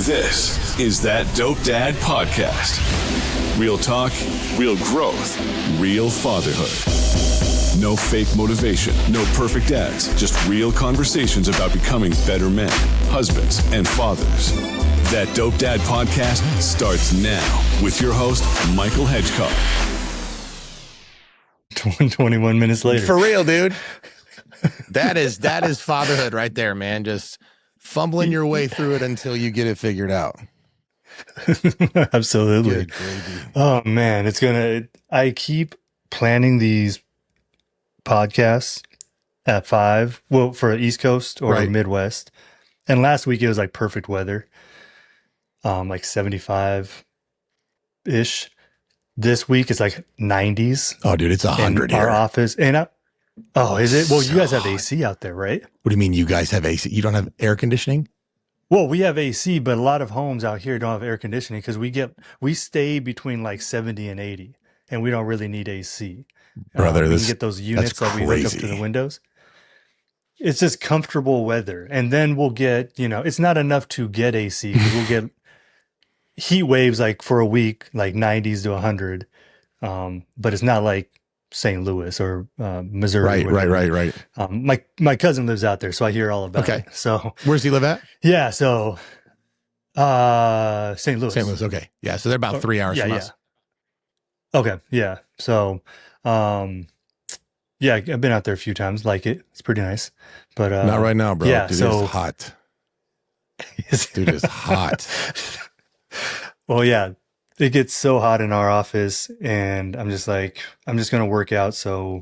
This is That Dope Dad Podcast. Real talk, real growth, real fatherhood. No fake motivation, no perfect dads, just real conversations about becoming better men, husbands, and fathers. That Dope Dad Podcast starts now with your host, Michael Hedgecock. 21 minutes later. For real, dude. That is fatherhood right there, man. Just fumbling your way through it until you get it figured out. Absolutely. Oh man, I keep planning these podcasts at 5, well, for East Coast or Midwest. And last week it was like perfect weather. Like 75-ish. This week it's like 90s. Oh, dude, it's 100 in here. Our office. And is it? Well, So you guys have AC out there, right? What do you mean you guys have AC? You don't have air conditioning? Well, we have AC, but a lot of homes out here don't have air conditioning because we stay between like 70 and 80, and we don't really need AC. Brother, we can get those units that we hook up to the windows. It's just comfortable weather, and then we'll get, it's not enough to get AC because we'll get heat waves like for a week, like 90s to 100, but it's not like St. St. or Missouri. Right. My cousin lives out there, so I hear all about it. So where's he live at? Yeah, so St. Louis. St. Louis, okay. Yeah, so they're about 3 hours from us. Okay, yeah. So yeah, I've been out there a few times, like it. It's pretty nice. But not right now, bro. Yeah, dude, so it's hot. Dude, it's hot. Well, yeah. It gets so hot in our office, and I'm just going to work out. So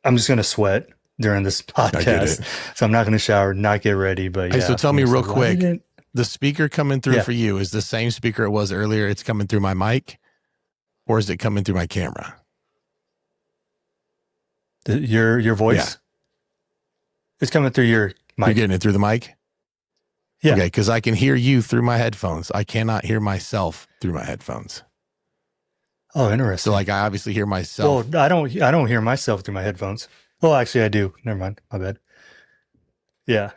I'm just going to sweat during this podcast. So I'm not going to shower, not get ready. But hey, so tell me real quick, the speaker coming through for you is the same speaker it was earlier. It's coming through my mic, or is it coming through my camera? Your voice? Yeah. It's coming through your mic. You're getting it through the mic? Yeah. Okay, because I can hear you through my headphones. I cannot hear myself through my headphones. Oh, interesting. So like I obviously hear myself. Well, I don't hear myself through my headphones. Well, actually I do. Never mind. My bad. Yeah.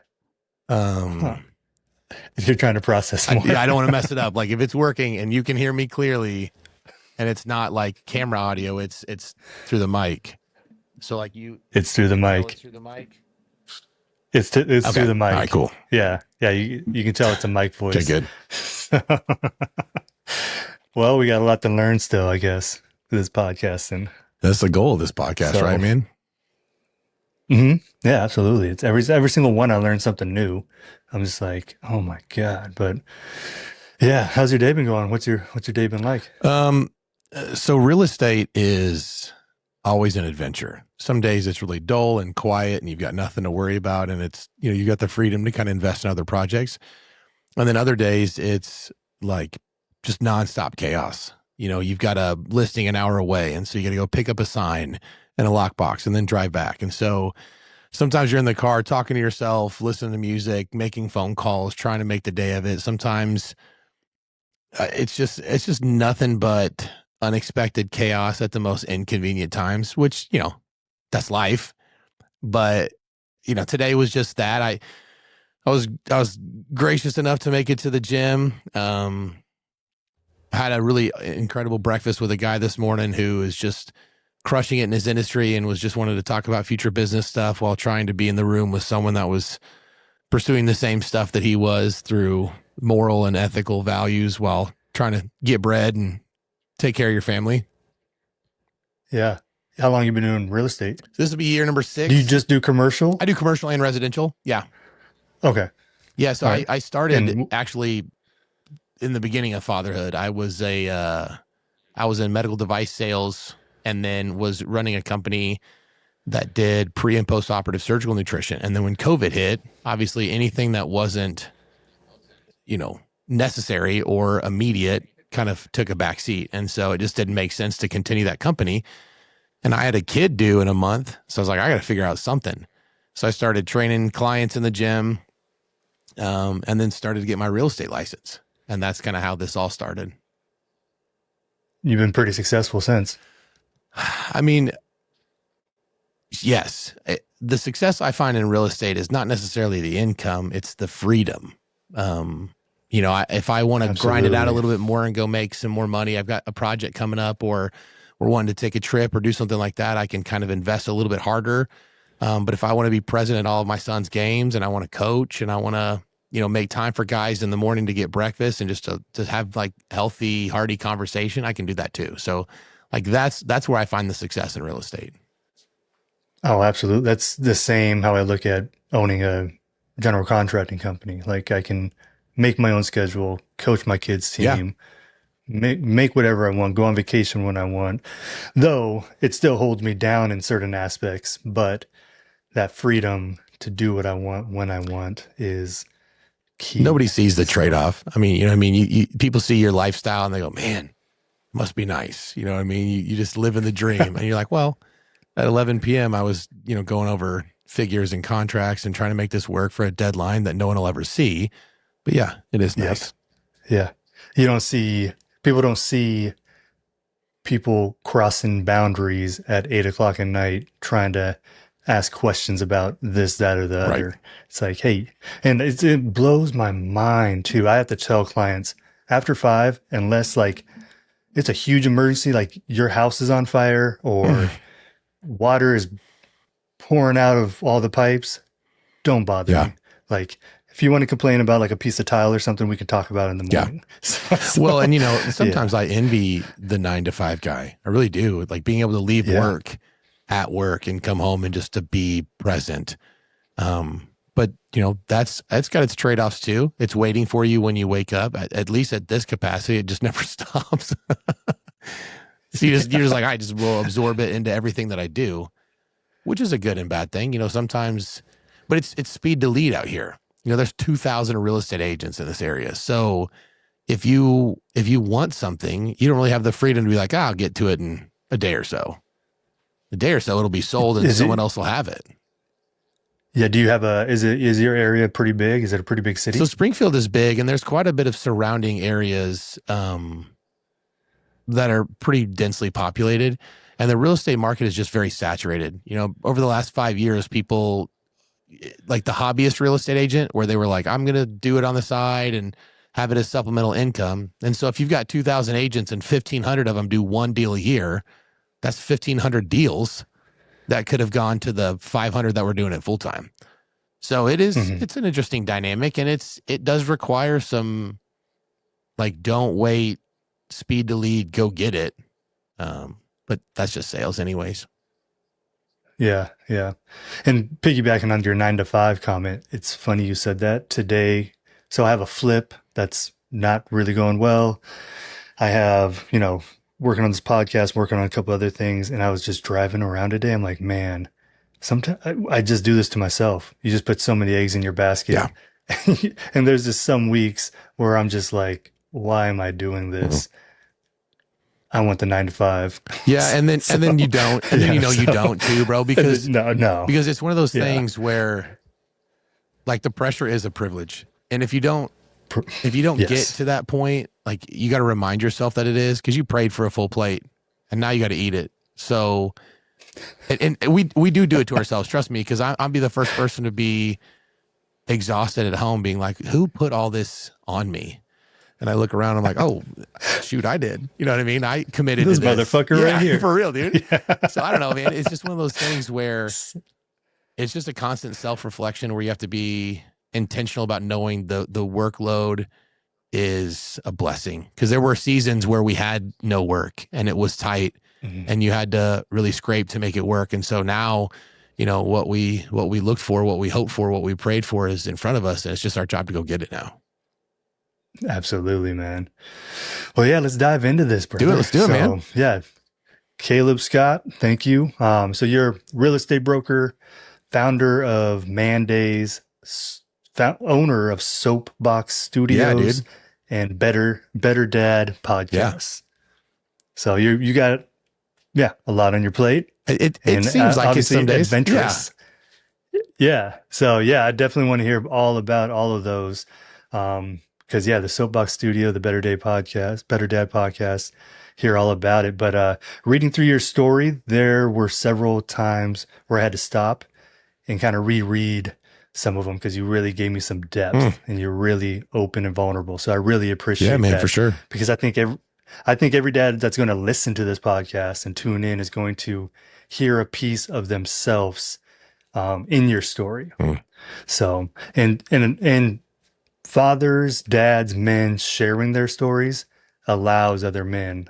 If you're trying to process more. I don't want to mess it up. Like if it's working and you can hear me clearly and it's not like camera audio, it's through the mic. So like it's through the mic. It's through the mic. It's through the mic. All right, cool. Yeah. You can tell it's a mic voice. Okay, good. Well, we got a lot to learn still, I guess, with this podcasting. That's the goal of this podcast, right, man? Mm-hmm. Yeah, absolutely. It's every single one I learned something new. I'm just like, oh my God. But yeah, how's your day been going? What's your day been like? So real estate is always an adventure. Some days it's really dull and quiet and you've got nothing to worry about. And it's, you got the freedom to kind of invest in other projects. And then other days it's like just nonstop chaos. You've got a listing an hour away. And so you got to go pick up a sign and a lockbox and then drive back. And so sometimes you're in the car talking to yourself, listening to music, making phone calls, trying to make the day of it. Sometimes it's just nothing but unexpected chaos at the most inconvenient times, which, that's life. But, today was just that. I was gracious enough to make it to the gym. Had a really incredible breakfast with a guy this morning who is just crushing it in his industry and was just wanted to talk about future business stuff while trying to be in the room with someone that was pursuing the same stuff that he was through moral and ethical values while trying to get bread and take care of your family. Yeah. How long have you been doing real estate? This will be year number 6. Do you just do commercial? I do commercial and residential. Yeah. Okay. Yeah. So I started actually in the beginning of fatherhood. I was in medical device sales and then was running a company that did pre and post operative surgical nutrition. And then when COVID hit, obviously anything that wasn't, necessary or immediate kind of took a back seat. And so it just didn't make sense to continue that company. And I had a kid due in a month. So I was like, I got to figure out something. So I started training clients in the gym and then started to get my real estate license. And that's kind of how this all started. You've been pretty successful since. I mean, yes. The success I find in real estate is not necessarily the income. It's the freedom If I want to grind it out a Absolutely. little bit more and go make some more money, I've got a project coming up, or we're wanting to take a trip or do something like that, I can kind of invest a little bit harder. But if I want to be present at all of my son's games and I want to coach and I want to, make time for guys in the morning to get breakfast and just to have like healthy, hearty conversation, I can do that too. So like that's where I find the success in real estate. Oh, absolutely. That's the same how I look at owning a general contracting company. Like I can make my own schedule, coach my kids' Yeah. team, make whatever I want, go on vacation when I want. Though it still holds me down in certain aspects, but that freedom to do what I want when I want is Nobody key. sees the So, trade-off. I mean, people see your lifestyle and they go, man, must be nice. You know what I mean? You just live in the dream and you're like, well, at 11 PM, I was, going over figures and contracts and trying to make this work for a deadline that no one will ever see. But yeah, it is yep. nice. Yeah. People don't see people crossing boundaries at 8 o'clock at night trying to ask questions about this, that, or the Right. other. It's like, hey, and it blows my mind too. I have to tell clients after 5, unless like it's a huge emergency, like your house is on fire or water is pouring out of all the pipes, don't bother me. Like if you want to complain about like a piece of tile or something, we can talk about it in the morning. Well, and sometimes I envy the 9 to 5 guy. I really do. Like being able to leave work at work and come home and just to be present. But that's got its trade-offs too. It's waiting for you when you wake up. At least at this capacity, it just never stops. So you're just like, I just will absorb it into everything that I do, which is a good and bad thing. Sometimes, but it's speed to lead out here. There's 2,000 real estate agents in this area. So if you want something, you don't really have the freedom to be like, I'll get to it in a day or so. A day or so, it'll be sold and someone else will have it. Yeah. Do you have is your area pretty big? Is it a pretty big city? So Springfield is big and there's quite a bit of surrounding areas that are pretty densely populated. And the real estate market is just very saturated. Over the last 5 years, people like the hobbyist real estate agent where they were like, I'm going to do it on the side and have it as supplemental income. And so if you've got 2,000 agents and 1,500 of them do one deal a year, that's 1,500 deals that could have gone to the 500 that were doing it full time. So it's an interesting dynamic, and it does require some like, don't wait, speed to lead, go get it. But that's just sales anyways. Yeah. Yeah. And piggybacking on your 9 to 5 comment, it's funny you said that today. So I have a flip that's not really going well. I have, working on this podcast, working on a couple other things. And I was just driving around today. I'm like, man, sometimes I just do this to myself. You just put so many eggs in your basket. Yeah. And there's just some weeks where I'm just like, why am I doing this? I want the 9 to 5. Yeah. And then you don't, and then you don't too, bro, because no, because it's one of those things where like the pressure is a privilege. And if you don't get to that point, like you got to remind yourself that it is, because you prayed for a full plate and now you got to eat it. So, and we do it to ourselves. Trust me, because I'll be the first person to be exhausted at home being like, who put all this on me? And I look around, I'm like, oh, shoot, I did. You know what I mean? I committed this to this motherfucker right here. For real, dude. So I don't know, man. It's just one of those things where it's just a constant self-reflection where you have to be intentional about knowing the workload is a blessing, because there were seasons where we had no work and it was tight and you had to really scrape to make it work. And so now, what we looked for, what we hoped for, what we prayed for is in front of us, and it's just our job to go get it now. Absolutely, man. Well, yeah, let's dive into this, brother. Let's do it, man. Yeah. Caleb Scott, thank you. So you're a real estate broker, founder of ManDays, owner of Soapbox Studios, and Better Dad podcast. So you got a lot on your plate. It seems like it's some days adventurous. Yeah. So I definitely want to hear all about all of those. Because the Soapbox Studio, the Better Dad podcast, hear all about it. But reading through your story, there were several times where I had to stop and kind of reread some of them because you really gave me some depth and you're really open and vulnerable. So I really appreciate man, that for sure. because I think every dad that's going to listen to this podcast and tune in is going to hear a piece of themselves in your story. So, and fathers, dads, men sharing their stories allows other men,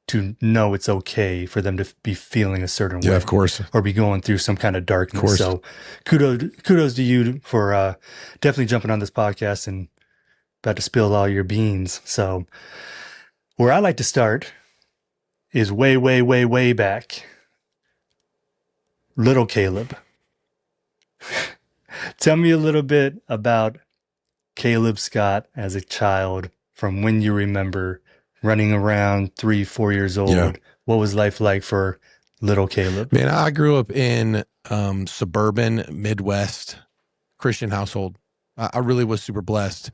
to know it's okay for them to be feeling a certain way. Yeah, of course. Or be going through some kind of darkness. Of course. So kudos to you for definitely jumping on this podcast and about to spill all your beans. So where I like to start is way, way, way, way back. Little Caleb. Tell me a little bit about Caleb Scott as a child from when you remember running around 3-4 years old. Yeah. What was life like for little Caleb? Man, I grew up in suburban Midwest Christian household. I really was super blessed.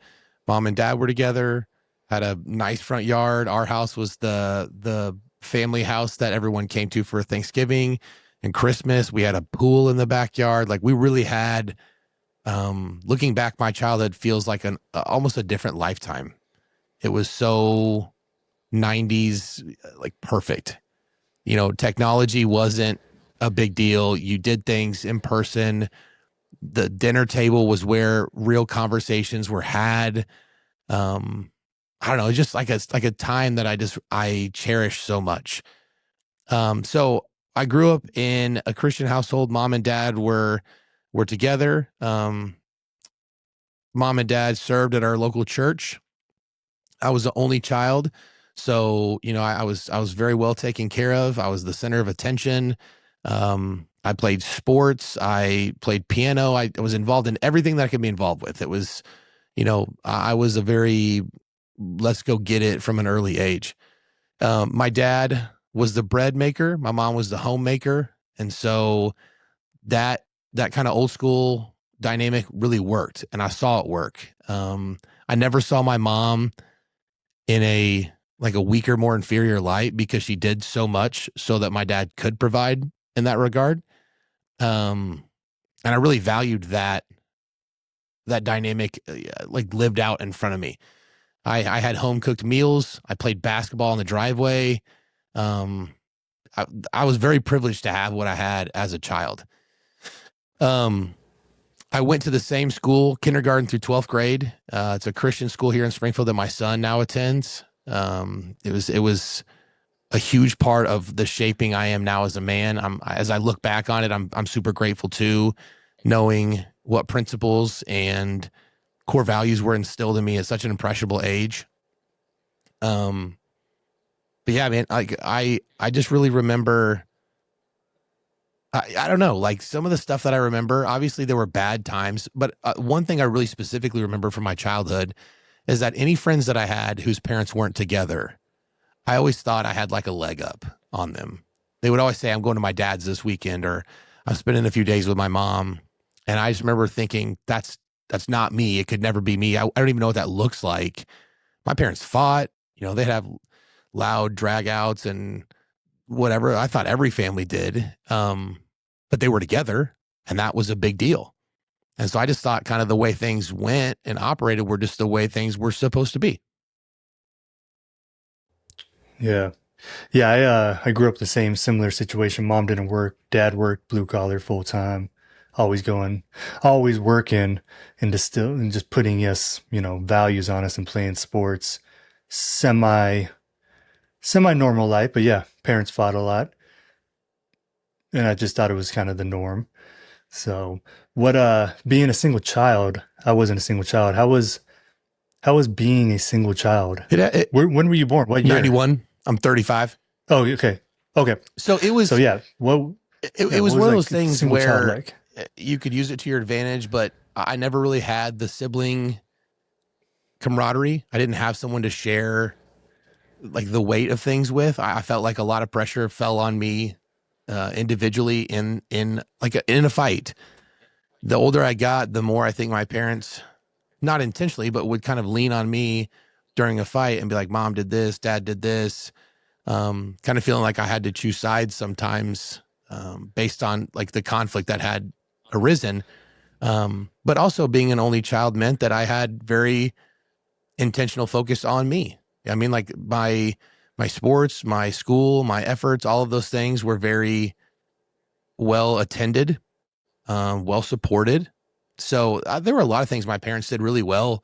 Mom and dad were together, had a nice front yard. Our house was the family house that everyone came to for Thanksgiving and Christmas. We had a pool in the backyard. Like we really had, looking back, my childhood feels like almost a different lifetime. It was so 90s, like perfect. Technology wasn't a big deal. You did things in person. The dinner table was where real conversations were had. I don't know, it's just like a time that I cherish so much. So I grew up in a Christian household. Mom and dad were together. Mom and dad served at our local church. I was the only child. So, I was very well taken care of. I was the center of attention. I played sports. I played piano. I was involved in everything that I could be involved with. It was, I was a very let's go get it from an early age. My dad was the bread maker. My mom was the homemaker. And so that kind of old school dynamic really worked. And I saw it work. I never saw my mom in a weaker, more inferior light because she did so much so that my dad could provide in that regard. And I really valued that dynamic, lived out in front of me. I had home cooked meals. I played basketball in the driveway. I was very privileged to have what I had as a child. I went to the same school, kindergarten through 12th grade. It's a Christian school here in Springfield that my son now attends. It was a huge part of the shaping I am now as a man. As I look back on it, I'm super grateful too, knowing what principles and core values were instilled in me at such an impressionable age. But yeah, man, I just really remember, I don't know, like some of the stuff that I remember, obviously there were bad times, but one thing I really specifically remember from my childhood is that any friends that I had whose parents weren't together, I always thought I had like a leg up on them. They would always say, I'm going to my dad's this weekend, or I'm spending a few days with my mom. And I just remember thinking, that's not me. It could never be me. I don't even know what that looks like. My parents fought, they'd have loud drag outs and whatever. I thought every family did. But they were together, and that was a big deal. And so I just thought kind of the way things went and operated were just the way things were supposed to be. Yeah. Yeah, I grew up the same similar situation. Mom didn't work, dad worked blue collar full time, always working and just putting values on us and playing sports. Semi normal life, but yeah, parents fought a lot. And I just thought it was kind of the norm. So being a single child, I wasn't a single child. How was being a single child? When were you born? What year? 91. I'm 35. Oh, okay. Okay. So it was, so yeah, it was one of those things where you could use it to your advantage, but I never really had the sibling camaraderie. I didn't have someone to share like the weight of things with. I felt like a lot of pressure fell on me individually in a fight. The older I got, the more I think my parents, not intentionally, but would kind of lean on me during a fight and be like, Mom did this, Dad did this. Kind of feeling like I had to choose sides sometimes based on like the conflict that had arisen. But also being an only child meant that I had very intentional focus on me. I mean, like my sports, my school, my efforts, all of those things were very well attended, well supported. So there were a lot of things my parents did really well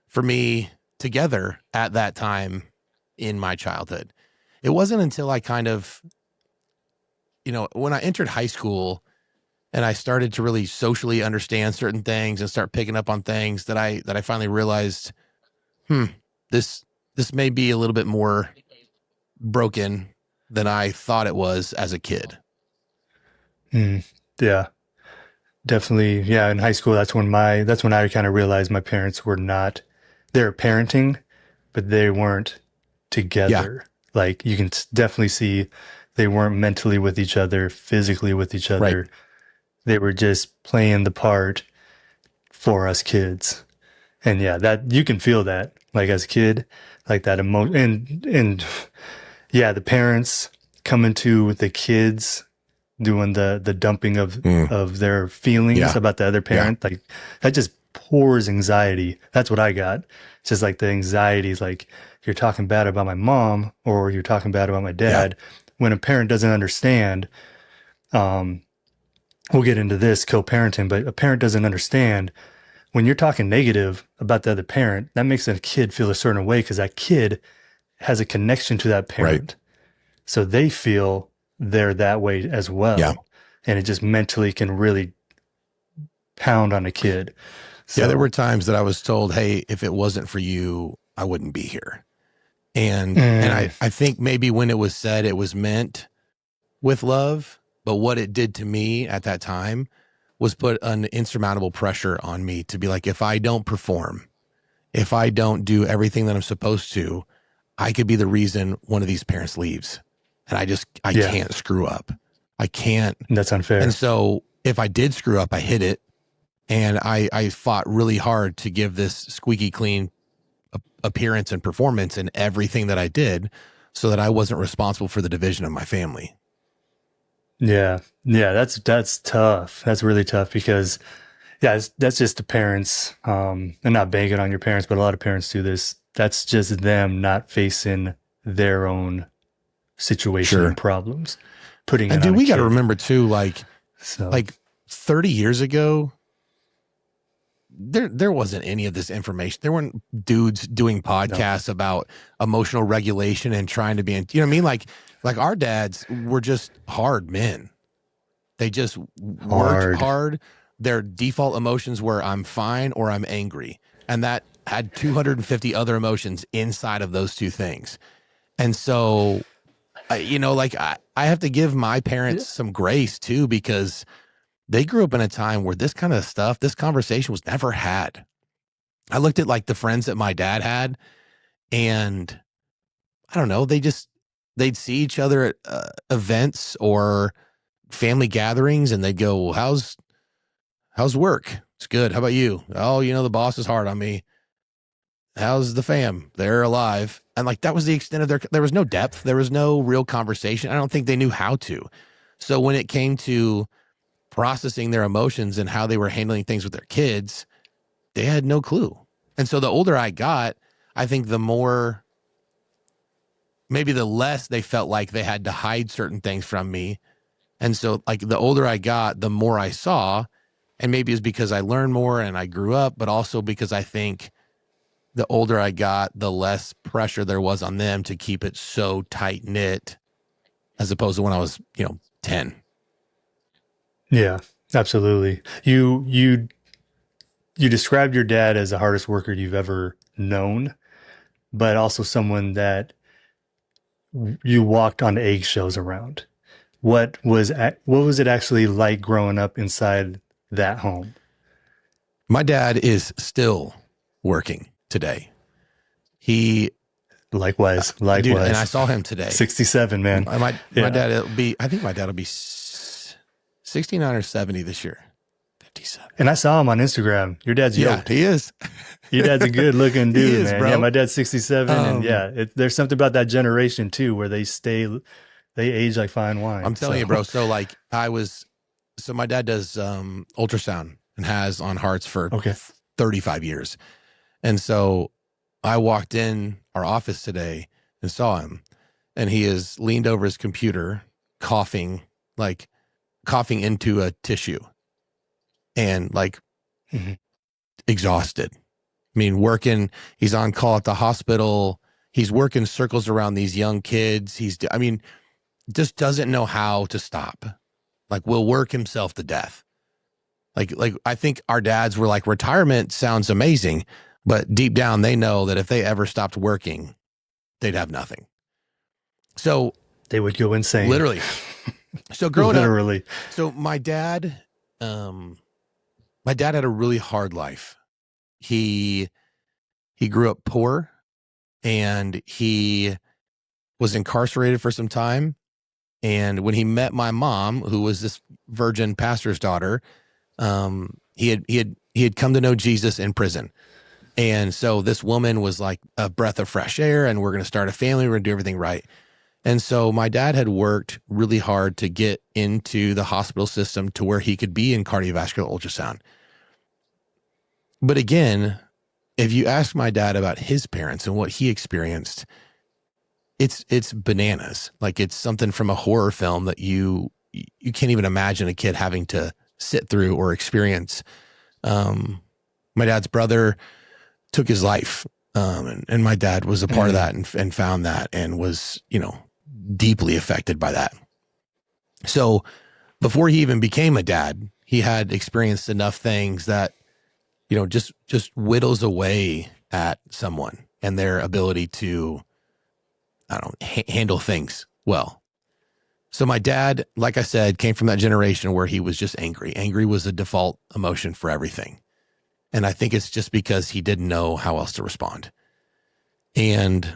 for me together at that time in my childhood. It wasn't until I kind of, when I entered high school and I started to really socially understand certain things and start picking up on things that I finally realized, this may be a little bit more broken than I thought it was as a kid. Yeah, definitely. Yeah. In high school, that's when I kind of realized my parents were not, they're parenting, but they weren't together. Like you can definitely see they weren't mentally with each other, physically with each other. Right. They were just playing the part for us kids. And yeah, that you can feel that like as a kid, like that emotion and yeah, the parents coming to the kids doing the dumping of their feelings about the other parent, like that just pours anxiety. That's what I got. It's just like the anxiety is like you're talking bad about my mom or you're talking bad about my dad. When a parent doesn't understand, we'll get into this co-parenting, but a parent doesn't understand when you're talking negative about the other parent, that makes a kid feel a certain way because that kid has a connection to that parent. So they feel they're that way as well. Yeah. And it just mentally can really pound on a kid. So, there were times that I was told, hey, if it wasn't for you, I wouldn't be here. And I think maybe when it was said, it was meant with love, but what it did to me at that time was put an insurmountable pressure on me to be like, if I don't perform, if I don't do everything that I'm supposed to, I could be the reason one of these parents leaves. And I can't screw up. I can't. That's unfair. And so if I did screw up, I hid it. And I fought really hard to give this squeaky clean appearance and performance in everything that I did so that I wasn't responsible for the division of my family. Yeah. That's tough. That's really tough because that's just the parents, and not banking on your parents, but a lot of parents do this. That's just them not facing their own situation and problems. And dude, we got to remember too, like 30 years ago, there wasn't any of this information. There weren't dudes doing podcasts about emotional regulation and trying to be, you know what I mean? Like our dads were just hard men. They just worked hard. Their default emotions were I'm fine or I'm angry. And that had 250 other emotions inside of those two things. And so, I have to give my parents some grace too, because they grew up in a time where this kind of stuff, this conversation was never had. I looked at like the friends that my dad had, and I don't know, they'd see each other at events or family gatherings, and they'd go, well, how's work? It's good. How about you? Oh, the boss is hard on me. How's the fam? They're alive. And like, that was the extent of there was no depth. There was no real conversation. I don't think they knew how to. So when it came to processing their emotions and how they were handling things with their kids, they had no clue. And so the older I got, I think the less they felt like they had to hide certain things from me. And so like the older I got, the more I saw, and maybe it's because I learned more and I grew up, but also because I think the older I got, the less pressure there was on them to keep it so tight knit as opposed to when I was, 10. Yeah, absolutely. You described your dad as the hardest worker you've ever known, but also someone that you walked on eggshells around. What was it actually like growing up inside that home? My dad is still working today. Likewise. Dude, and I saw him today. 67, man. My dad I think my dad will be 69 or 70 this year. 57. And I saw him on Instagram. Your dad's yoked. Yeah, he is. Your dad's a good looking dude, man. Bro. Yeah, my dad's 67, and there's something about that generation too, where they age like fine wine. I'm telling you, bro. So like my dad does ultrasound and has on Hearts for Okay. 35 years. And so I walked in our office today and saw him, and he is leaned over his computer, coughing into a tissue and exhausted. I mean, he's on call at the hospital. He's working circles around these young kids. Just doesn't know how to stop. Will work himself to death. I think our dads were like, retirement sounds amazing, but deep down they know that if they ever stopped working, they'd have nothing. So they would go insane. Literally. So growing literally. up, so my dad had a really hard life. He grew up poor, and he was incarcerated for some time. And when he met my mom, who was this virgin pastor's daughter, he had come to know Jesus in prison. And so this woman was like a breath of fresh air, and we're going to start a family. We're going to do everything right. And so my dad had worked really hard to get into the hospital system to where he could be in cardiovascular ultrasound. But again, if you ask my dad about his parents and what he experienced, it's bananas. It's something from a horror film that you can't even imagine a kid having to sit through or experience. My dad's brother took his life, and my dad was a part of that and found that and was, deeply affected by that. So before he even became a dad, he had experienced enough things that, just whittles away at someone and their ability to, handle things well. So my dad, like I said, came from that generation where he was just angry. Angry was a default emotion for everything. And I think it's just because he didn't know how else to respond. And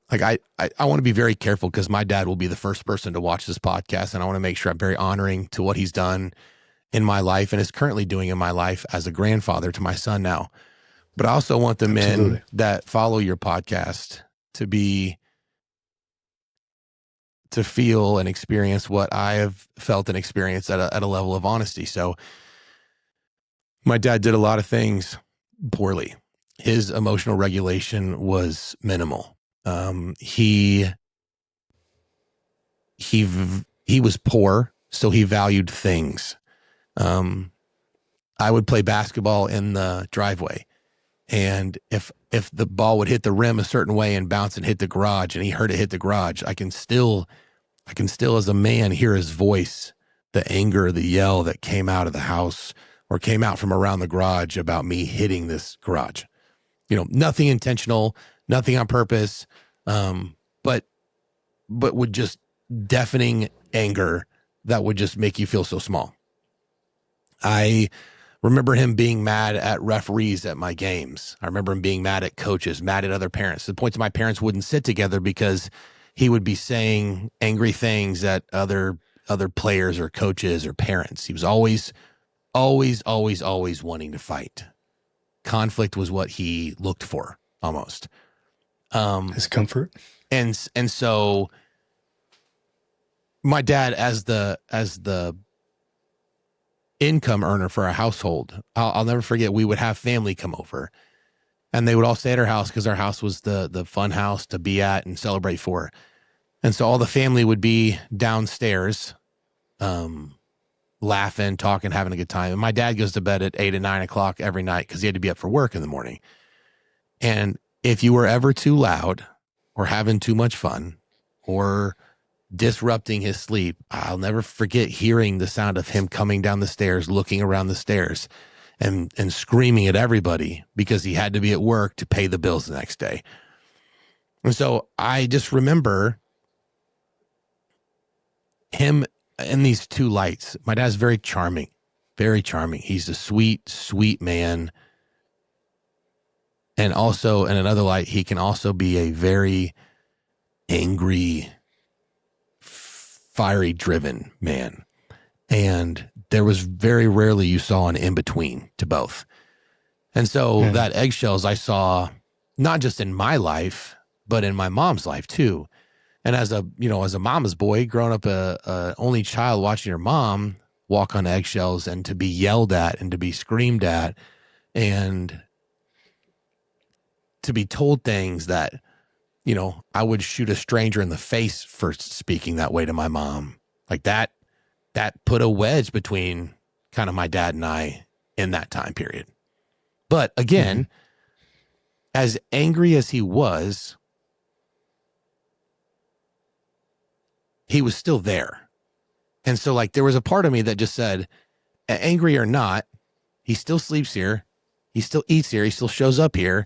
I want to be very careful because my dad will be the first person to watch this podcast. And I want to make sure I'm very honoring to what he's done in my life and is currently doing in my life as a grandfather to my son now. But I also want the men that follow your podcast to feel and experience what I have felt and experienced at a level of honesty. So my dad did a lot of things poorly. His emotional regulation was minimal. He was poor, so he valued things. I would play basketball in the driveway, and if the ball would hit the rim a certain way and bounce and hit the garage, and he heard it hit the garage, I can still as a man hear his voice, the anger, the yell that came out of the house or came out from around the garage about me hitting this garage. Nothing intentional, nothing on purpose, but would just deafening anger that would just make you feel so small. I remember him being mad at referees at my games. I remember him being mad at coaches, mad at other parents, to the point that my parents wouldn't sit together because he would be saying angry things at other players or coaches or parents. He was always wanting to fight. Conflict was what he looked for, almost. His comfort. And so my dad, as the income earner for our household, I'll never forget, we would have family come over, and they would all stay at our house because our house was the fun house to be at and celebrate for. And so all the family would be downstairs, laughing, talking, having a good time. And my dad goes to bed at 8 and 9 o'clock every night because he had to be up for work in the morning. And if you were ever too loud or having too much fun or disrupting his sleep, I'll never forget hearing the sound of him coming down the stairs, looking around the stairs and screaming at everybody because he had to be at work to pay the bills the next day. And so I just remember him in these two lights. My dad's very charming, very charming. He's a sweet, sweet man. And also in another light, he can also be a very angry, fiery driven man. And there was very rarely you saw an in-between to both. And so that eggshells I saw not just in my life, but in my mom's life too. And as a mama's boy growing up, a only child watching your mom, walk on eggshells and to be yelled at and to be screamed at and to be told things that, I would shoot a stranger in the face for speaking that way to my mom. Like that put a wedge between kind of my dad and I in that time period. But again, as angry as he was still there. And so like there was a part of me that just said, angry or not, he still sleeps here. He still eats here. He still shows up here.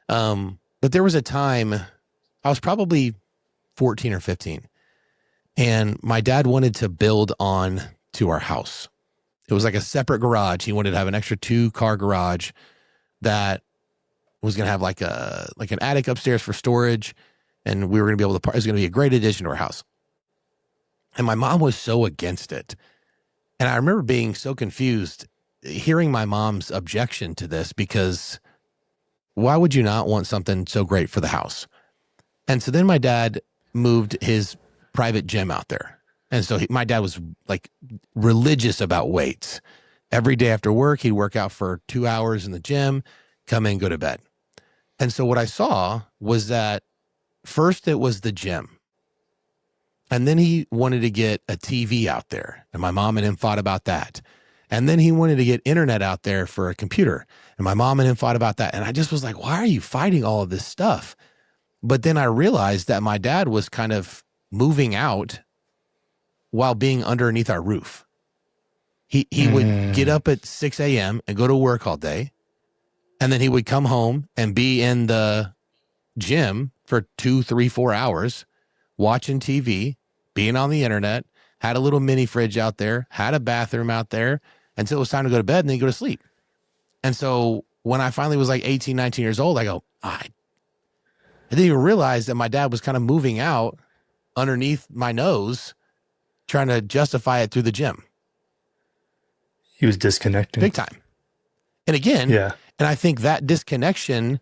But there was a time I was probably 14 or 15 and my dad wanted to build on to our house. It was like a separate garage. He wanted to have an extra 2-car garage that was going to have like an attic upstairs for storage. And we were going to be able to, it was going to be a great addition to our house. And my mom was so against it. And I remember being so confused hearing my mom's objection to this, because why would you not want something so great for the house? And so then my dad moved his private gym out there. And so my dad was like religious about weights. Every day after work, he'd work out for 2 hours in the gym, come in, go to bed. And so what I saw was that first it was the gym. And then he wanted to get a TV out there. And my mom and him fought about that. And then he wanted to get internet out there for a computer. And my mom and him fought about that. And I just was like, why are you fighting all of this stuff? But then I realized that my dad was kind of moving out while being underneath our roof. He would get up at 6 a.m. and go to work all day. And then he would come home and be in the gym for 2, 3, 4 hours, watching TV, being on the internet, had a little mini fridge out there, had a bathroom out there until it was time to go to bed, and then he'd go to sleep. And so when I finally was like 18, 19 years old, I go, I didn't even realize that my dad was kind of moving out underneath my nose, trying to justify it through the gym. He was disconnecting. Big time. And again, yeah. And I think that disconnection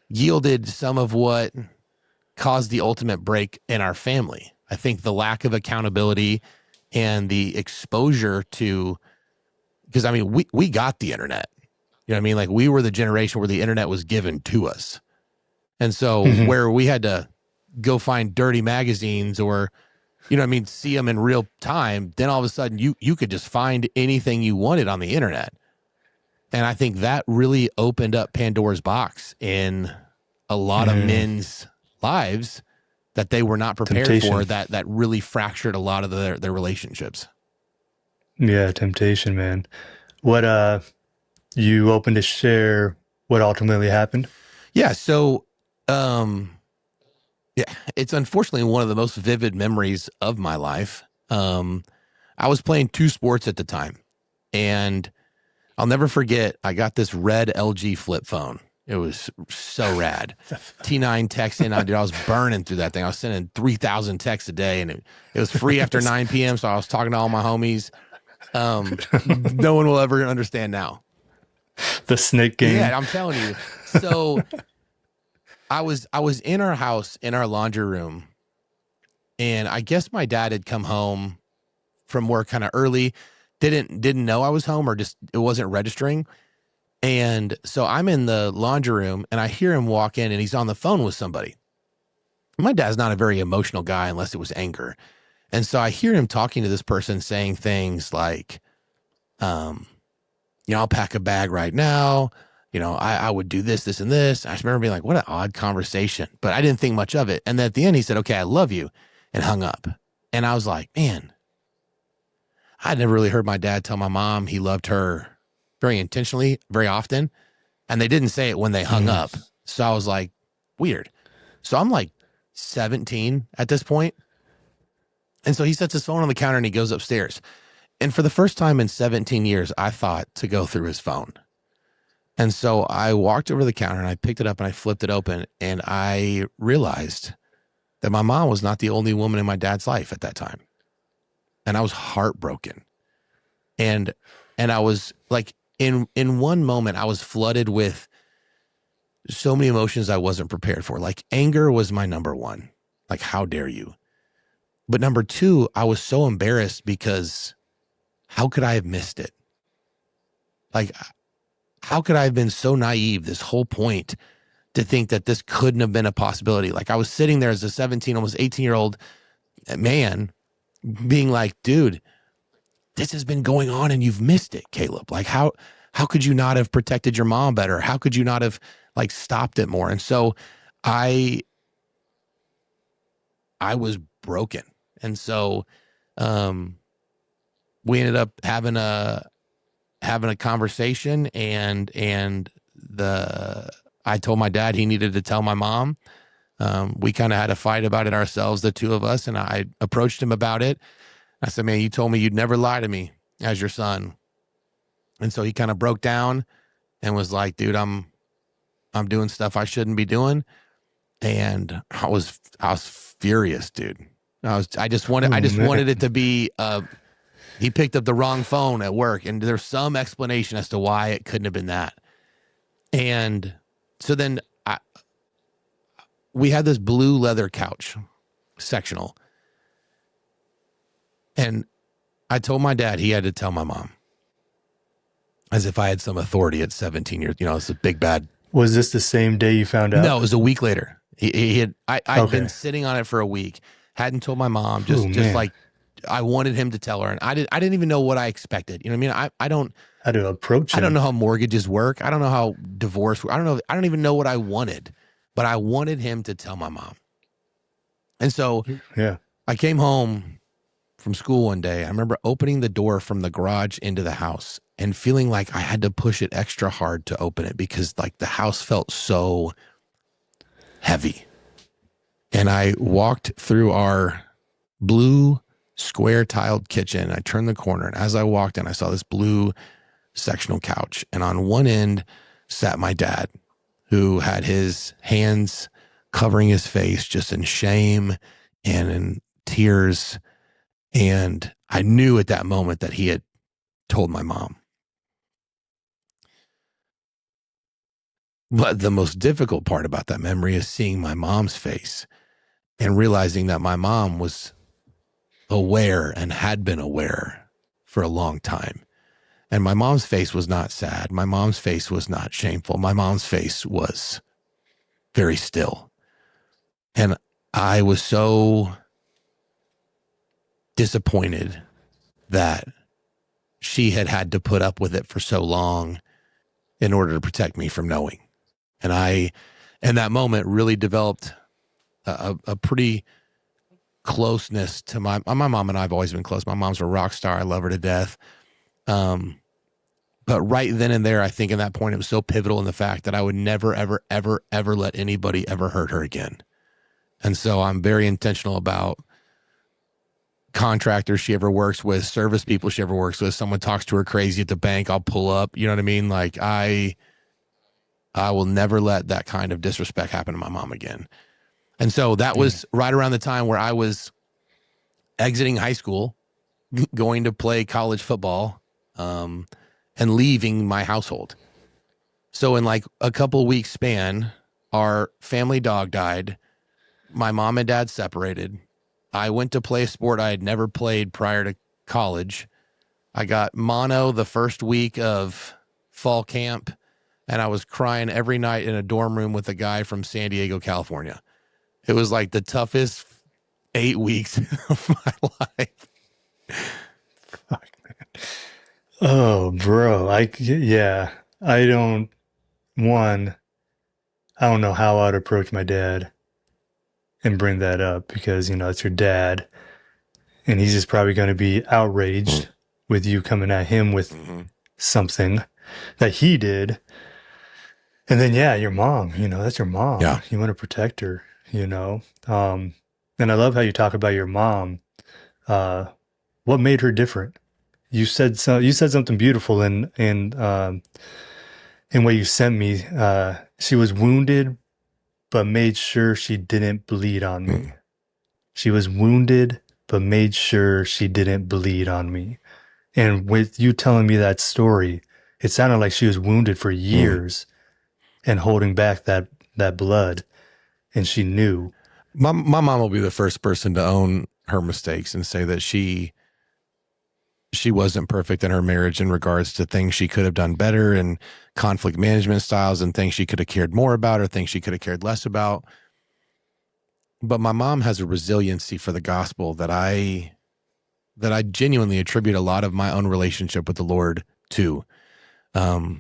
yielded some of what caused the ultimate break in our family. I think the lack of accountability and the exposure to, because I mean, we got the internet, you know what I mean? Like we were the generation where the internet was given to us. And so where we had to go find dirty magazines or, you know what I mean, see them in real time, then all of a sudden you could just find anything you wanted on the internet. And I think that really opened up Pandora's box in a lot of men's lives that they were not prepared for, that really fractured a lot of their relationships. Yeah, temptation, man. What you open to share what ultimately happened? Yeah, so it's unfortunately one of the most vivid memories of my life. I was playing 2 sports at the time, and I'll never forget, I got this red LG flip phone. It was so rad. T9 texting, dude, I was burning through that thing. I was sending 3,000 texts a day, and it was free after 9 p.m., so I was talking to all my homies. No one will ever understand now. The snake game. Yeah, I'm telling you. So I was in our house, in our laundry room, and I guess my dad had come home from work kind of early, didn't know I was home, or just it wasn't registering. And so I'm in the laundry room and I hear him walk in and he's on the phone with somebody. My dad's not a very emotional guy unless it was anger. And so I hear him talking to this person saying things like, I'll pack a bag right now. I would do this, this, and this. I just remember being like, what an odd conversation, but I didn't think much of it. And then at the end he said, okay, I love you, and hung up. And I was like, man, I'd never really heard my dad tell my mom he loved her very intentionally, very often. And they didn't say it when they hung up. So I was like, weird. So I'm like 17 at this point. And so he sets his phone on the counter and he goes upstairs. And for the first time in 17 years, I thought to go through his phone. And so I walked over to the counter and I picked it up and I flipped it open. And I realized that my mom was not the only woman in my dad's life at that time. And I was heartbroken. And I was like, in one moment, I was flooded with so many emotions I wasn't prepared for. Like anger was my number one. Like, how dare you? But number two, I was so embarrassed because how could I have missed it? Like, how could I have been so naive this whole point to think that this couldn't have been a possibility? Like, I was sitting there as a 17, almost 18-year-old man being like, dude, this has been going on and you've missed it, Caleb. Like, how could you not have protected your mom better? How could you not have like stopped it more? And so I was broken. And so we ended up having a conversation, and I told my dad he needed to tell my mom. We kind of had a fight about it ourselves, the two of us, and I approached him about it. I said, man, you told me you'd never lie to me as your son. And so he kind of broke down and was like, dude, I'm doing stuff I shouldn't be doing. And I was furious, dude. I just wanted it to be, he picked up the wrong phone at work, and there's some explanation as to why it couldn't have been that. And so then we had this blue leather couch, sectional. And I told my dad he had to tell my mom, as if I had some authority at 17 years. You know, it's a big bad. Was this the same day you found out? No, it was a week later. I'd been sitting on it for a week, hadn't told my mom, just like I wanted him to tell her. And I didn't even know what I expected. You know what I mean? I don't how to approach him. I don't know how mortgages work. I don't know how divorce works. I don't even know what I wanted, but I wanted him to tell my mom. And so I came home from school one day. I remember opening the door from the garage into the house and feeling like I had to push it extra hard to open it because like the house felt so heavy. And I walked through our blue square tiled kitchen. I turned the corner, and as I walked in, I saw this blue sectional couch. And on one end sat my dad, who had his hands covering his face just in shame and in tears. And I knew at that moment that he had told my mom. But the most difficult part about that memory is seeing my mom's face and realizing that my mom was aware and had been aware for a long time. And my mom's face was not sad. My mom's face was not shameful. My mom's face was very still. And I was so disappointed that she had to put up with it for so long in order to protect me from knowing. And I, in that moment, really developed a pretty closeness to my mom. And I've always been close. My mom's a rock star. I love her to death. But right then and there, I think in that point, it was so pivotal in the fact that I would never, ever, ever, ever let anybody ever hurt her again. And so I'm very intentional about contractors she ever works with, service people she ever works with. Someone talks to her crazy at the bank, I'll pull up. You know what I mean? Like I will never let that kind of disrespect happen to my mom again. And so that was right around the time where I was exiting high school, going to play college football, and leaving my household. So in like a couple of weeks span, our family dog died. My mom and dad separated. I went to play a sport I had never played prior to college. I got mono the first week of fall camp, and I was crying every night in a dorm room with a guy from San Diego, California. It was like the toughest 8 weeks of my life. Fuck, man. Oh, bro. I don't know how I'd approach my dad and bring that up because, you know, it's your dad and he's just probably going to be outraged with you coming at him with something that he did. And then, your mom, you know, that's your mom. Yeah. You want to protect her, you know? And I love how you talk about your mom. What made her different? You said something beautiful in what you sent me. She was wounded, but made sure she didn't bleed on me. She was wounded, but made sure she didn't bleed on me. And with you telling me that story, it sounded like she was wounded for years and holding back that blood. And she knew. My mom will be the first person to own her mistakes and say that she she wasn't perfect in her marriage in regards to things she could have done better and conflict management styles and things she could have cared more about or things she could have cared less about. But my mom has a resiliency for the gospel that I genuinely attribute a lot of my own relationship with the Lord to. My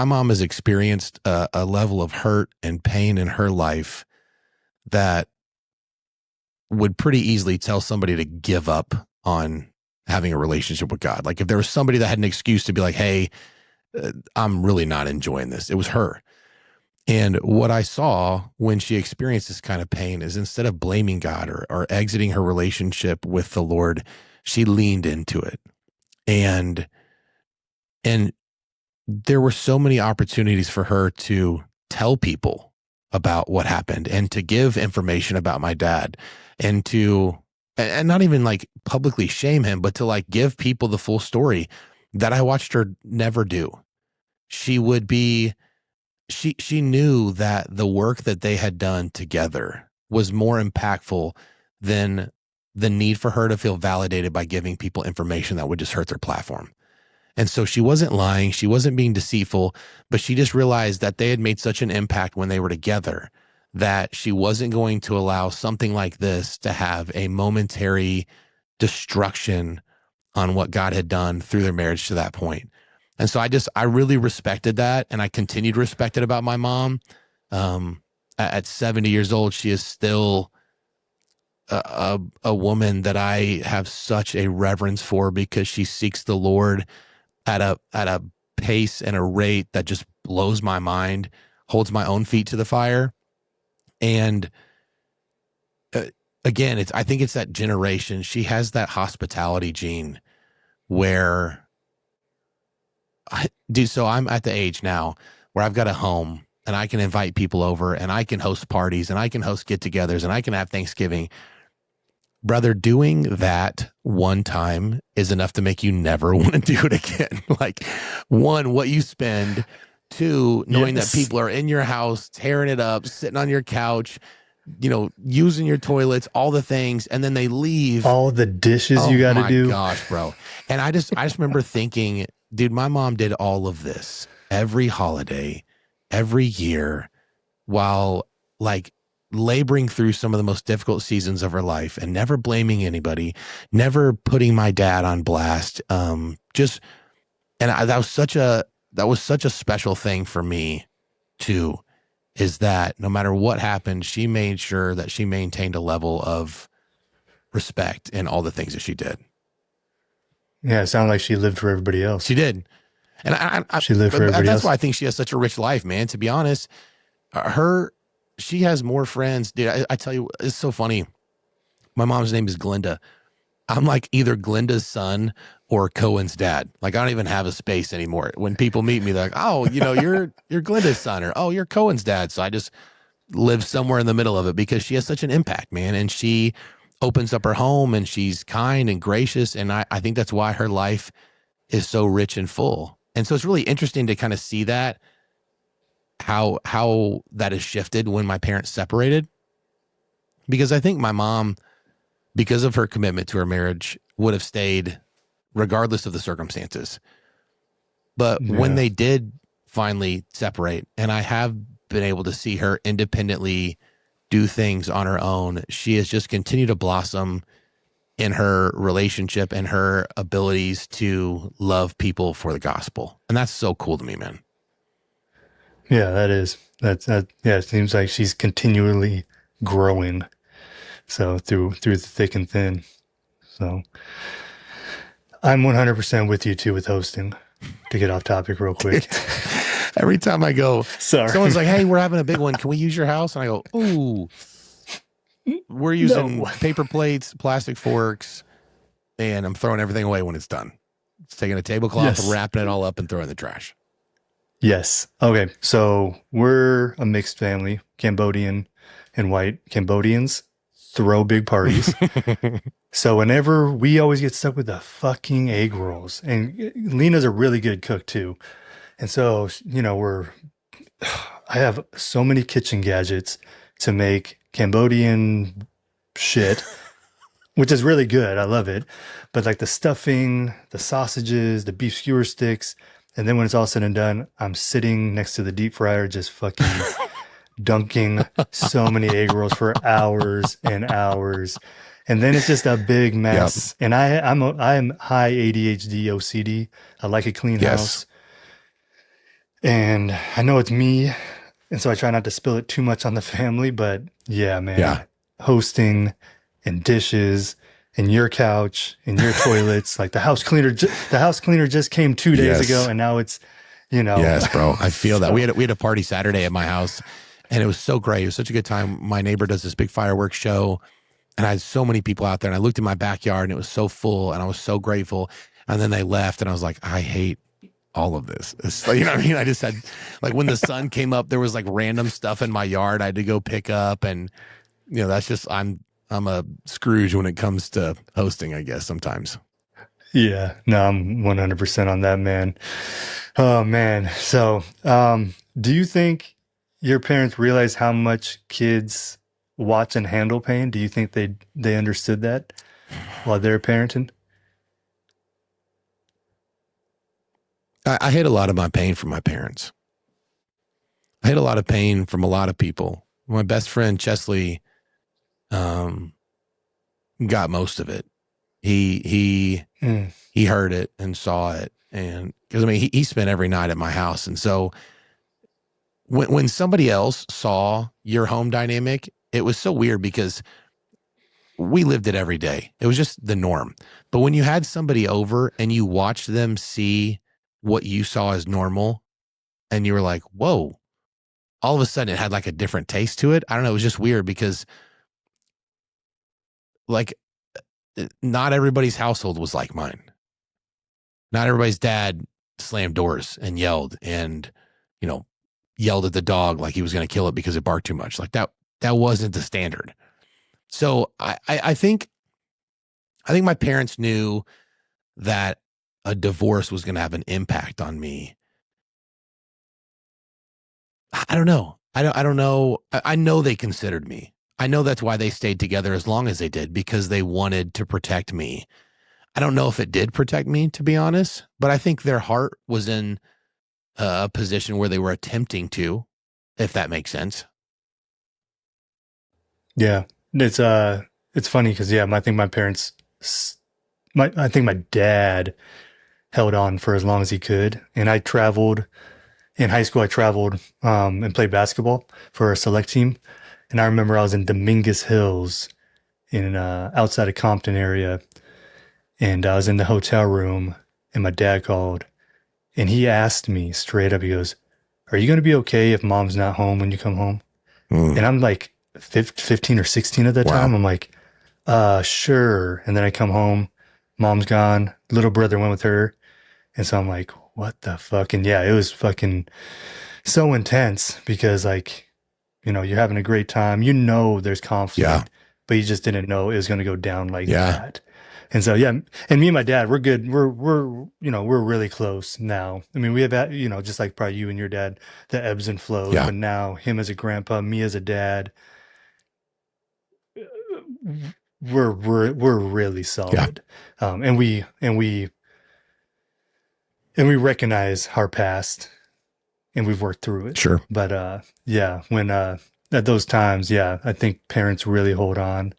mom has experienced a level of hurt and pain in her life that would pretty easily tell somebody to give up on having a relationship with God. Like if there was somebody that had an excuse to be like, hey, I'm really not enjoying this, it was her. And what I saw when she experienced this kind of pain is instead of blaming God or exiting her relationship with the Lord, she leaned into it. And there were so many opportunities for her to tell people about what happened and to give information about my dad and not even like publicly shame him, but to like give people the full story that I watched her never do. She knew that the work that they had done together was more impactful than the need for her to feel validated by giving people information that would just hurt their platform. And so she wasn't lying. She wasn't being deceitful, but she just realized that they had made such an impact when they were together that she wasn't going to allow something like this to have a momentary destruction on what God had done through their marriage to that point. And so I really respected that. And I continued to respect it about my mom. At 70 years old, she is still a woman that I have such a reverence for because she seeks the Lord at a pace and a rate that just blows my mind, holds my own feet to the fire. And again, I think it's that generation. She has that hospitality gene where so I'm at the age now where I've got a home and I can invite people over and I can host parties and I can host get-togethers and I can have Thanksgiving. Brother, doing that one time is enough to make you never want to do it again. Like, one, what you spend. Two, knowing that people are in your house, tearing it up, sitting on your couch, using your toilets, all the things, and then they leave. All the dishes you got to do. Oh my gosh, bro. And I just remember thinking, dude, my mom did all of this every holiday, every year, while like laboring through some of the most difficult seasons of her life and never blaming anybody, never putting my dad on blast. That was such a special thing for me too, is that no matter what happened, she made sure that she maintained a level of respect in all the things that she did. Yeah, it sounded like she lived for everybody else. She did. And she lived for everybody else. That's why I think she has such a rich life, man. To be honest, she has more friends. Dude, I tell you, it's so funny. My mom's name is Glinda. I'm like either Glinda's son or Cohen's dad. Like I don't even have a space anymore. When people meet me, they're like, oh, you're Glinda's son, or oh, you're Cohen's dad. So I just live somewhere in the middle of it because she has such an impact, man. And she opens up her home and she's kind and gracious. And I think that's why her life is so rich and full. And so it's really interesting to kind of see that, how that has shifted when my parents separated. Because I think my mom, because of her commitment to her marriage, would have stayed regardless of the circumstances. But when they did finally separate, and I have been able to see her independently do things on her own, she has just continued to blossom in her relationship and her abilities to love people for the gospel. And that's so cool to me, man. Yeah, that is. Yeah, it seems like she's continually growing. So through the thick and thin. So I'm 100% with you too with hosting, to get off topic real quick. Every time I go, sorry, someone's like, hey, we're having a big one. Can we use your house? And I go, ooh, we're using paper plates, plastic forks, and I'm throwing everything away when it's done. It's taking a tablecloth, wrapping it all up and throwing in the trash. Yes. Okay. So we're a mixed family, Cambodian and white. Cambodians throw big parties. So whenever we always get stuck with the fucking egg rolls, and Lena's a really good cook too. And so, I have so many kitchen gadgets to make Cambodian shit which is really good. I love it. But like the stuffing, the sausages, the beef skewer sticks, and then when it's all said and done, I'm sitting next to the deep fryer just fucking dunking so many egg rolls for hours and hours. And then it's just a big Yep. mess. And I am high ADHD OCD. I like a clean Yes. house. And I know it's me, and so I try not to spill it too much on the family, but yeah, Yeah. man, hosting and dishes and your couch and your toilets, like the house cleaner just came 2 days ago, Yes. and now it's, you know, Yes, bro. I feel that. so We had a party Saturday at my house, and it was so great. It was such a good time. My neighbor does this big fireworks show, and I had so many people out there, and I looked in my backyard and it was so full, and I was so grateful. And then they left, and I was like, I hate all of this. It's like, you know what I mean? I just had, like, when the sun came up, there was like random stuff in my yard I had to go pick up, and that's just I'm a Scrooge when it comes to hosting, I guess sometimes. yeah, no, I'm 100% on that, man. Oh man. So, do you think your parents realize how much kids watch and handle pain? Do you think they understood that while they're parenting? I hid a lot of my pain from my parents. I hid a lot of pain from a lot of people. My best friend Chesley um, got most of it. Mm, He heard it and saw it, and because I mean he spent every night at my house, and so when somebody else saw your home dynamic, it was so weird because we lived it every day. It was just the norm. But when you had somebody over and you watched them see what you saw as normal, and you were like, "Whoa!" All of a sudden, it had like a different taste to it. I don't know. It was just weird because like not everybody's household was like mine. Not everybody's dad slammed doors and yelled and, you know, yelled at the dog like he was going to kill it because it barked too much. Like that wasn't the standard. So I think my parents knew that a divorce was going to have an impact on me. I don't know. I don't know. I know they considered me. I know that's why they stayed together as long as they did, because they wanted to protect me. I don't know if it did protect me, to be honest, but I think their heart was in a position where they were attempting to, if that makes sense. yeah, it's funny because yeah, I think my parents, I think my dad held on for as long as he could, and I traveled in high school. I traveled and played basketball for a select team, and I remember I was in Dominguez Hills in outside of Compton area, and I was in the hotel room, and my dad called, and he asked me straight up, he goes, "Are you going to be okay if mom's not home when you come home?" Mm, And I'm like 15 or 16 at that wow. time. I'm like, sure. And then I come home, mom's gone, little brother went with her. And so I'm like, what the fuck? And yeah, it was fucking so intense because like, you're having a great time. There's Yeah. conflict, but you just didn't know it was going to go down like Yeah. that. And so, yeah, and me and my dad, we're good. We're really close now. I mean, we have, just like probably you and your dad, the ebbs and flows, Yeah. but now him as a grandpa, me as a dad, we're really Yeah. solid. And we recognize our past and we've worked through it. Sure. But yeah, when at those times, yeah, I think parents really hold on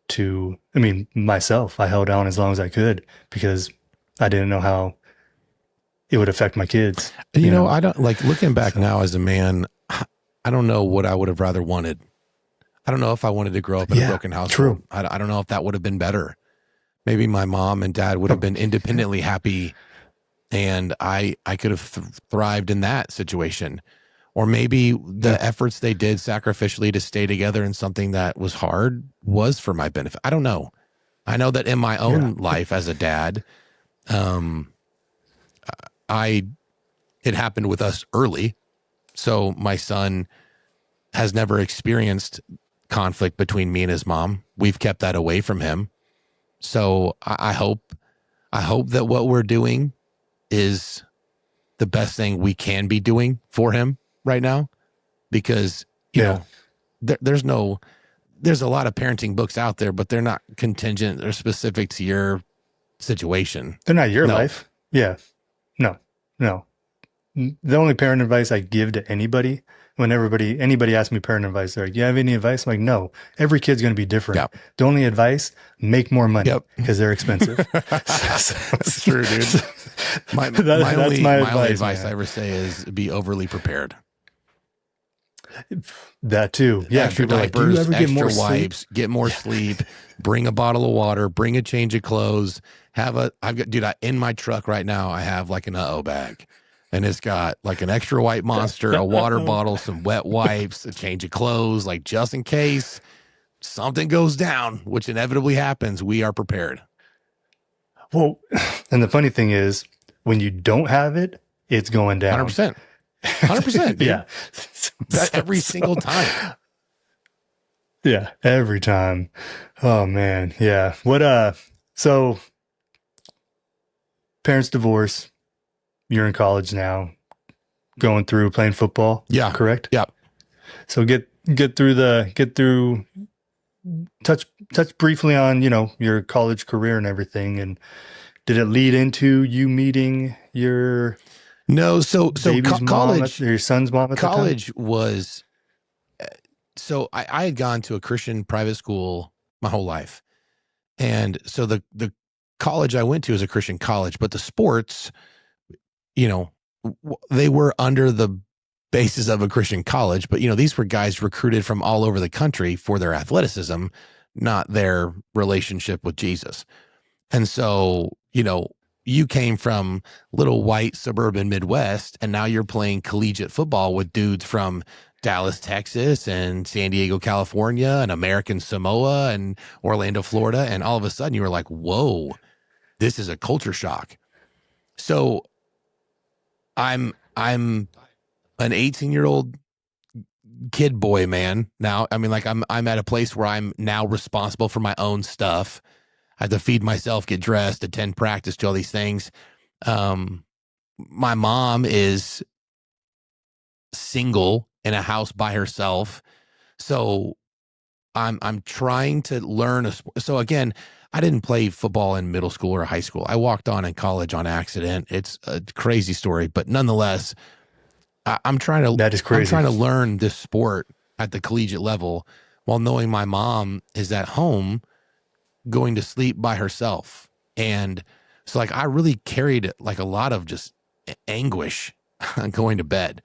to, I mean, myself, I held on as long as I could because I didn't know how it would affect my kids, I don't like looking back So now as a man. I don't know what I would have rather wanted. I don't know if I wanted to grow up in a yeah, broken household. true. I don't know if that would have been better. Maybe my mom and dad would have Oh, been independently happy, and I could have thrived in that situation. Or maybe yeah, the efforts they did sacrificially to stay together in something that was hard was for my benefit. I don't know. I know that in my yeah, own life as a dad, um, I it happened with us early. So my son has never experienced conflict between me and his mom. We've kept that away from him. So I hope that what we're doing is the best thing we can be doing for him right now, because yeah, there's no there's a lot of parenting books out there, but they're not contingent or specific to your situation. They're not your life. Yeah. No. The only parent advice I give to anybody, when anybody asks me parent advice, they're like, "You have any advice?" I'm like, "No. Every kid's going to be different. Yep. The only advice: make more money because they're expensive." That's true, dude. My only advice I ever say is be overly prepared. That too. Yeah. Extra diapers, like, do you ever extra get more wipes, sleep? get more sleep, bring a bottle of water, bring a change of clothes. In my truck right now, I have like an uh-oh bag. And it's got like an extra white monster, a water bottle, some wet wipes, a change of clothes, like just in case something goes down, which inevitably happens, we are prepared. Well, and the funny thing is, when you don't have it, it's going down. 100%. 100%. Dude. Yeah. Every single time. Yeah. Every time. Oh, man. Yeah. So parents divorce. You're in college now, going through playing football. Yeah. Correct? Yep. So touch briefly on, your college career and everything. And did it lead into you meeting your college, your son's mom at college the time? Was, so I had gone to a Christian private school my whole life. And so the college I went to is a Christian college, but the sports, they were under the basis of a Christian college, but these were guys recruited from all over the country for their athleticism, not their relationship with Jesus. And so, you came from little white suburban Midwest, and now you're playing collegiate football with dudes from Dallas, Texas, and San Diego, California, and American Samoa, and Orlando, Florida. And all of a sudden you were like, whoa, this is a culture shock. So I'm an 18-year-old kid boy, man. Now, I mean, like I'm at a place where I'm now responsible for my own stuff. I have to feed myself, get dressed, attend practice, do all these things. My mom is single in a house by herself. So I'm trying to learn so again, I didn't play football in middle school or high school. I walked on in college on accident. It's a crazy story, but nonetheless, I'm trying to that is crazy. I'm trying to learn this sport at the collegiate level while knowing my mom is at home going to sleep by herself. And so like I really carried like a lot of just anguish going to bed.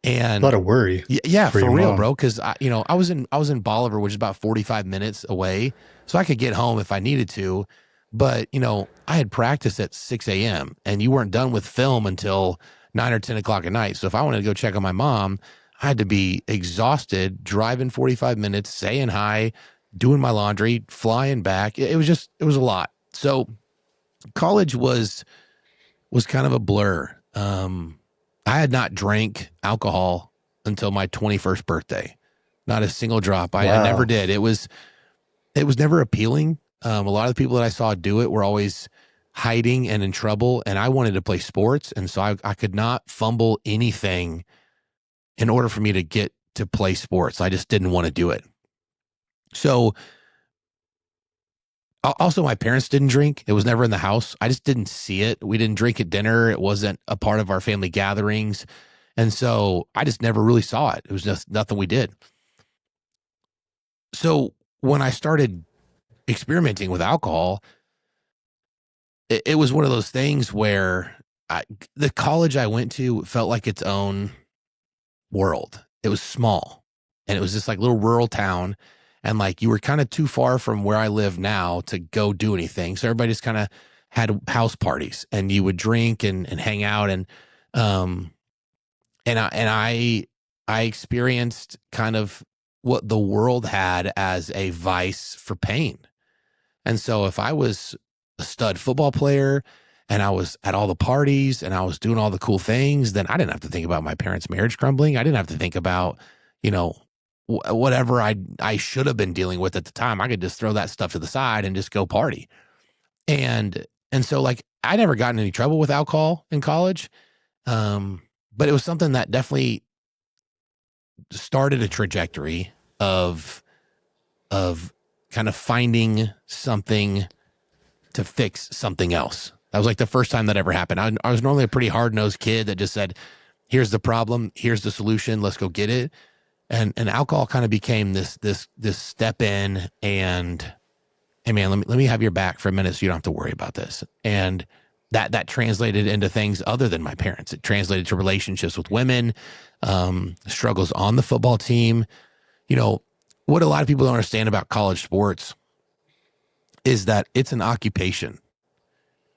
And a lot of worry. Yeah, for real, bro. Cause I was in Bolivar, which is about 45 minutes away. So I could get home if I needed to. But, I had practice at 6 a.m. and you weren't done with film until 9 or 10 o'clock at night. So if I wanted to go check on my mom, I had to be exhausted, driving 45 minutes, saying hi, doing my laundry, flying back. It was a lot. So college was kind of a blur. I had not drank alcohol until my 21st birthday. Not a single drop. I never did. It was never appealing. A lot of the people that I saw do it were always hiding and in trouble, and I wanted to play sports, and so I could not fumble anything in order for me to get to play sports. I just didn't want to do it. So also my parents didn't drink. It was never in the house. I just didn't see it. We didn't drink at dinner. It wasn't a part of our family gatherings. And so I just never really saw it. It was just nothing we did. So when I started experimenting with alcohol, it was one of those things where the college I went to felt like its own world. It was small, and it was just like little rural town. And like you were kind of too far from where I live now to go do anything. So everybody just kind of had house parties, and you would drink and hang out. And I experienced kind of what the world had as a vice for pain. And so if I was a stud football player and I was at all the parties and I was doing all the cool things, then I didn't have to think about my parents' marriage crumbling. I didn't have to think about, whatever I should have been dealing with at the time. I could just throw that stuff to the side and just go party. And so like I never got in any trouble with alcohol in college. But it was something that definitely started a trajectory of kind of finding something to fix something else. That was like the first time that ever happened. I was normally a pretty hard-nosed kid that just said, here's the problem, here's the solution, let's go get it. And alcohol kind of became this step in and, hey man, let me have your back for a minute so you don't have to worry about this. And that translated into things other than my parents. It translated to relationships with women, struggles on the football team. You know, what a lot of people don't understand about college sports is that it's an occupation.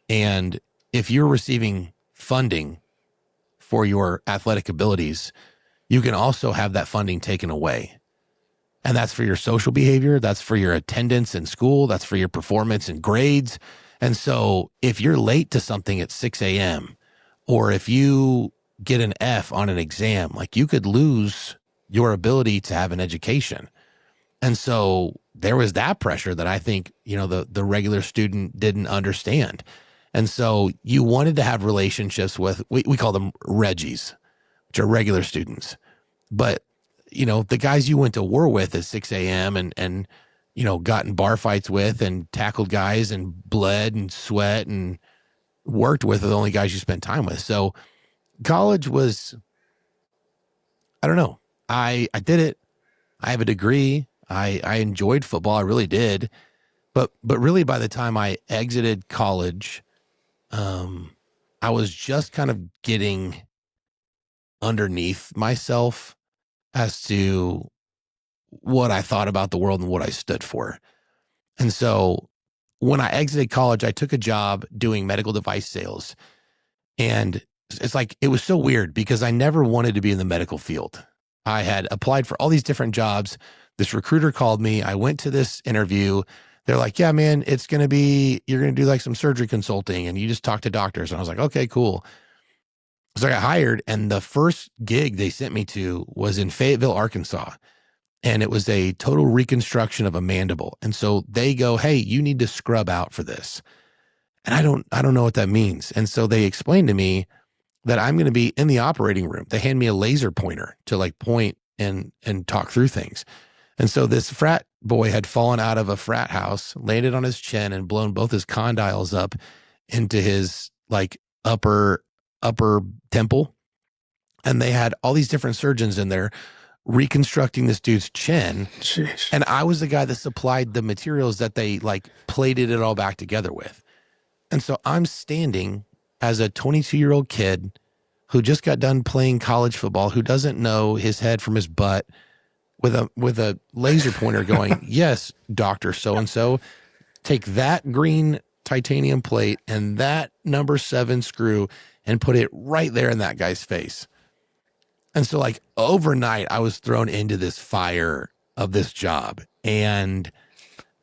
And if you're receiving funding for your athletic abilities, you can also have that funding taken away. And that's for your social behavior. That's for your attendance in school. That's for your performance in grades. And so if you're late to something at 6 a.m., or if you get an F on an exam, like you could lose your ability to have an education. And so there was that pressure that I think, you know, the regular student didn't understand. And so you wanted to have relationships with, we call them Reggies, which are regular students. But, you know, the guys you went to war with at 6 a.m. and, you know, got in bar fights with and tackled guys and bled and sweat and worked with are the only guys you spent time with. So college was, I don't know. I did it. I have a degree. I enjoyed football. I really did. But really by the time I exited college, I was just kind of getting underneath myself as to what I thought about the world and what I stood for. And so when I exited college, I took a job doing medical device sales. And it's like, it was so weird because I never wanted to be in the medical field. I had applied for all these different jobs. This recruiter called me. I went to this interview. They're like, yeah, man, you're going to do like some surgery consulting and you just talk to doctors. And I was like, okay, cool. So I got hired, and the first gig they sent me to was in Fayetteville, Arkansas. And it was a total reconstruction of a mandible. And so they go, hey, you need to scrub out for this. And I don't know what that means. And so they explained to me that I'm going to be in the operating room. They hand me a laser pointer to like point and talk through things. And so this frat boy had fallen out of a frat house, landed on his chin and blown both his condyles up into his like upper temple. And they had all these different surgeons in there reconstructing this dude's chin. Jeez. And I was the guy that supplied the materials that they like plated it all back together with. And so I'm standing as a 22-year-old kid who just got done playing college football, who doesn't know his head from his butt, with a laser pointer going, yes, Dr. So-and-so, take that green titanium plate and that number 7 screw and put it right there in that guy's face. And so like overnight, I was thrown into this fire of this job. And,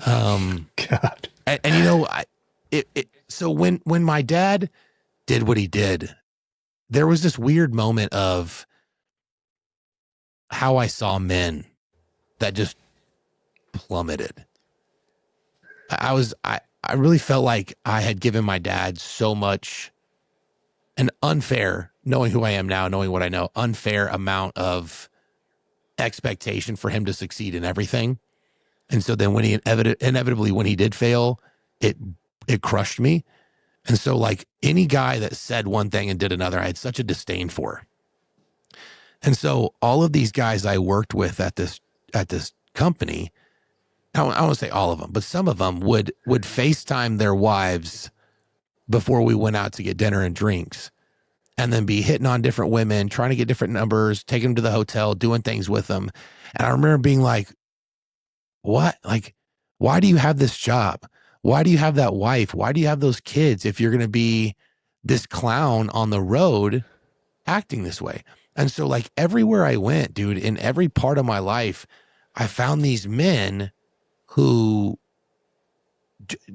God. and you know, so when my dad did what he did, there was this weird moment of how I saw men that just plummeted. I really felt like I had given my dad so much, an unfair, knowing who I am now, knowing what I know, unfair amount of expectation for him to succeed in everything. And so then when he inevitably, when he did fail, it crushed me. And so like any guy that said one thing and did another, I had such a disdain for. And so all of these guys I worked with at this company, I don't want to say all of them, but some of them would FaceTime their wives before we went out to get dinner and drinks, and then be hitting on different women, trying to get different numbers, taking them to the hotel, doing things with them. And I remember being like, what? Like, why do you have this job? Why do you have that wife? Why do you have those kids if you're going to be this clown on the road acting this way? And so like everywhere I went, dude, in every part of my life, I found these men who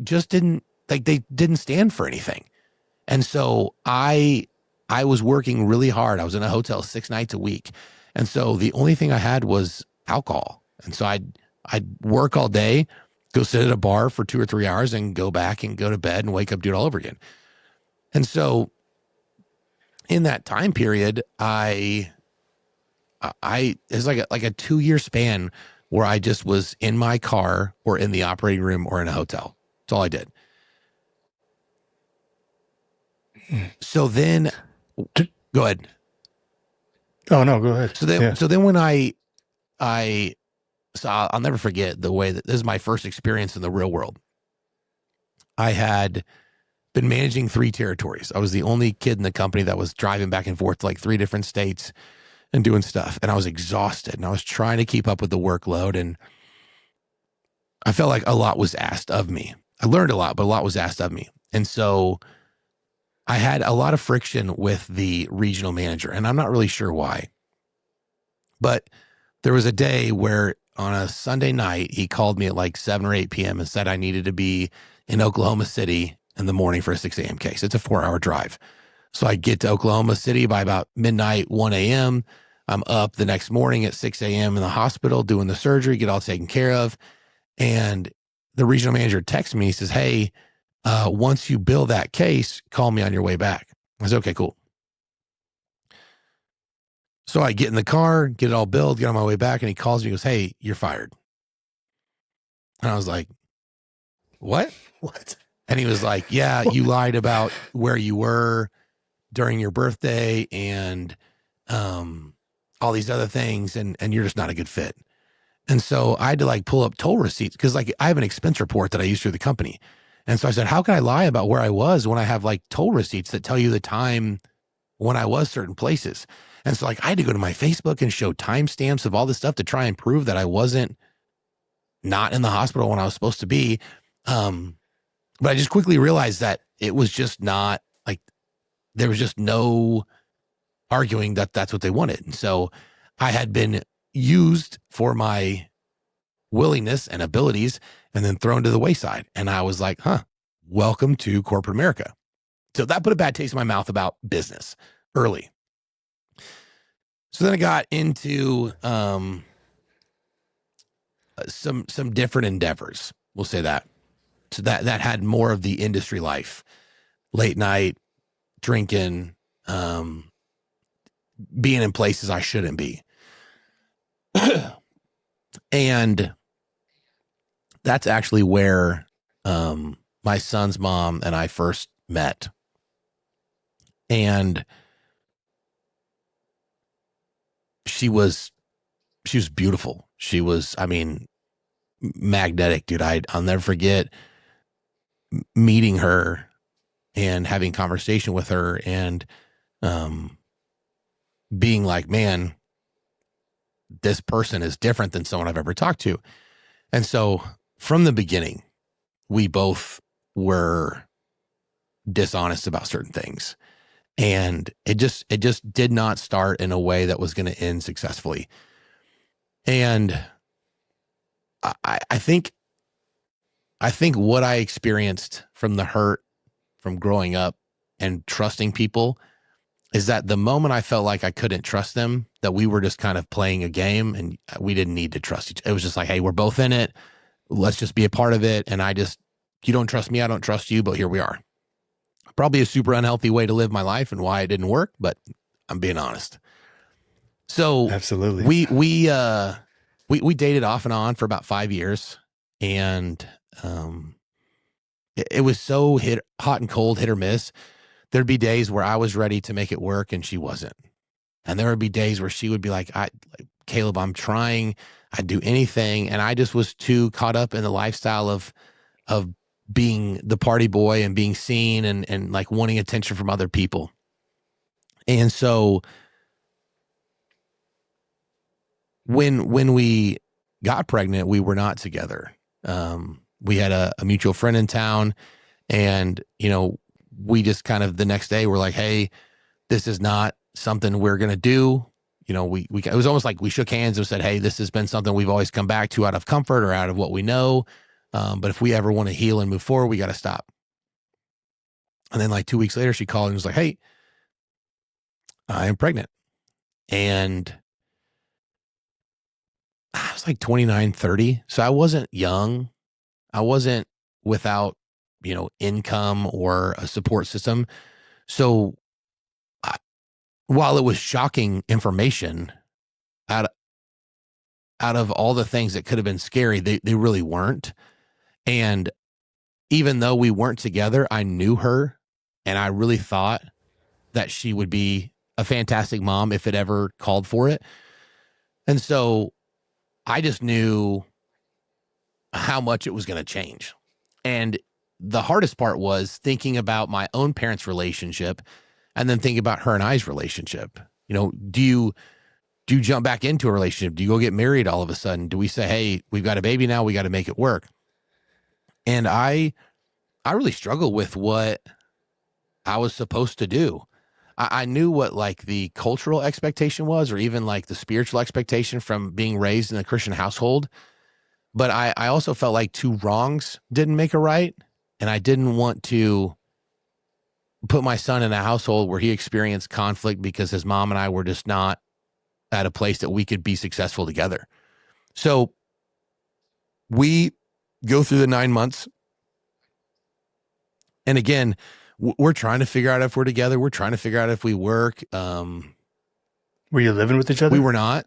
just didn't, like, they didn't stand for anything. And so I was working really hard. I was in a hotel 6 nights a week. And so the only thing I had was alcohol. And so I'd work all day, go sit at a bar for 2 or 3 hours and go back and go to bed and wake up, do it all over again. And so in that time period, it's like a 2-year span where I just was in my car or in the operating room or in a hotel. That's all I did. So then, go ahead. Oh no, go ahead. So then when I'll never forget the way that this is my first experience in the real world. I had been managing 3 territories. I was the only kid in the company that was driving back and forth to like 3 different states and doing stuff. And I was exhausted and I was trying to keep up with the workload. And I felt like a lot was asked of me. I learned a lot, but a lot was asked of me. And so I had a lot of friction with the regional manager, and I'm not really sure why. But there was a day where on a Sunday night, he called me at like 7 or 8 p.m. and said I needed to be in Oklahoma City in the morning for a 6 a.m. case. It's a 4-hour drive. So I get to Oklahoma City by about midnight, 1 a.m. I'm up the next morning at 6 a.m. in the hospital doing the surgery, get all taken care of. And the regional manager texts me, he says, hey, once you bill that case, call me on your way back. I said, okay, cool. So I get in the car, get it all billed, get on my way back, and he calls me, he goes, hey, you're fired. And I was like, what? What? And he was like, yeah, you lied about where you were during your birthday and all these other things, and you're just not a good fit. And so I had to like pull up toll receipts because like I have an expense report that I use through the company. And so I said, how can I lie about where I was when I have like toll receipts that tell you the time when I was certain places? And so like I had to go to my Facebook and show timestamps of all this stuff to try and prove that I wasn't not in the hospital when I was supposed to be. But I just quickly realized that it was just not like, there was just no arguing that that's what they wanted. And so I had been used for my willingness and abilities and then thrown to the wayside. And I was like, welcome to corporate America. So that put a bad taste in my mouth about business early. So then I got into some different endeavors. We'll say that. So that had more of the industry life, late night, drinking, being in places I shouldn't be. And that's actually where my son's mom and I first met. And she was beautiful. She was, I mean, magnetic, dude. I'll never forget meeting her and having conversation with her and being like, man, this person is different than someone I've ever talked to. And so from the beginning, we both were dishonest about certain things. And it just did not start in a way that was going to end successfully. And I think what I experienced from the hurt from growing up and trusting people is that the moment I felt like I couldn't trust them, that we were just kind of playing a game and we didn't need to trust each other. It was just like, hey, we're both in it. Let's just be a part of it. And you don't trust me, I don't trust you, but here we are. Probably a super unhealthy way to live my life and why it didn't work, but I'm being honest. So absolutely, we dated off and on for about 5 years, and it was so hot and cold, hit or miss. There'd be days where I was ready to make it work and she wasn't, and there would be days where she would be like, Caleb, I'm trying. I'd do anything, and I just was too caught up in the lifestyle of being the party boy and being seen and like wanting attention from other people. And so when we got pregnant, we were not together. We had a mutual friend in town, and, we just kind of the next day we're like, hey, this is not something we're going to do. It was almost like we shook hands and said, hey, this has been something we've always come back to out of comfort or out of what we know. But if we ever want to heal and move forward, we got to stop. And then like 2 weeks later, she called and was like, hey, I am pregnant. And I was like 29, 30. So I wasn't young. I wasn't without, income or a support system. So while it was shocking information, I out of all the things that could have been scary, they really weren't. And even though we weren't together, I knew her, and I really thought that she would be a fantastic mom if it ever called for it. And so I just knew how much it was going to change. And the hardest part was thinking about my own parents' relationship and then thinking about her and I's relationship. You know, do you jump back into a relationship? Do you go get married all of a sudden? Do we say, hey, we've got a baby now, we got to make it work? And I really struggle with what I was supposed to do. I knew what like the cultural expectation was, or even like the spiritual expectation from being raised in a Christian household. But I also felt like two wrongs didn't make a right. And I didn't want to put my son in a household where he experienced conflict because his mom and I were just not at a place that we could be successful together. So we go through the 9 months. And again, we're trying to figure out if we're together. We're trying to figure out if we work. Were you living with each other? We were not.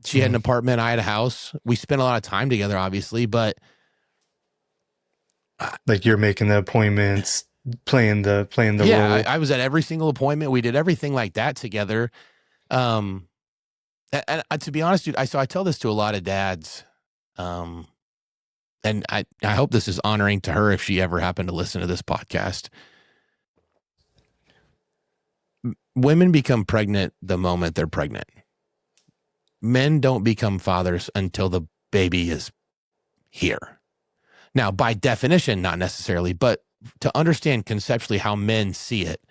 She had an apartment. I had a house. We spent a lot of time together, obviously, but like you're making the appointments, playing the role. I was at every single appointment. We did everything like that together. And to be honest, dude, I tell this to a lot of dads. And I hope this is honoring to her if she ever happened to listen to this podcast. Women become pregnant the moment they're pregnant. Men don't become fathers until the baby is here. Now, by definition, not necessarily, but to understand conceptually how men see it,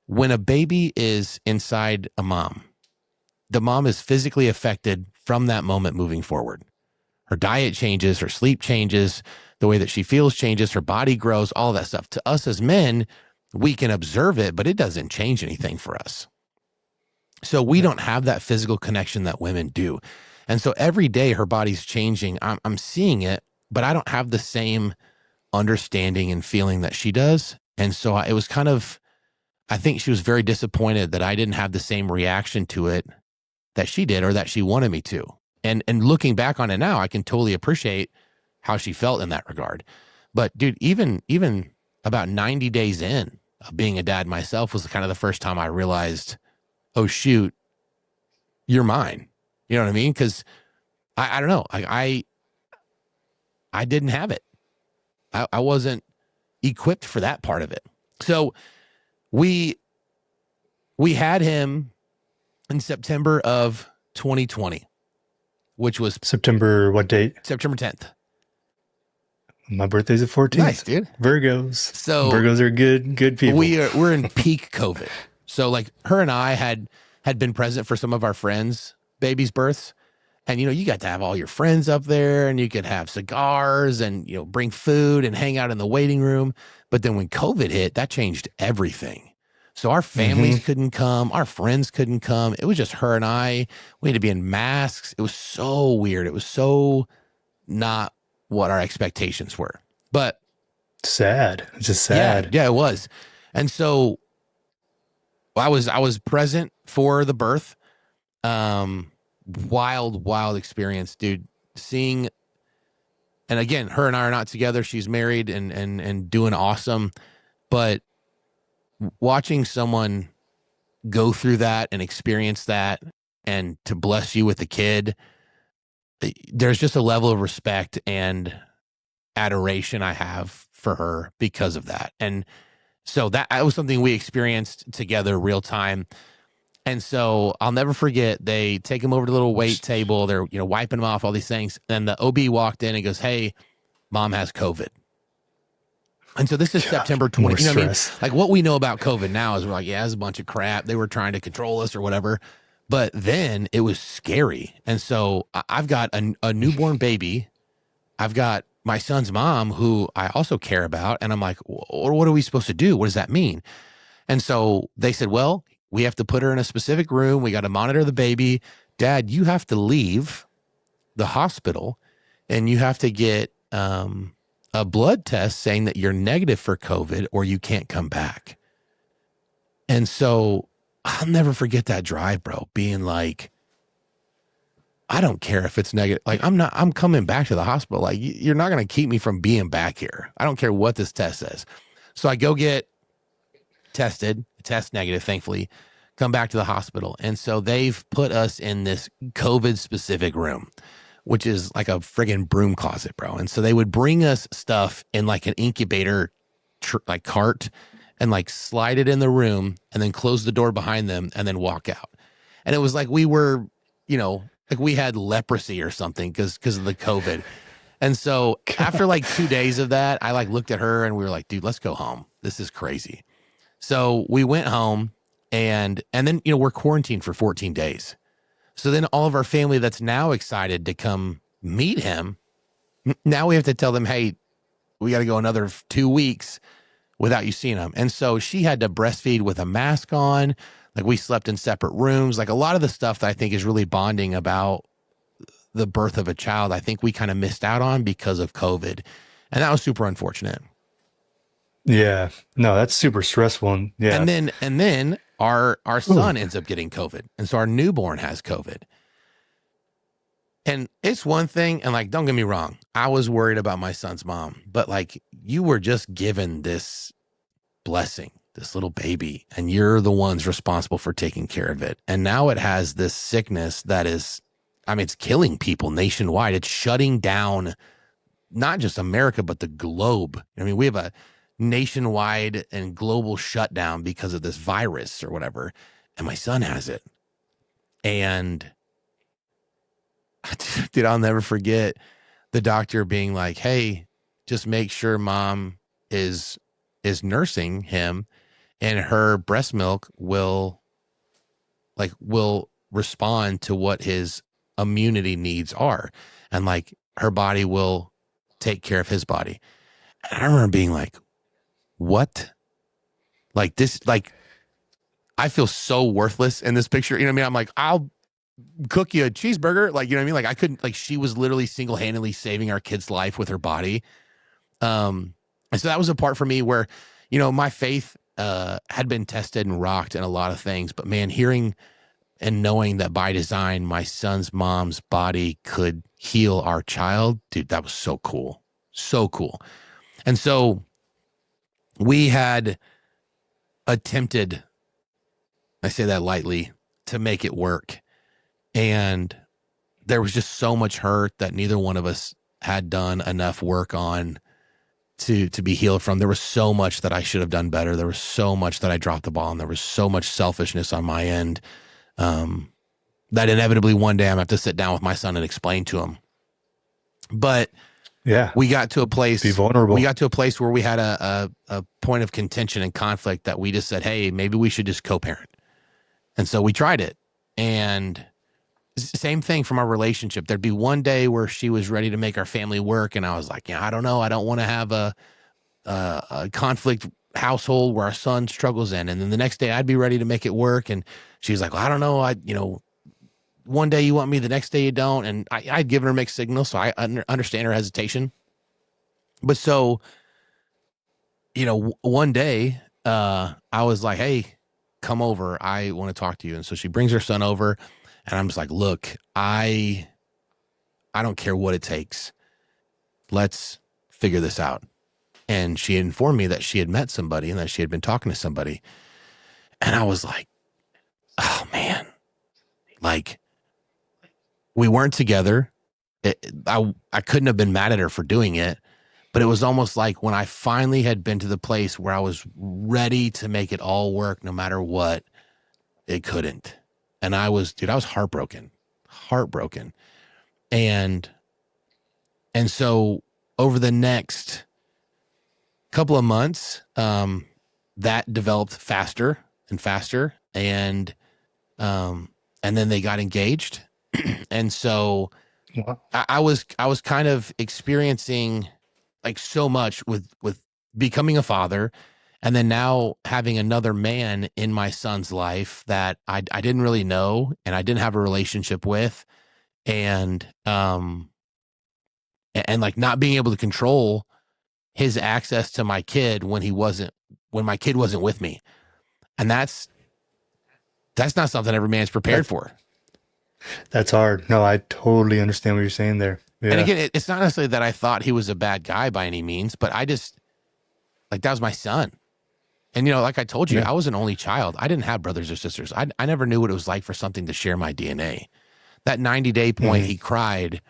when a baby is inside a mom, the mom is physically affected from that moment moving forward. Her diet changes, her sleep changes, the way that she feels changes, her body grows, all that stuff. To us as men, we can observe it, but it doesn't change anything for us. So we don't have that physical connection that women do. And so every day her body's changing. I'm seeing it, but I don't have the same understanding and feeling that she does. And so it was kind of, I think she was very disappointed that I didn't have the same reaction to it that she did or that she wanted me to. And looking back on it now, I can totally appreciate how she felt in that regard. But dude, even about 90 days in of being a dad myself was kind of the first time I realized, oh shoot, you're mine. You know what I mean? Because I don't know. I didn't have it. I wasn't equipped for that part of it. So we had him in September of 2020, which was September, what date? September 10th. My birthday's the 14th. Nice, dude. Virgos. So Virgos are good people. We're in peak COVID. So like her and I had been present for some of our friends' babies' births. And, you know, you got to have all your friends up there and you could have cigars and, you know, bring food and hang out in the waiting room. But then when COVID hit, that changed everything. So our families couldn't come. Our friends couldn't come. It was just her and I. We had to be in masks. It was so weird. It was so not what our expectations were. But sad. It's just sad. Yeah, it was. And so I was present for the birth. Wild experience, dude. Seeing, and again, her and I are not together. She's married and doing awesome. But watching someone go through that and experience that and to bless you with a kid, there's just a level of respect and adoration I have for her because of that. And so that was something we experienced together real time. And so I'll never forget, they take him over to the little weight table. They're, you know, wiping him off, all these things. And the OB walked in and goes, hey, mom has COVID. And so this is September 20. You know what I mean? Like what we know about COVID now is we're like, yeah, it's a bunch of crap. They were trying to control us or whatever. But then it was scary. And so I've got a newborn baby. I've got my son's mom who I also care about. And I'm like, what are we supposed to do? What does that mean? And so they said, well, we have to put her in a specific room. We got to monitor the baby. Dad, you have to leave the hospital and you have to get a blood test saying that you're negative for COVID or you can't come back. And so I'll never forget that drive, bro, being like, I don't care if it's negative. Like, I'm coming back to the hospital. Like, you're not going to keep me from being back here. I don't care what this test says. So I go get tested, test negative, thankfully, come back to the hospital. And so they've put us in this COVID specific room, which is like a friggin' broom closet, bro. And so they would bring us stuff in like an incubator, like cart, and like slide it in the room and then close the door behind them and then walk out. And it was like we were, like we had leprosy or something because of the COVID. And so after like 2 days of that, I like looked at her and we were like, dude, let's go home. This is crazy. So we went home and then, we're quarantined for 14 days. So then all of our family that's now excited to come meet him, now we have to tell them, hey, we got to go another 2 weeks without you seeing him. And so she had to breastfeed with a mask on. Like, we slept in separate rooms. Like, a lot of the stuff that I think is really bonding about the birth of a child, I think we kind of missed out on because of COVID. And that was super unfortunate. Yeah. No, that's super stressful. And yeah. And then our son ends up getting COVID. And so our newborn has COVID. And it's one thing, and like, don't get me wrong, I was worried about my son's mom, but like, you were just given this blessing, this little baby, and you're the ones responsible for taking care of it. And now it has this sickness that is, it's killing people nationwide. It's shutting down not just America, but the globe. We have a nationwide and global shutdown because of this virus or whatever. And my son has it. And dude, I'll never forget the doctor being like, hey, just make sure mom is nursing him and her breast milk will respond to what his immunity needs are. And like, her body will take care of his body. And I remember being like, what? Like this, like, I feel so worthless in this picture. You know what I mean? I'm like, I'll cook you a cheeseburger. Like, you know what I mean? Like, I couldn't, like, she was literally single-handedly saving our kid's life with her body. And so that was a part for me where, my faith had been tested and rocked in a lot of things, but man, hearing and knowing that by design, my son's mom's body could heal our child, dude, that was so cool. So cool. And so we had attempted, I say that lightly, to make it work. And there was just so much hurt that neither one of us had done enough work on to be healed from. There was so much that I should have done better. There was so much that I dropped the ball on. There was so much selfishness on my end that inevitably one day I'm going to have to sit down with my son and explain to him. But yeah, we got to a place, be vulnerable. We got to a place where we had a point of contention and conflict that we just said, hey, maybe we should just co-parent. And so we tried it. And same thing from our relationship. There'd be one day where she was ready to make our family work. And I was like, I don't know. I don't want to have a conflict household where our son struggles in. And then the next day I'd be ready to make it work. And she's like, well, I don't know. One day you want me, the next day you don't. And I'd given her mixed signals. So I understand her hesitation. But so, one day I was like, hey, come over. I want to talk to you. And so she brings her son over. And I'm just like, look, I don't care what it takes. Let's figure this out. And she informed me that she had met somebody and that she had been talking to somebody. And I was like, oh man, like, we weren't together. I couldn't have been mad at her for doing it, but it was almost like when I finally had been to the place where I was ready to make it all work, no matter what, it couldn't. And I was heartbroken. And so over the next couple of months, that developed faster and faster. And then they got engaged. And so wow. I was kind of experiencing like so much with becoming a father. And then now having another man in my son's life that I didn't really know and I didn't have a relationship with, and like not being able to control his access to my kid when my kid wasn't with me. And that's not something every man's prepared for. That's hard. No, I totally understand what you're saying there. And Yeah. again, it's not necessarily that I thought he was a bad guy by any means, but I just, like, that was my son. And, like I told you, Yeah. I was an only child. I didn't have brothers or sisters. I never knew what it was like for something to share my DNA. That 90-day point, Hmm. he cried,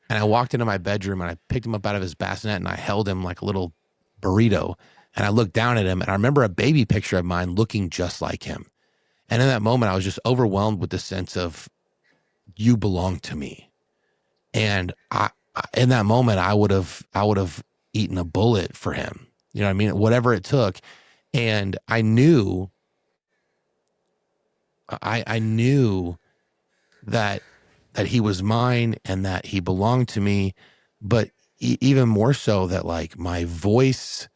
and I walked into my bedroom and I picked him up out of his bassinet and I held him like a little burrito. And I looked down at him and I remember a baby picture of mine looking just like him. And in that moment, I was just overwhelmed with the sense of, you belong to me. And in that moment, I would have eaten a bullet for him. You know what I mean? Whatever it took. And I knew that he was mine and that he belonged to me, but even more so that, like, my voice,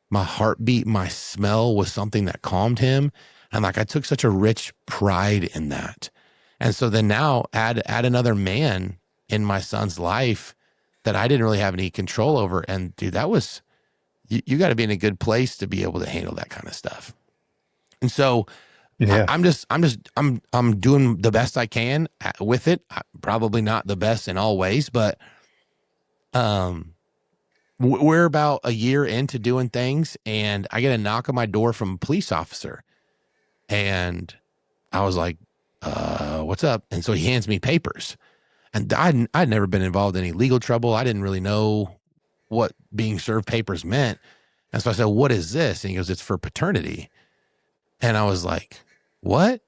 my heartbeat, my smell was something that calmed him. And, like, I took such a rich pride in that. And so then now add another man in my son's life that I didn't really have any control over. And dude, that was, you got to be in a good place to be able to handle that kind of stuff. And so Yeah. I'm doing the best I can with it. Probably not the best in all ways, but we're about a year into doing things, and I get a knock on my door from a police officer, and I was like, "What's up?" And so he hands me papers, and I'd never been involved in any legal trouble. I didn't really know what being served papers meant, and so I said, "What is this?" And he goes, "It's for paternity," and I was like, "What?"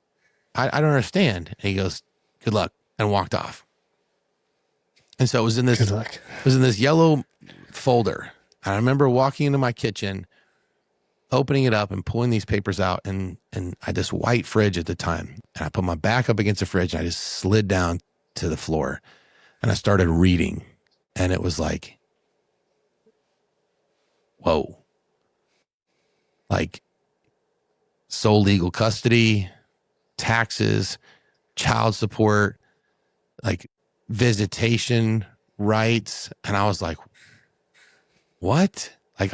I don't understand. And he goes, "Good luck," and walked off. And so it was in Good luck. this yellow folder. I remember walking into my kitchen, opening it up and pulling these papers out, and I had this white fridge at the time. And I put my back up against the fridge and I just slid down to the floor and I started reading. And it was like, whoa. Like, sole legal custody, taxes, child support, like visitation rights. And I was like, what? Like,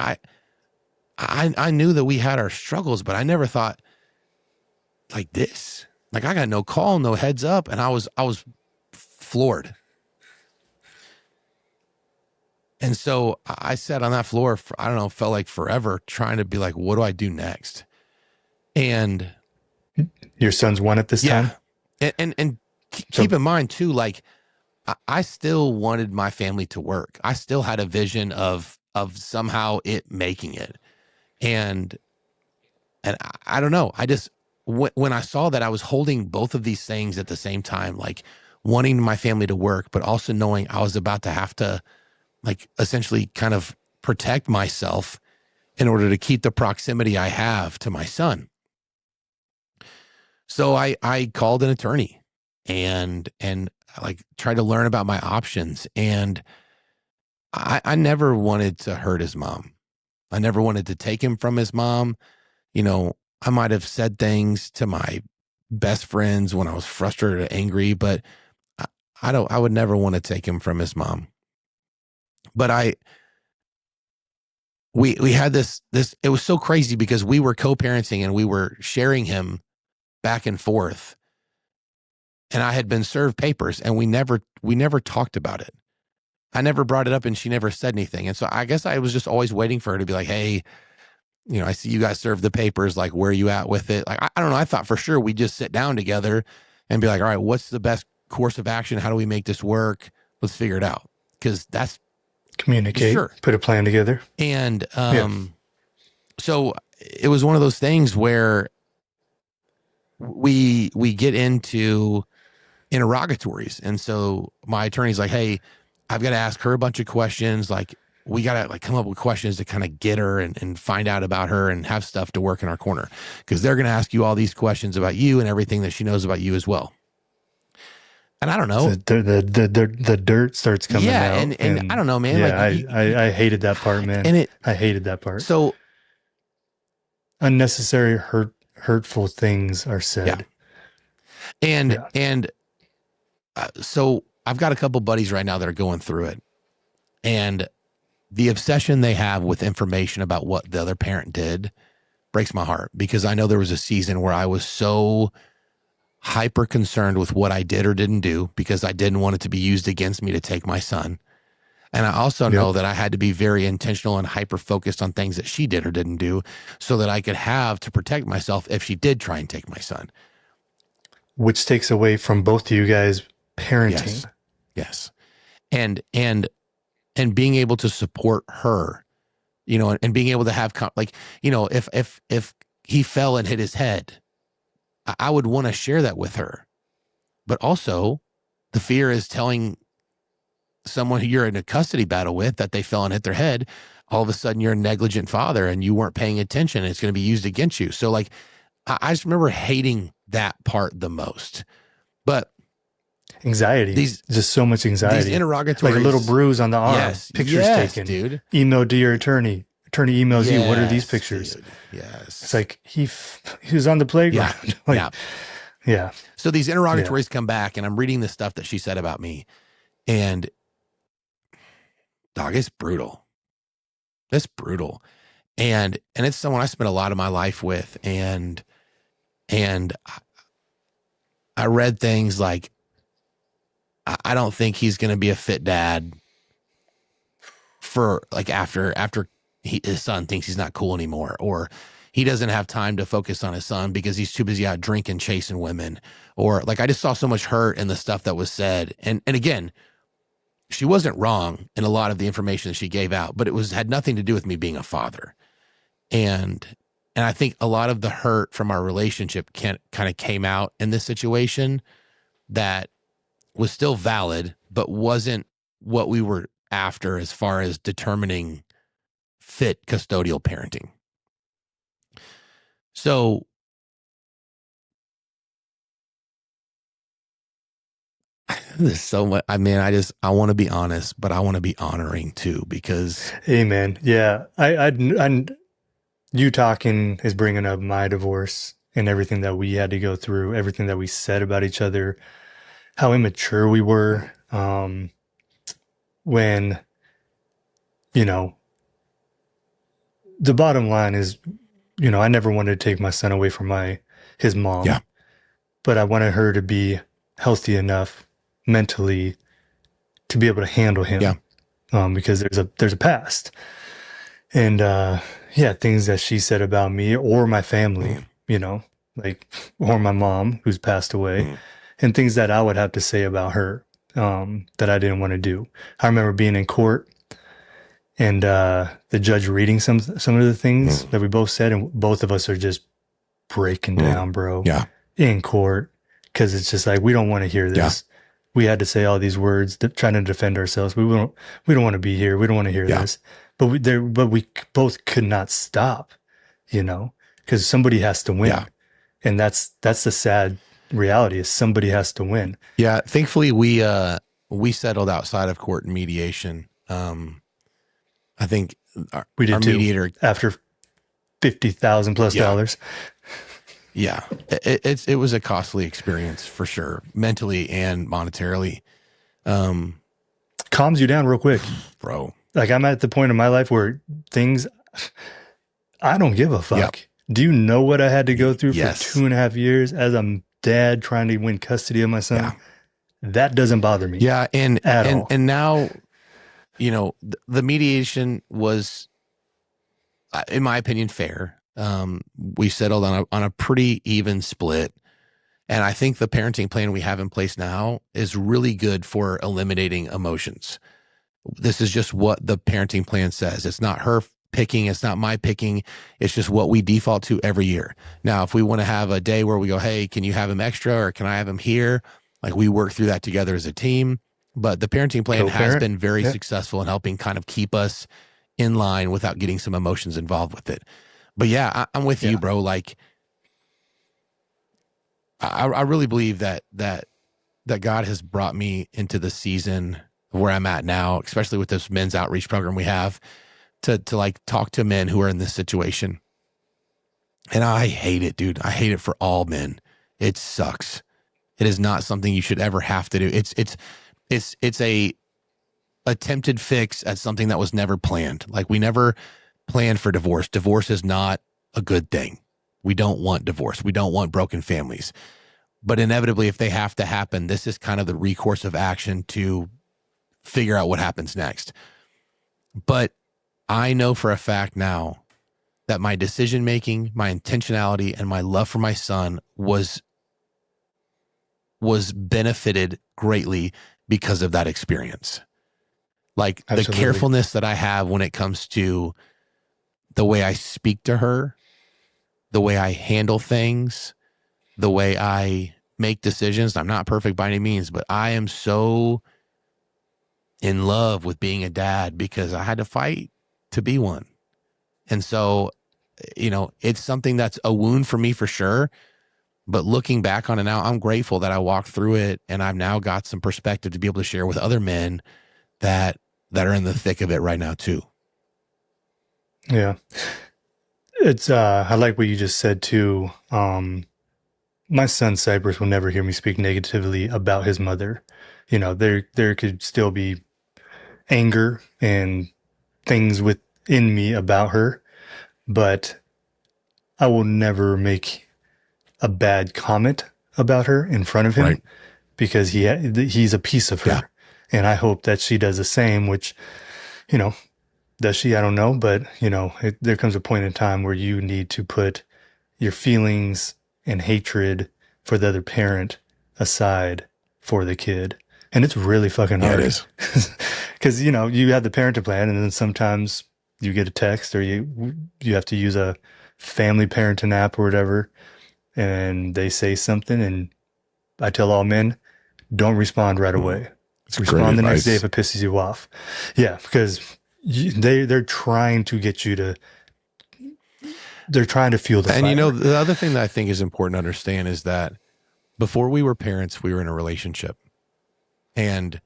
I knew that we had our struggles, but I never thought like this. Like, I got no call, no heads up, and I was floored. And so I sat on that floor for, I don't know, felt like forever, trying to be like, what do I do next? And Your son's one at this time? And keep in mind too, like, I still wanted my family to work. I still had a vision of somehow it making it. And I don't know. I just, when I saw that I was holding both of these things at the same time, like wanting my family to work, but also knowing I was about to have to, like, essentially kind of protect myself in order to keep the proximity I have to my son. So I called an attorney and like tried to learn about my options. And I never wanted to hurt his mom. I never wanted to take him from his mom. I might have said things to my best friends when I was frustrated or angry, but I would never want to take him from his mom. But we had this, it was so crazy because we were co-parenting and we were sharing him back and forth. And I had been served papers and we never talked about it. I never brought it up and she never said anything. And so I guess I was just always waiting for her to be like, hey, I see you guys serve the papers. Like, where are you at with it? Like, I don't know. I thought for sure we'd just sit down together and be like, all right, what's the best course of action? How do we make this work? Let's figure it out. Because that's Communicate, sure. Put a plan together. And so it was one of those things where we get into interrogatories. And so my attorney's like, hey, I've got to ask her a bunch of questions. Like, we got to, like, come up with questions to kind of get her and find out about her and have stuff to work in our corner. Because they're going to ask you all these questions about you and everything that she knows about you as well. And I don't know. So the dirt starts coming out. And I don't know, man. Yeah, like, I hated that part, man. And I hated that part. So unnecessary hurtful things are said. And so I've got a couple buddies right now that are going through it, and the obsession they have with information about what the other parent did breaks my heart, because I know there was a season where I was so hyper concerned with what I did or didn't do because I didn't want it to be used against me to take my son. And I also know that I had to be very intentional and hyper focused on things that she did or didn't do so that I could have to protect myself if she did try and take my son. Which takes away from both of you guys parenting. Yes. And being able to support her, you know, and being able to have, like, you know, if he fell and hit his head, I would want to share that with her. But also the fear is telling someone who you're in a custody battle with that they fell and hit their head. All of a sudden you're a negligent father and you weren't paying attention. And it's going to be used against you. So like, I just remember hating that part the most. But anxiety, just so much anxiety. These interrogatories, like a little bruise on the arm, pictures taken, dude. Emailed to your attorney. Attorney emails you. What are these pictures? Dude. Yes, it's like he was on the playground. Yeah. So these interrogatories come back, and I'm reading the stuff that she said about me, and dog, it's brutal. It's brutal, and it's someone I spent a lot of my life with, and I read things like, I don't think he's going to be a fit dad for like after his son thinks he's not cool anymore, or he doesn't have time to focus on his son because he's too busy out drinking, chasing women, or like, I just saw so much hurt in the stuff that was said. And again, she wasn't wrong in a lot of the information that she gave out, but it had nothing to do with me being a father. And I think a lot of the hurt from our relationship kind of came out in this situation that was still valid, but wasn't what we were after as far as determining fit custodial parenting. So there's so much. I mean, I want to be honest, but I want to be honoring too, because. Amen. Yeah. I you talking is bringing up my divorce and everything that we had to go through, everything that we said about each other, how immature we were. When, you know, the bottom line is, you know, I never wanted to take my son away from his mom, but I wanted her to be healthy enough mentally to be able to handle him, because there's a past, and things that she said about me or my family, you know, like, or my mom who's passed away, and things that I would have to say about her, that I didn't want to do. I remember being in court and the judge reading some of the things that we both said, and both of us are just breaking down, bro. In court, because it's just like, we don't want to hear this. We had to say all these words trying to defend ourselves. We don't want to be here. We don't want to hear this. But we both could not stop, you know, because somebody has to win, and that's the sad reality, is somebody has to win. Yeah, thankfully we settled outside of court and mediation. I think we did our too, mediator after $50,000 plus dollars. Yeah, it was a costly experience for sure, mentally and monetarily. Calms you down real quick, bro. Like, I'm at the point in my life where I don't give a fuck. Do you know what I had to go through for 2.5 years as a dad trying to win custody of my son? That doesn't bother me. Yeah, and all. And now, you know, the mediation was, in my opinion, fair. We settled on a pretty even split, and I think the parenting plan we have in place now is really good for eliminating emotions. This is just what the parenting plan says. It's not her picking. It's not my picking. It's just what we default to every year. Now, if we want to have a day where we go, hey, can you have him extra, or can I have him here? Like, we work through that together as a team. But the parenting plan has been very successful in helping kind of keep us in line without getting some emotions involved with it. But yeah, I'm with you, bro. Like, I really believe that God has brought me into the season where I'm at now, especially with this men's outreach program we have, to like talk to men who are in this situation. And I hate it, dude. I hate it for all men. It sucks. It is not something you should ever have to do. It's a attempted fix at something that was never planned. Like, we never planned for divorce. Divorce is not a good thing. We don't want divorce. We don't want broken families. But inevitably, if they have to happen, this is kind of the recourse of action to figure out what happens next. But I know for a fact now that my decision making, my intentionality, and my love for my son was benefited greatly because of that experience. Like Absolutely. the carefulness that I have when it comes to the way I speak to her, the way I handle things, the way I make decisions. I'm not perfect by any means, but I am so in love with being a dad because I had to fight to be one. And so, it's something that's a wound for me for sure. But looking back on it now, I'm grateful that I walked through it, and I've now got some perspective to be able to share with other men that are in the thick of it right now too. Yeah. It's I like what you just said too. My son Cypress will never hear me speak negatively about his mother. There could still be anger and things within me about her, but I will never make a bad comment about her in front of him, Right. because he's a piece of her. Yeah. And I hope that she does the same, which, does she? I don't know. But, there comes a point in time where you need to put your feelings and hatred for the other parent aside for the kid. And it's really fucking hard. Yeah, it is. Because, you have the parenting plan, and then sometimes you get a text, or you have to use a family parenting app or whatever, and they say something, and I tell all men, don't respond right away. Respond the next day if it pisses you off. Yeah, because they're trying to get you to, they're trying to fuel the fire. And the other thing that I think is important to understand is that before we were parents, we were in a relationship. And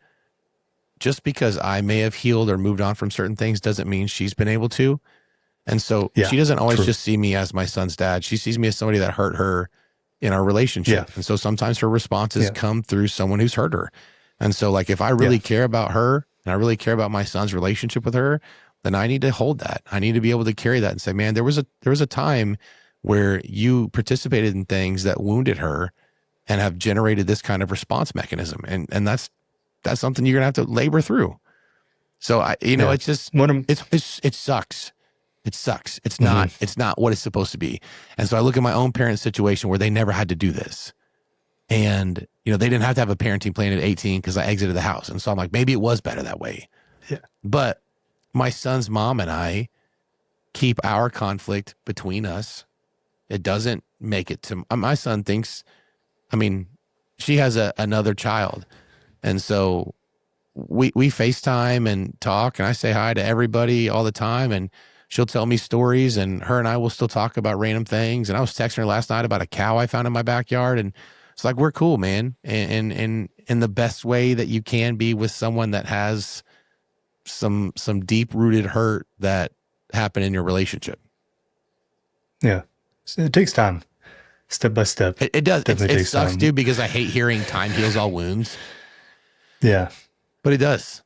just because I may have healed or moved on from certain things doesn't mean she's been able to. And so she doesn't always just see me as my son's dad. She sees me as somebody that hurt her in our relationship. Yeah. And so sometimes her responses come through someone who's hurt her. And so like, if I really care about her and I really care about my son's relationship with her, then I need to hold that. I need to be able to carry that and say, man, there was a time where you participated in things that wounded her and have generated this kind of response mechanism. And that's something you're going to have to labor through. So it's just, it sucks. It sucks. It's not what it's supposed to be. And so I look at my own parent situation where they never had to do this. And, they didn't have to have a parenting plan at 18 because I exited the house. And so I'm like, maybe it was better that way. Yeah. But my son's mom and I keep our conflict between us. It doesn't make it to, my son thinks, she has another child. And so we FaceTime and talk, and I say hi to everybody all the time, and she'll tell me stories, and her and I will still talk about random things. And I was texting her last night about a cow I found in my backyard, and it's like, we're cool, man. And in the best way that you can be with someone that has some deep rooted hurt that happened in your relationship. Yeah. So it takes time, step by step. It does. It sucks too, because I hate hearing time heals all wounds. Yeah. But it does.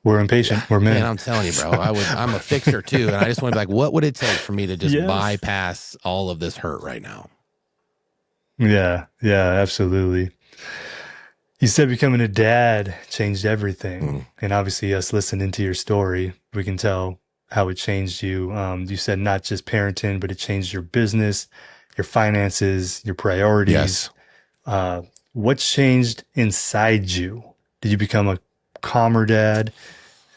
We're impatient. We're men. Man, I'm telling you, bro. I'm a fixer too. And I just want to be like, what would it take for me to just bypass all of this hurt right now? Yeah. Yeah, absolutely. You said becoming a dad changed everything. And obviously us listening to your story, we can tell how it changed you. You said not just parenting, but it changed your business, your finances, your priorities. Yes. What's changed inside you? Did you become a calmer dad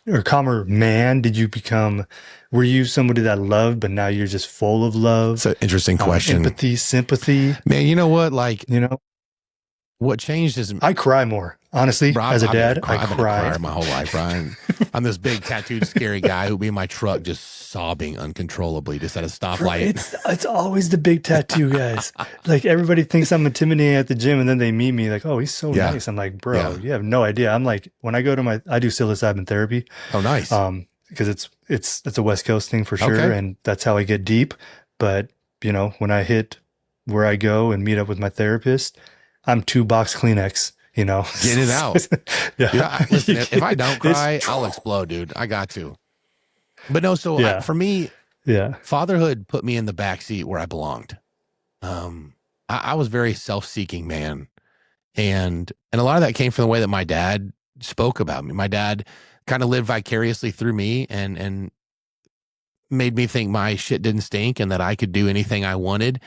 or calmer man? Were you somebody that loved, but now you're just full of love? It's an interesting question. Empathy, sympathy. Man, you know what? What changed is I cry more, honestly. Bro, as a dad, I've been a crier my whole life, Brian. I'm this big tattooed, scary guy who'll be in my truck just sobbing uncontrollably just at a stoplight. It's always the big tattoo guys. Like, everybody thinks I'm intimidating at the gym, and then they meet me like, oh, he's so nice. I'm like, bro, you have no idea. I'm like, when I go to I do psilocybin therapy. Oh, nice. Because it's a West Coast thing for sure, and that's how I get deep. But when I hit where I go and meet up with my therapist, I'm 2 box Kleenex. Get it out. Listen, if I don't cry, I'll explode, dude. I got to. But no, so for me, fatherhood put me in the backseat where I belonged. I was very self-seeking man. And a lot of that came from the way that my dad spoke about me. My dad kind of lived vicariously through me and made me think my shit didn't stink and that I could do anything I wanted.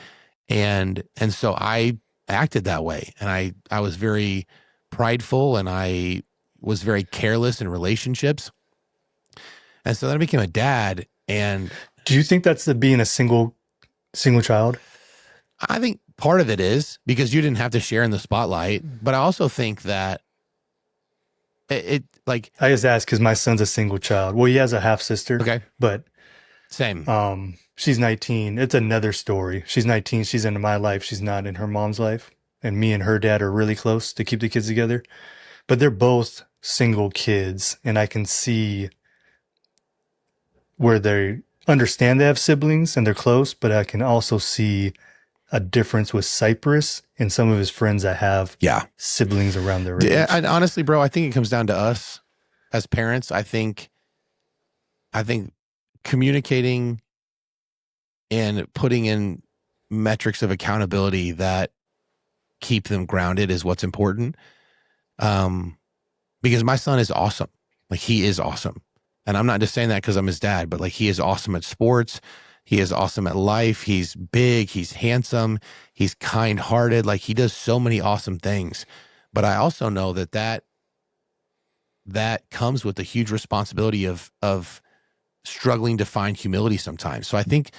And so I acted that way. And I was very prideful and I was very careless in relationships. And so then I became a dad. And do you think that's being a single child? I think part of it is because you didn't have to share in the spotlight. But I also think that it like, I just asked because my son's a single child. Well, he has a half sister. okay, But same. she's 19. It's another story. She's 19. She's into my life. She's not in her mom's life. And me and her dad are really close to keep the kids together. But they're both single kids. And I can see where they understand they have siblings and they're close. But I can also see a difference with Cypress and some of his friends that have siblings around their age. And honestly, bro, I think it comes down to us as parents. I think communicating and putting in metrics of accountability that keep them grounded is what's important. Because my son is awesome. Like, he is awesome. And I'm not just saying that because I'm his dad, but like, he is awesome at sports. He is awesome at life. He's big. He's handsome. He's kind-hearted. Like, he does so many awesome things. But I also know that comes with a huge responsibility of struggling to find humility sometimes. So I think,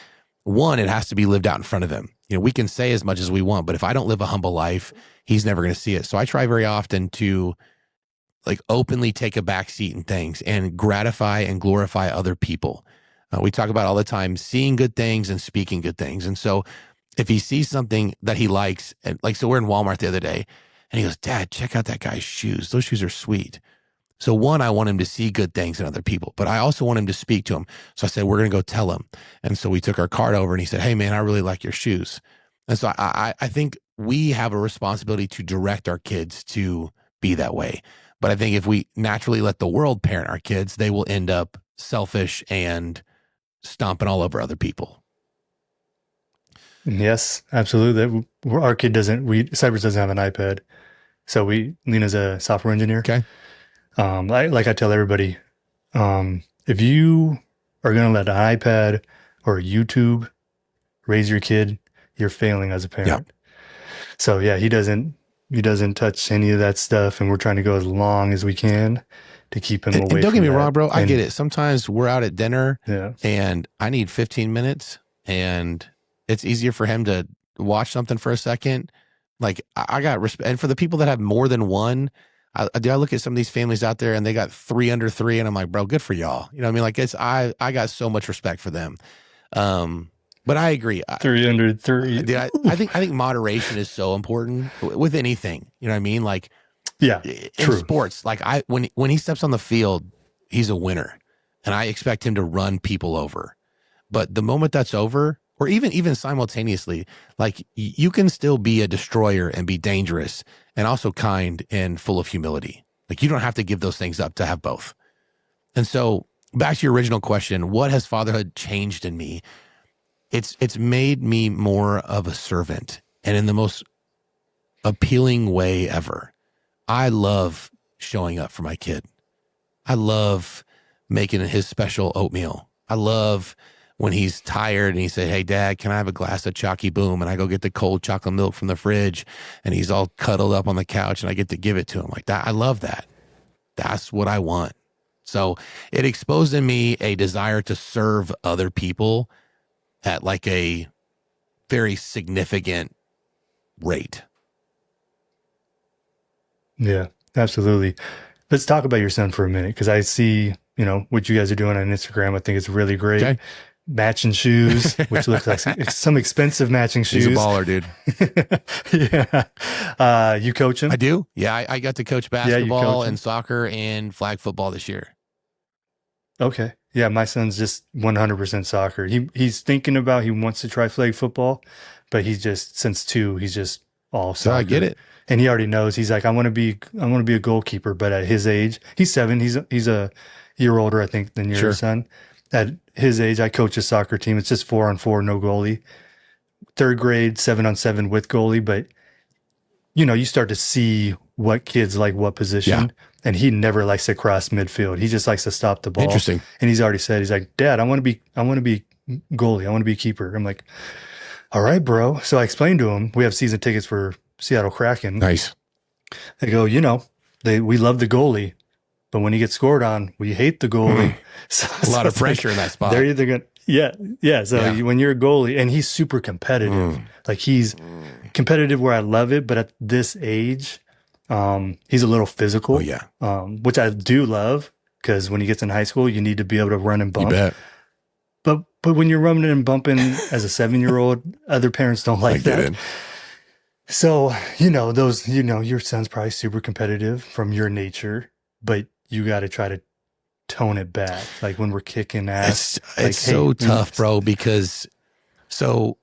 one, it has to be lived out in front of him. You know, we can say as much as we want, but if I don't live a humble life, he's never going to see it. So I try very often to like openly take a back seat in things and gratify and glorify other people. We talk about all the time, seeing good things and speaking good things. And so if he sees something that he likes, and like, so we're in Walmart the other day and he goes, Dad, check out that guy's shoes. Those shoes are sweet. So one, I want him to see good things in other people, but I also want him to speak to him. So I said, we're going to go tell him. And so we took our cart over and he said, hey man, I really like your shoes. And so I think we have a responsibility to direct our kids to be that way. But I think if we naturally let the world parent our kids, they will end up selfish and stomping all over other people. Yes, absolutely. Our kid Cypress doesn't have an iPad. So Lena's a software engineer. Okay. Like I tell everybody, if you are going to let an iPad or YouTube raise your kid, you're failing as a parent. Yeah. So yeah, he doesn't touch any of that stuff, and we're trying to go as long as we can to keep him away. And don't get me wrong, bro. I get it. Sometimes we're out at dinner yeah, and I need 15 minutes and it's easier for him to watch something for a second. Like, I got respect. And for the people that have more than one, I look at some of these families out there and they got 3 under 3 and I'm like, bro, good for y'all. You know what I mean? Like, I got so much respect for them. But I agree. 3 under 3. Dude, I think moderation is so important with anything. You know what I mean? Like, yeah, in sports, like when he steps on the field, he's a winner, and I expect him to run people over. But the moment that's over, or even simultaneously, like, you can still be a destroyer and be dangerous, and also kind and full of humility. Like, you don't have to give those things up to have both. And so, back to your original question, what has fatherhood changed in me? It's made me more of a servant, and in the most appealing way ever. I love showing up for my kid. I love making his special oatmeal. I love when he's tired and he said, hey, Dad, can I have a glass of Chalky Boom? And I go get the cold chocolate milk from the fridge and he's all cuddled up on the couch and I get to give it to him like that. I love that. That's what I want. So it exposed in me a desire to serve other people at like a very significant rate. Yeah, absolutely. Let's talk about your son for a minute, because I see, what you guys are doing on Instagram. I think it's really great. Okay. Matching shoes, which looks like some expensive matching shoes. He's a baller, dude. Yeah. You coach him? I do. Yeah, I got to coach basketball and soccer and flag football this year. Okay. Yeah, my son's just 100% soccer. He's thinking about, he wants to try flag football, but he's just, since 2, he's just all soccer. So I get it. And he already knows. He's like, I want to be a goalkeeper. But at his age, he's 7. He's a year older, I think, than your son. At his age, I coach a soccer team. It's just 4-on-4, no goalie. third grade 7-on-7 with goalie, but you start to see what kids like what position. And he never likes to cross midfield. He just likes to stop the ball. Interesting. And he's already said, he's like, Dad, I want to be goalie. I want to be keeper. I'm like, all right, bro. So I explained to him, we have season tickets for Seattle Kraken. Nice. They go, we love the goalie, but when he gets scored on, we hate the goalie. So, a lot of pressure in that spot. They're either going to, So when you're a goalie, and he's super competitive, like he's competitive where I love it, but at this age, he's a little physical, which I do love, because when he gets in high school, you need to be able to run and bump. You bet. But when you're running and bumping as a 7-year-old, other parents don't like that. So, your son's probably super competitive from your nature, but you got to try to tone it back. Like when we're kicking ass. It's so tough, bro, because so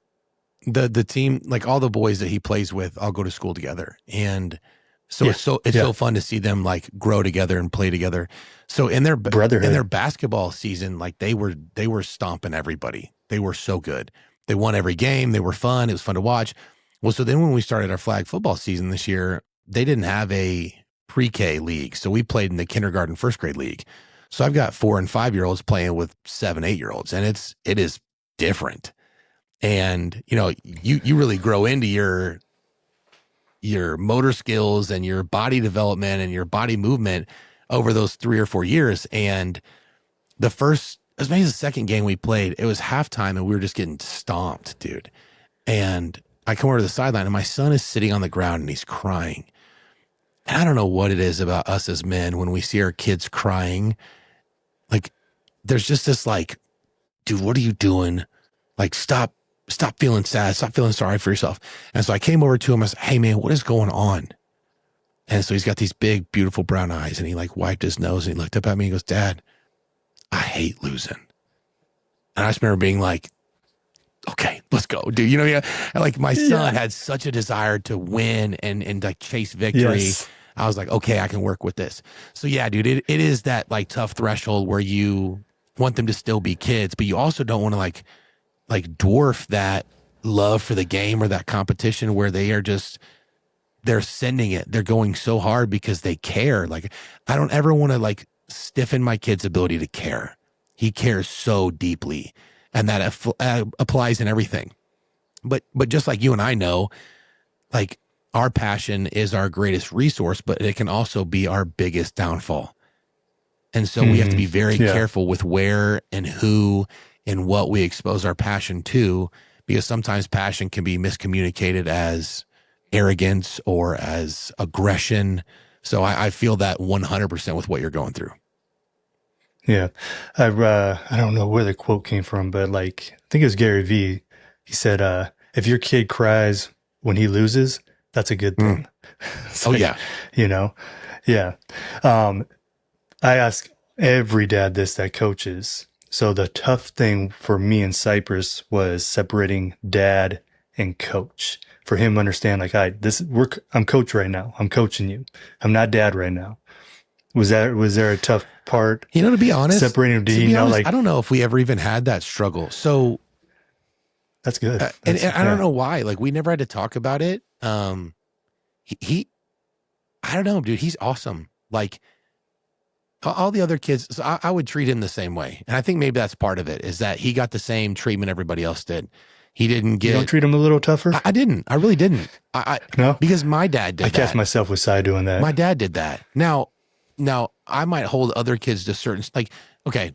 the team, like all the boys that he plays with, all go to school together. And so it's so fun to see them like grow together and play together. So in their brotherhood, in their basketball season, like they were stomping everybody. They were so good. They won every game. They were fun. It was fun to watch. Well, so then when we started our flag football season this year, they didn't have a pre-K league. So we played in the kindergarten, first grade league. So I've got 4 and 5-year-olds playing with 7, 8-year-olds, and it is different. And you really grow into your motor skills and your body development and your body movement over those 3 or 4 years. And as maybe the second game we played, it was halftime and we were just getting stomped, dude. And I come over to the sideline and my son is sitting on the ground and he's crying. And I don't know what it is about us as men when we see our kids crying. Like, there's just this like, dude, what are you doing? Like, stop feeling sad. Stop feeling sorry for yourself. And so I came over to him. I said, hey man, what is going on? And so he's got these big, beautiful brown eyes, and he like wiped his nose and he looked up at me and he goes, Dad, I hate losing. And I just remember being like, okay, let's go, dude. Like my son had such a desire to win and like chase victory. Yes. I was like, okay, I can work with this. So yeah, dude, it is that like tough threshold where you want them to still be kids, but you also don't want to like dwarf that love for the game or that competition where they're sending it. They're going so hard because they care. Like I don't ever want to like stiffen my kid's ability to care. He cares so deeply, and that applies in everything. But just like you and I know, like our passion is our greatest resource, but it can also be our biggest downfall. And so we have to be very careful with where and who and what we expose our passion to, because sometimes passion can be miscommunicated as arrogance or as aggression. So I feel that 100% with what you're going through. Yeah. I don't know where the quote came from, but like, I think it was Gary Vee. He said, if your kid cries when he loses, that's a good thing. Yeah. Yeah. I ask every dad that coaches. So the tough thing for me in Cyprus was separating dad and coach. For him to understand, like, I'm coach right now. I'm coaching you. I'm not dad right now. Was there a tough part? To be honest, separating. I don't know if we ever even had that struggle. So that's good. And I don't know why. Like, we never had to talk about it. He I don't know, dude. He's awesome. Like all the other kids, so I would treat him the same way. And I think maybe that's part of it, is that he got the same treatment everybody else did. He didn't get. You don't treat him a little tougher? I didn't. I really didn't. No? Because my dad did that. I catch myself with Cy doing that. My dad did that. Now I might hold other kids to certain, like, okay,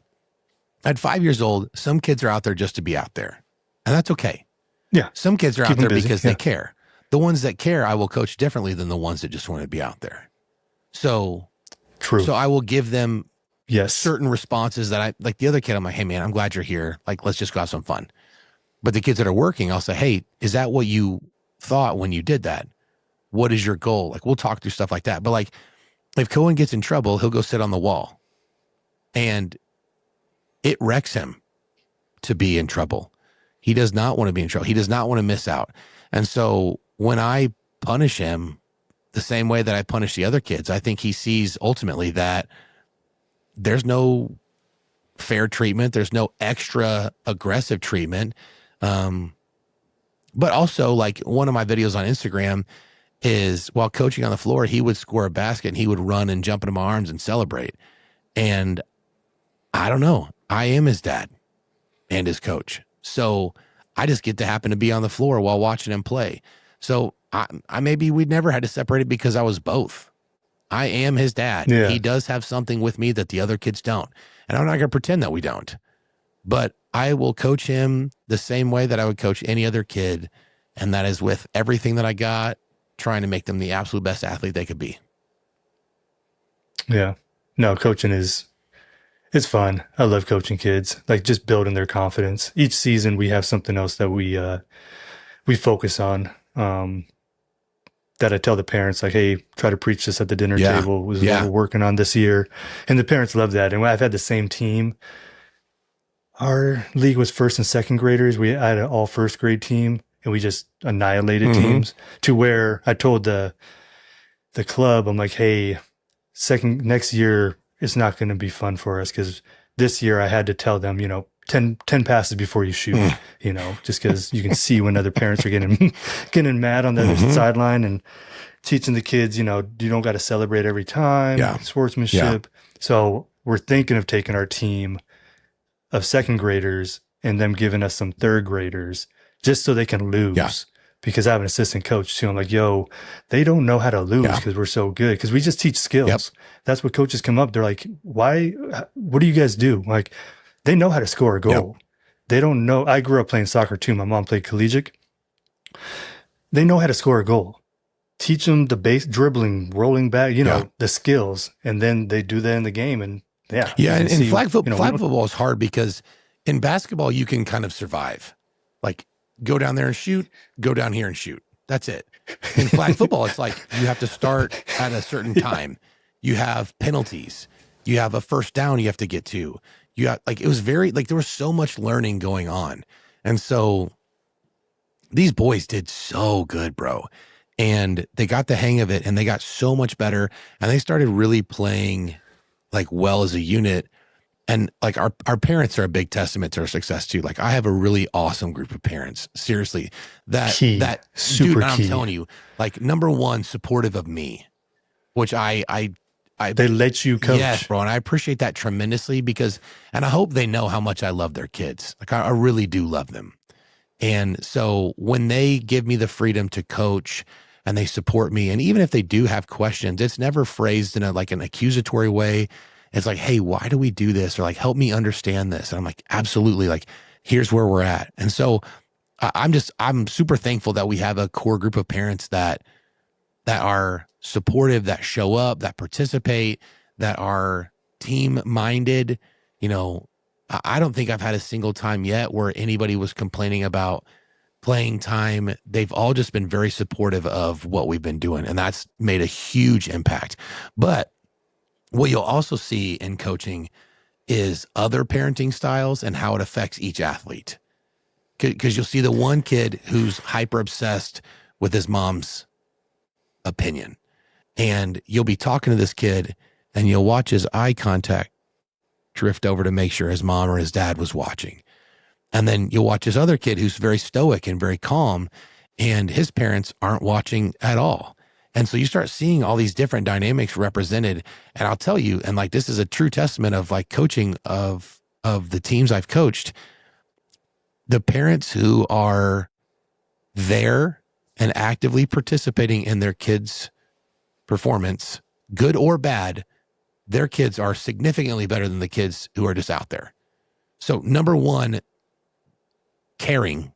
at 5 years old, some kids are out there just to be out there. And that's okay. Yeah. Some kids are out there because they care. The ones that care, I will coach differently than the ones that just want to be out there. So true. So I will give them certain responses that like the other kid, I'm like, hey man, I'm glad you're here. Like, let's just go have some fun. But the kids that are working, I'll say, hey, is that what you thought when you did that? What is your goal? Like, we'll talk through stuff like that. But like, if Cohen gets in trouble, he'll go sit on the wall. And it wrecks him to be in trouble. He does not want to be in trouble. He does not want to miss out. And so when I punish him the same way that I punish the other kids, I think he sees ultimately that there's no fair treatment. There's no extra aggressive treatment. But also, like, one of my videos on Instagram is while coaching on the floor, he would score a basket and he would run and jump into my arms and celebrate. And I don't know, I am his dad and his coach. So I just get to happen to be on the floor while watching him play. So I maybe we'd never had to separate it because I was both. I am his dad. Yeah. He does have something with me that the other kids don't. And I'm not going to pretend that we don't. But I will coach him the same way that I would coach any other kid. And that is with everything that I got, trying to make them the absolute best athlete they could be. Yeah. No, coaching it's fun. I love coaching kids, like just building their confidence. Each season we have something else that we focus on. That I tell the parents, like, hey, try to preach this at the dinner table was what we're working on this year. And the parents love that. And I've had the same team. Our league was first and second graders. We had an all first grade team, and we just annihilated teams to where I told the club, I'm like, hey, next year it's not going to be fun for us, because this year I had to tell them, 10 passes before you shoot, just because you can see when other parents are getting mad on the other sideline, and teaching the kids, you don't got to celebrate every time, sportsmanship. So we're thinking of taking our team of second graders and them giving us some third graders just so they can lose. Because I have an assistant coach too. I'm like, yo, they don't know how to lose because we're so good. Because we just teach skills. That's what coaches come up. They're like, what do you guys do? Like, they know how to score a goal. They don't know. I grew up playing soccer too. My mom played collegiate. They know how to score a goal. Teach them the base dribbling, rolling back, the skills. And then they do that in the game. And and flag football is hard because in basketball, you can kind of survive. Like, go down there and shoot, go down here and shoot. That's it. In flag football, it's like you have to start at a certain time. You have penalties. You have a first down you have to get to. You got, like, it was very, like, there was so much learning going on. And so these boys did so good, bro. And they got the hang of it, and they got so much better, and they started really playing like well as a unit. And like our parents are a big testament to our success too. Like, I have a really awesome group of parents. Seriously, super dude, key. I'm telling you, like, number one, supportive of me, which I they let you coach. Yes, bro. And I appreciate that tremendously and I hope they know how much I love their kids. Like, I really do love them. And so when they give me the freedom to coach and they support me, and even if they do have questions, it's never phrased in an accusatory way. It's like, hey, why do we do this? Or like, help me understand this. And I'm like, absolutely. Like, here's where we're at. And so I'm super thankful that we have a core group of parents that are supportive, that show up, that participate, that are team minded. I don't think I've had a single time yet where anybody was complaining about playing time. They've all just been very supportive of what we've been doing. And that's made a huge impact. But what you'll also see in coaching is other parenting styles and how it affects each athlete. Because you'll see the one kid who's hyper obsessed with his mom's opinion. And you'll be talking to this kid and you'll watch his eye contact drift over to make sure his mom or his dad was watching. And then you'll watch this other kid who's very stoic and very calm, and his parents aren't watching at all. And so you start seeing all these different dynamics represented. And I'll tell you, and like, this is a true testament of like coaching of the teams I've coached. The parents who are there and actively participating in their kids' performance, good or bad, their kids are significantly better than the kids who are just out there. So number one, caring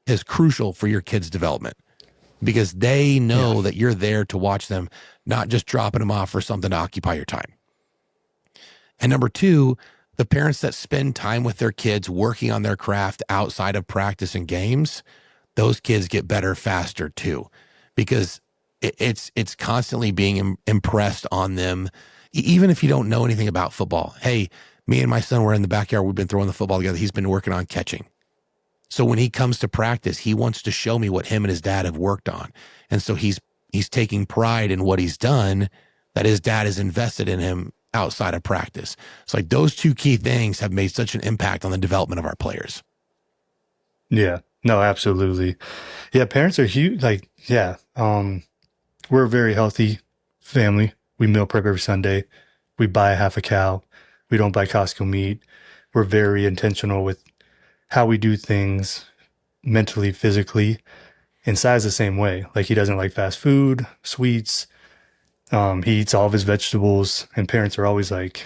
is crucial for your kids' development, because they know that you're there to watch them, not just dropping them off for something to occupy your time. And number two, the parents that spend time with their kids working on their craft outside of practice and games, those kids get better faster too, because it's constantly being impressed on them. Even if you don't know anything about football, hey, me and my son were in the backyard. We've been throwing the football together. He's been working on catching. So when he comes to practice, he wants to show me what him and his dad have worked on. And so he's taking pride in what he's done, that his dad has invested in him outside of practice. It's like those two key things have made such an impact on the development of our players. Yeah. No, absolutely. Yeah, parents are huge. Like, yeah, we're a very healthy family. We meal prep every Sunday. We buy half a cow. We don't buy Costco meat. We're very intentional with how we do things mentally, physically, and Si's the same way. Like he doesn't like fast food, sweets. He eats all of his vegetables, and parents are always like,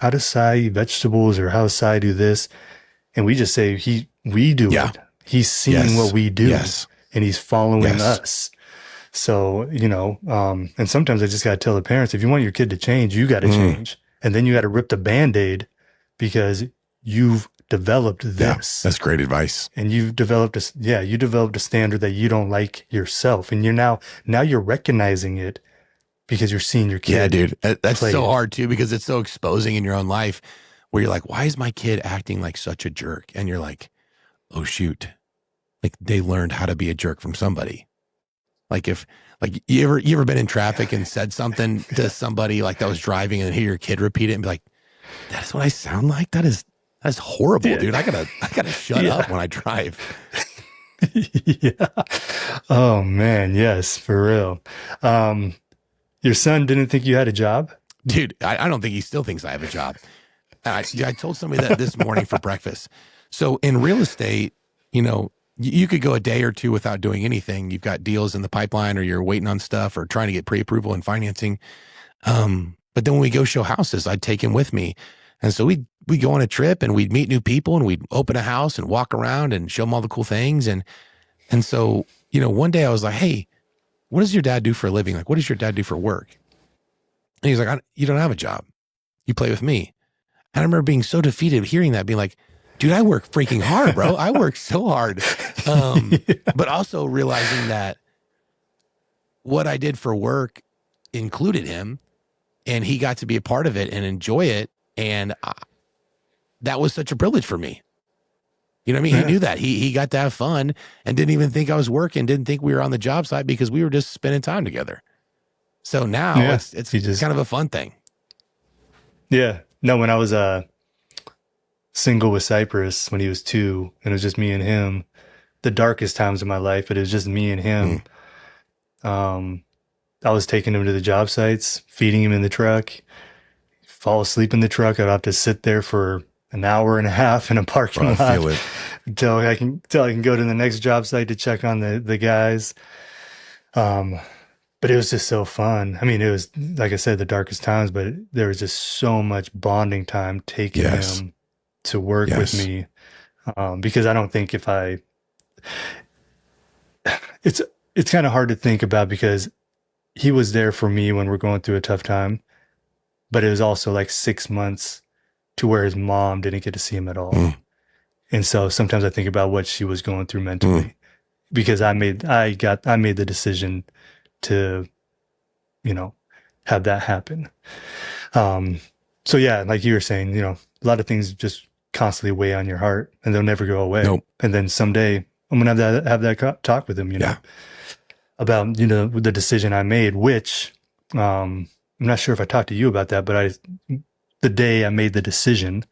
"How does Si eat vegetables?" or "How does Si do this?" And we just say we do Yeah. it. He's seeing what Yes. we do, Yes. and he's following Yes. us. So, and sometimes I just got to tell the parents, if you want your kid to change, you got to change. And then you got to rip the Band-Aid because you've developed Yeah. this. That's great advice. And you developed a standard that you don't like yourself. And now you're recognizing it because you're seeing your kid. Yeah, dude. That's so it. hard too, because it's so exposing in your own life where you're like, why is my kid acting like such a jerk? And you're like, oh shoot. Like they learned how to be a jerk from somebody. Like if like you ever been in traffic and said something to somebody like that was driving and hear your kid repeat it and be like, that's what I sound like? That's horrible, Yeah. dude. I gotta shut up when I drive. Yeah. Oh man, yes, for real. Your son didn't think you had a job? Dude, I don't think he still thinks I have a job. I told somebody that this morning for breakfast. So in real estate, you could go a day or two without doing anything. You've got deals in the pipeline or you're waiting on stuff or trying to get pre-approval and financing. But then when we go show houses, I'd take him with me. And so we'd go on a trip and we'd meet new people and we'd open a house and walk around and show them all the cool things. And so, one day I was like, hey, what does your dad do for a living? Like, what does your dad do for work? And he's like, you don't have a job. You play with me. And I remember being so defeated hearing that, being like, dude, I work freaking hard, bro. I work so hard. But also realizing that what I did for work included him and he got to be a part of it and enjoy it. And that was such a privilege for me. You know what I mean? Yeah. He knew that. He got to have fun and didn't even think I was working, didn't think we were on the job site because we were just spending time together. So now it's kind of a fun thing. Yeah. No, when I was single with Cypress when he was 2, and it was just me and him, the darkest times of my life, but it was just me and him. I was taking him to the job sites, feeding him in the truck, fall asleep in the truck. I'd have to sit there for an hour and a half in a parking lot until I can go to the next job site to check on the guys. But it was just so fun. I mean, it was, like I said, the darkest times, but there was just so much bonding time taking him to work with me. Because I don't think it's kind of hard to think about because he was there for me when we're going through a tough time, but it was also like 6 months to where his mom didn't get to see him at all. And so sometimes I think about what she was going through mentally because I made the decision to, have that happen. So yeah, like you were saying, a lot of things just constantly weigh on your heart and they'll never go away. Nope. And then someday I'm going to have that talk with him, about, the decision I made, which, I'm not sure if I talked to you about that, but the day I made the decision,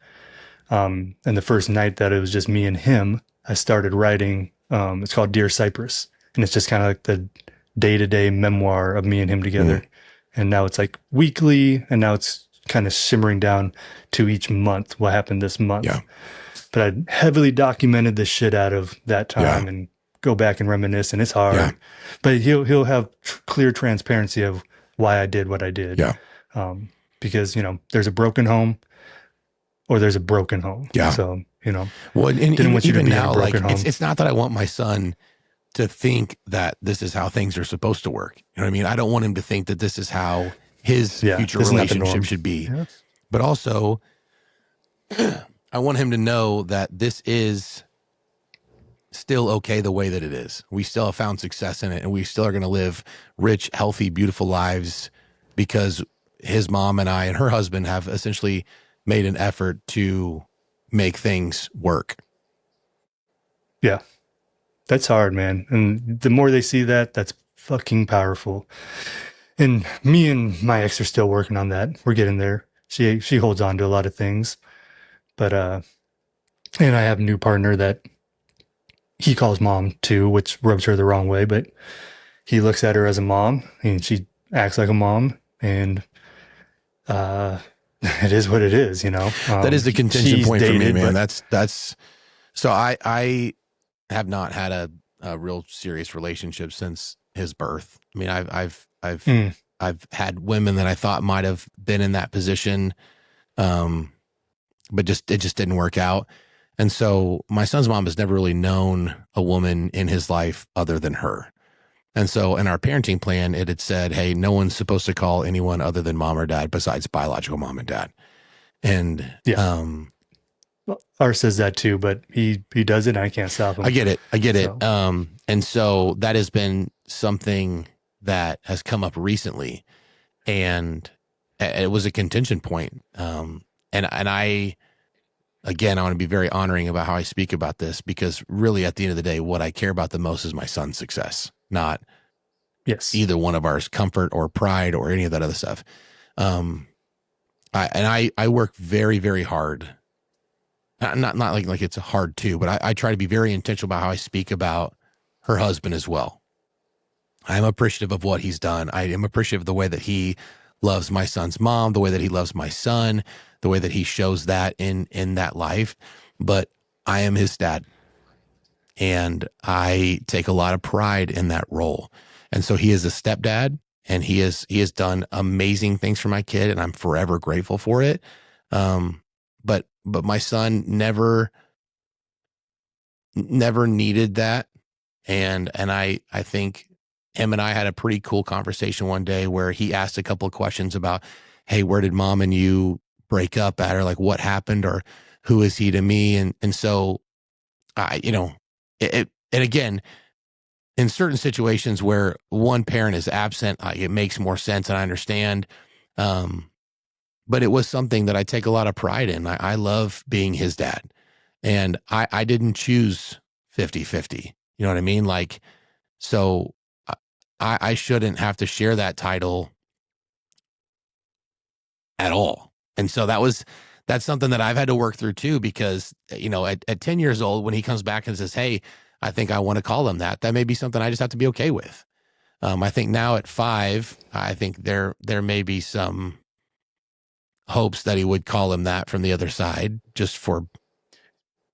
and the first night that it was just me and him, I started writing, it's called Dear Cypress. And it's just kind of like the day-to-day memoir of me and him together. And now it's like weekly, and now it's kind of simmering down to each month, what happened this month. Yeah. But I heavily documented the shit out of that time and go back and reminisce, and it's hard. Yeah. But he'll have clear transparency of why I did what I did. Yeah. Because, there's a broken home or there's a broken home. Yeah. So, well, and didn't want you to be now, in a broken home. It's not that I want my son to think that this is how things are supposed to work. You know what I mean? I don't want him to think that this is how his future relationship should be. Yeah. But also, I want him to know that this is still okay the way that it is. We still have found success in it, and we still are going to live rich, healthy, beautiful lives because his mom and I and her husband have essentially made an effort to make things work. Yeah. That's hard, man. And the more they see that, that's fucking powerful. And me and my ex are still working on that. We're getting there. She holds on to a lot of things. But and I have a new partner that he calls mom too, which rubs her the wrong way, but he looks at her as a mom and she acts like a mom, and it is what it is, That is the contention she's point for me, dated, man. but That's so I have not had a real serious relationship since his birth. I mean, I've had women that I thought might have been in that position, but it just didn't work out. And so my son's mom has never really known a woman in his life other than her. And so in our parenting plan, it had said, hey, no one's supposed to call anyone other than mom or dad besides biological mom and dad. And yeah. Well, ours says that too, but he does it and I can't stop him. I get it. So. And so that has been something that has come up recently, and it was a contention point. And I, again, I want to be very honoring about how I speak about this, because really at the end of the day, what I care about the most is my son's success, not either one of ours comfort or pride or any of that other stuff. I work very, very hard. Not like it's hard too, but I try to be very intentional about how I speak about her husband as well. I am appreciative of what he's done. I am appreciative of the way that he loves my son's mom, the way that he loves my son, the way that he shows that in that life. But I am his dad, and I take a lot of pride in that role. And so he is a stepdad, and he has done amazing things for my kid, and I'm forever grateful for it. But my son never needed that. And I think him and I had a pretty cool conversation one day where he asked a couple of questions about, hey, where did mom and you break up at, or like what happened, or who is he to me? And so and again, in certain situations where one parent is absent, it makes more sense, and I understand. But it was something that I take a lot of pride in. I love being his dad, and I didn't choose 50-50. You know what I mean? Like, so I shouldn't have to share that title at all. And so that's something that I've had to work through too, because, at 10 years old, when he comes back and says, hey, I think I want to call him that may be something I just have to be okay with. I think now at 5, I think there may be some hopes that he would call him that from the other side, just for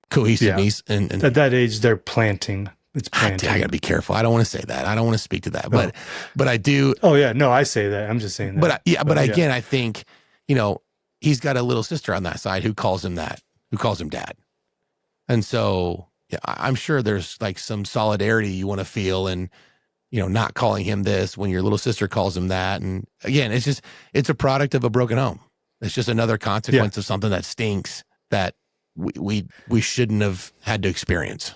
cohesiveness. Yeah. And at that age, they're planting. It's planting. I gotta be careful. I don't want to say that. I don't want to speak to that, but I do. Oh yeah, no, I say that. I'm just saying that. But again, I think, he's got a little sister on that side who calls him that, who calls him dad. And so, yeah, I'm sure there's like some solidarity you want to feel, and, not calling him this when your little sister calls him that. And again, it's a product of a broken home. It's just another consequence of something that stinks that we shouldn't have had to experience.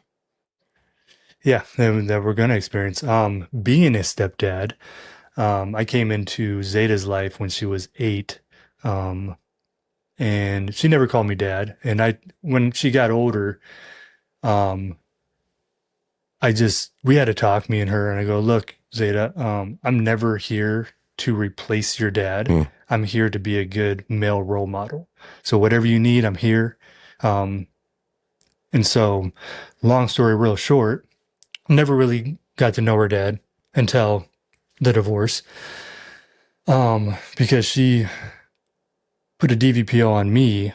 Yeah, that we're going to experience. Being a stepdad, I came into Zeta's life when she was 8, and she never called me dad. And when she got older, we had to talk, me and her, and I go, look, Zeta, I'm never here to replace your dad. I'm here to be a good male role model. So whatever you need, I'm here. And so, long story real short, never really got to know her dad until the divorce, because she put a DVPO on me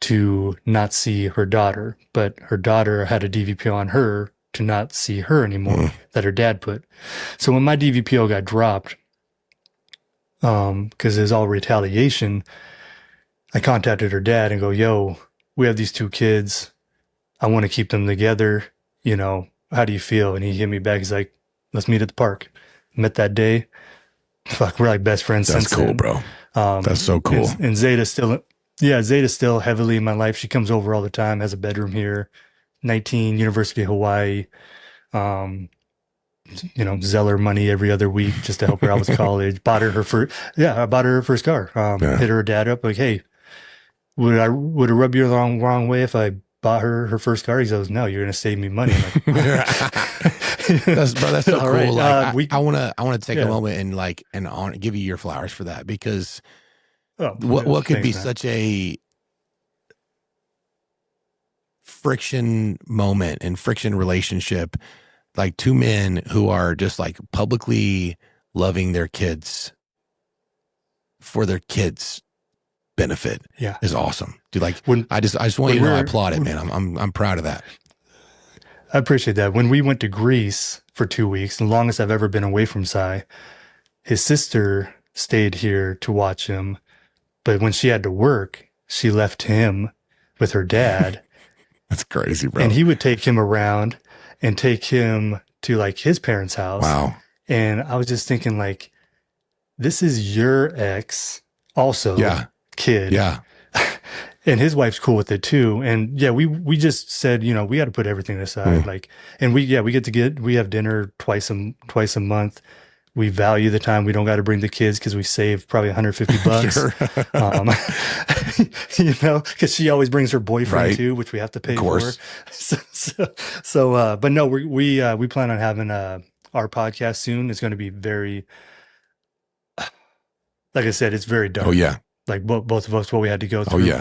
to not see her daughter, but her daughter had a DVPO on her to not see her anymore that her dad put. So when my DVPO got dropped, because it was all retaliation, I contacted her dad and go, yo, we have these 2 kids. I want to keep them together. How do you feel? And he hit me back. He's like, let's meet at the park. Met that day. Fuck, we're like best friends since then. That's cool, bro. That's so cool. And Zeta's still heavily in my life. She comes over all the time, has a bedroom here. 19, University of Hawaii. Zeller money every other week just to help her out with college. I bought her first car. Hit her dad up like, hey, would it rub you the wrong way if I bought her first car? He goes, no, you're going to save me money. I'm like, that's so cool. Right. Like, I want to take a moment and give you your flowers for that, because what could be such a friction moment and friction relationship, like two men who are just like publicly loving their kids for their kids' benefit is awesome. Dude, like I just want you to know I applaud it, man. I'm proud of that. I appreciate that. When we went to Greece for 2 weeks, the longest I've ever been away from Cy, his sister stayed here to watch him. But when she had to work, she left him with her dad. That's crazy, bro. And he would take him around and take him to like his parents' house. Wow. And I was just thinking like, this is your ex also kid. Yeah. And his wife's cool with it too. And yeah, we just said, you know, we got to put everything aside. Like, and we have dinner twice a month. We value the time. We don't got to bring the kids because we save probably $150. You know, because she always brings her boyfriend too, which we have to pay for. But no, we plan on having our podcast soon. It's going to be very, like I said, it's very dark. Oh yeah. Like both of us, what we had to go through.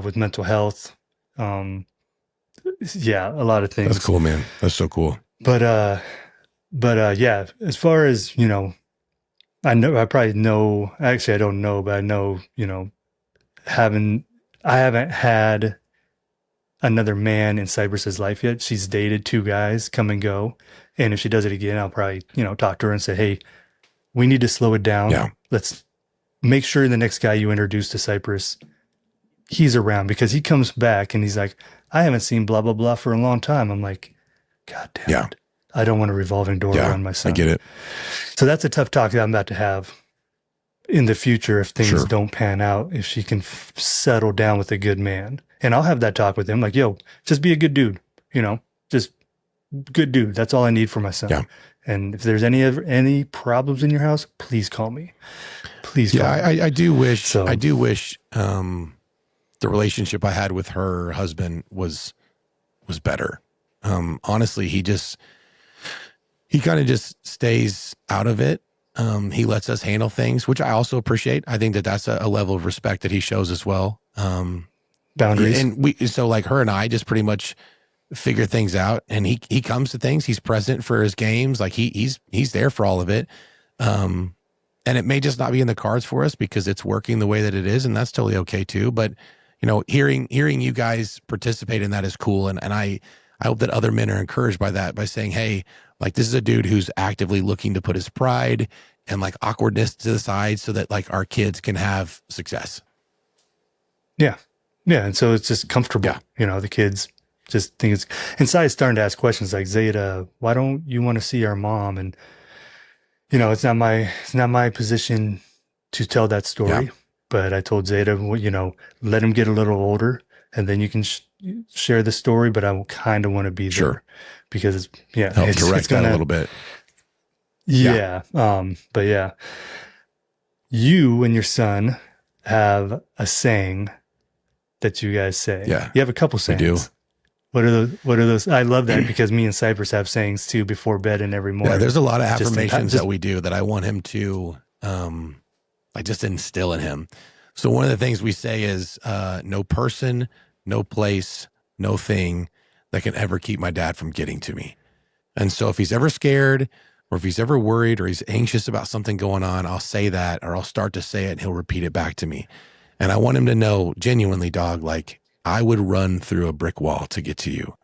With mental health. A lot of things. That's cool, man. That's so cool. But yeah, as far as, you know, I don't know, but I know, you know, I haven't had another man in Cypress's life yet. She's dated 2 guys, come and go. And if she does it again, I'll probably, you know, talk to her and say, hey, we need to slow it down. Yeah. Let's make sure the next guy you introduce to Cypress, he's around, because he comes back and he's like, I haven't seen blah, blah, blah for a long time. I'm like, God damn it. I don't want a revolving door around my son. I get it. So that's a tough talk that I'm about to have in the future if things don't pan out, if she can settle down with a good man. And I'll have that talk with him like, yo, just be a good dude, you know, just good dude. That's all I need for my son. Yeah. And if there's any problems in your house, please call me. Please call me. I do wish the relationship I had with her husband was better. Honestly, he kind of just stays out of it. He lets us handle things, which I also appreciate. I think that that's a level of respect that he shows as well. Boundaries. And so like her and I just pretty much figure things out, and he comes to things. He's present for his games. Like he's there for all of it. And it may just not be in the cards for us because it's working the way that it is. And that's totally okay too. But you know, hearing you guys participate in that is cool. And I hope that other men are encouraged by that, by saying, hey, like this is a dude who's actively looking to put his pride and like awkwardness to the side so that like our kids can have success. Yeah. Yeah. And so it's just comfortable. Yeah. You know, the kids just think it's, and Sai's starting to ask questions like, Zeta, why don't you want to see our mom? And, you know, it's not my position to tell that story, but I told Zeta, you know, let him get a little older and then you can share the story, but I kind of want to be there because it's direct that a little bit. Yeah. But yeah, you and your son have a saying that you guys say. Yeah. You have a couple sayings. We do. What are those? I love that because me and Cypress have sayings too before bed and every morning. Yeah, there's a lot of affirmations that we do that I want him to, just instill in him. So one of the things we say is, no person, no place, no thing that can ever keep my dad from getting to me. And so if he's ever scared or if he's ever worried or he's anxious about something going on, I'll say that, or I'll start to say it and he'll repeat it back to me. And I want him to know genuinely, dog, like I would run through a brick wall to get to you.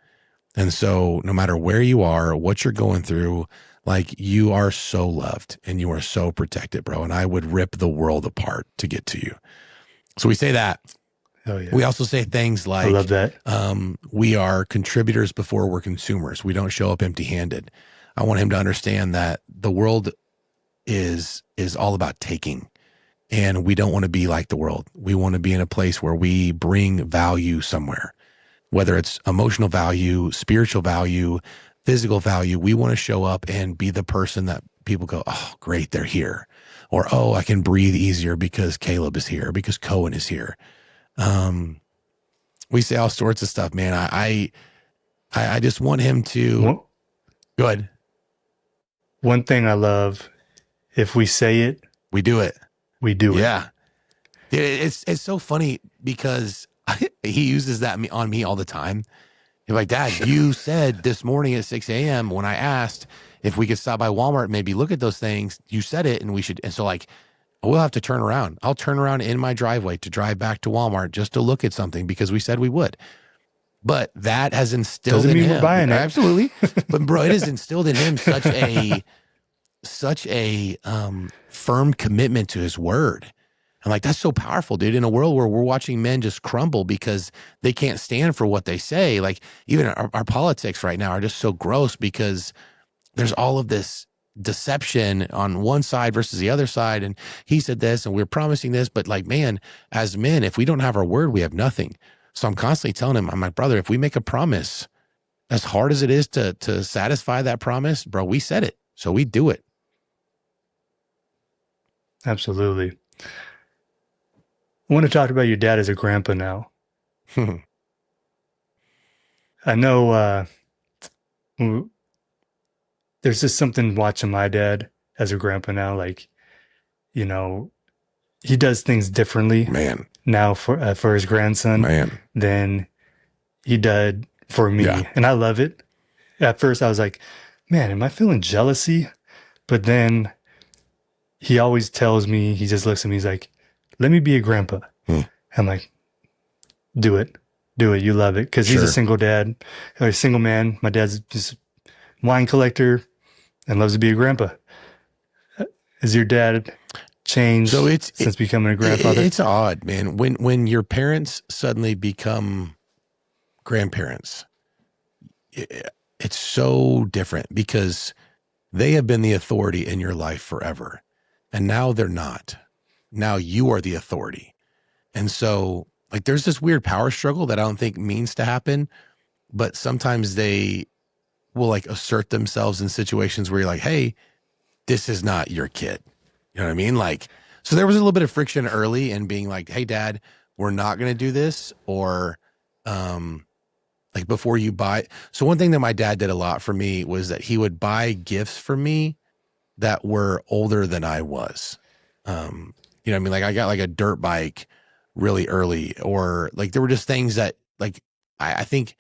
And so no matter where you are, what you're going through, like you are so loved and you are so protected, bro. And I would rip the world apart to get to you. So we say that. Oh, yeah. We also say things like, I love that. We are contributors before we're consumers. We don't show up empty handed. I want him to understand that the world is all about taking. And we don't want to be like the world. We want to be in a place where we bring value somewhere, whether it's emotional value, spiritual value, physical value. We want to show up and be the person that people go, oh, great, they're here. Or, oh, I can breathe easier because Caleb is here, because Cohen is here. We say all sorts of stuff, man. I just want him to go ahead. One thing I love, if we say it, we do it. We do it. Yeah. It's so funny because he uses that on me all the time. He's like, Dad, you said this morning at 6 a.m. when I asked if we could stop by Walmart, maybe look at those things, you said it and we should. And so like, we'll have to turn around. I'll turn around in my driveway to drive back to Walmart just to look at something because we said we would. But that has instilled Doesn't in mean him. we're buying it. Absolutely. But bro, it has instilled in him such a firm commitment to his word. I'm like, that's so powerful, dude. In a world where we're watching men just crumble because they can't stand for what they say. Like even our politics right now are just so gross because there's all of this deception on one side versus the other side. And he said this and we're promising this, but like, man, as men, if we don't have our word, we have nothing. So I'm constantly telling him, I'm like, brother, if we make a promise, as hard as it is to satisfy that promise, bro, we said it. So we do it. Absolutely. I want to talk about your dad as a grandpa now. I know there's just something watching my dad as a grandpa now. Like, you know, he does things differently, man, now for his grandson, man, than he did for me. Yeah. And I love it. At first I was like, man, am I feeling jealousy? But then he always tells me, he just looks at me, he's like, let me be a grandpa. I'm like, do it. You love it. Because he's a single dad, or a single man. My dad's just a wine collector and loves to be a grandpa. Has your dad changed since becoming a grandfather? It's odd, man. When your parents suddenly become grandparents, it's so different because they have been the authority in your life forever. And now they're not. Now you are the authority. And so like there's this weird power struggle that I don't think means to happen, but sometimes they will like assert themselves in situations where you're like, hey, this is not your kid. You know what I mean? Like, so there was a little bit of friction early and being like, hey, Dad, we're not going to do this. Or like before you buy. So one thing that my dad did a lot for me was that he would buy gifts for me that were older than I was. You know what I mean? Like I got like a dirt bike really early, or like there were just things that like I think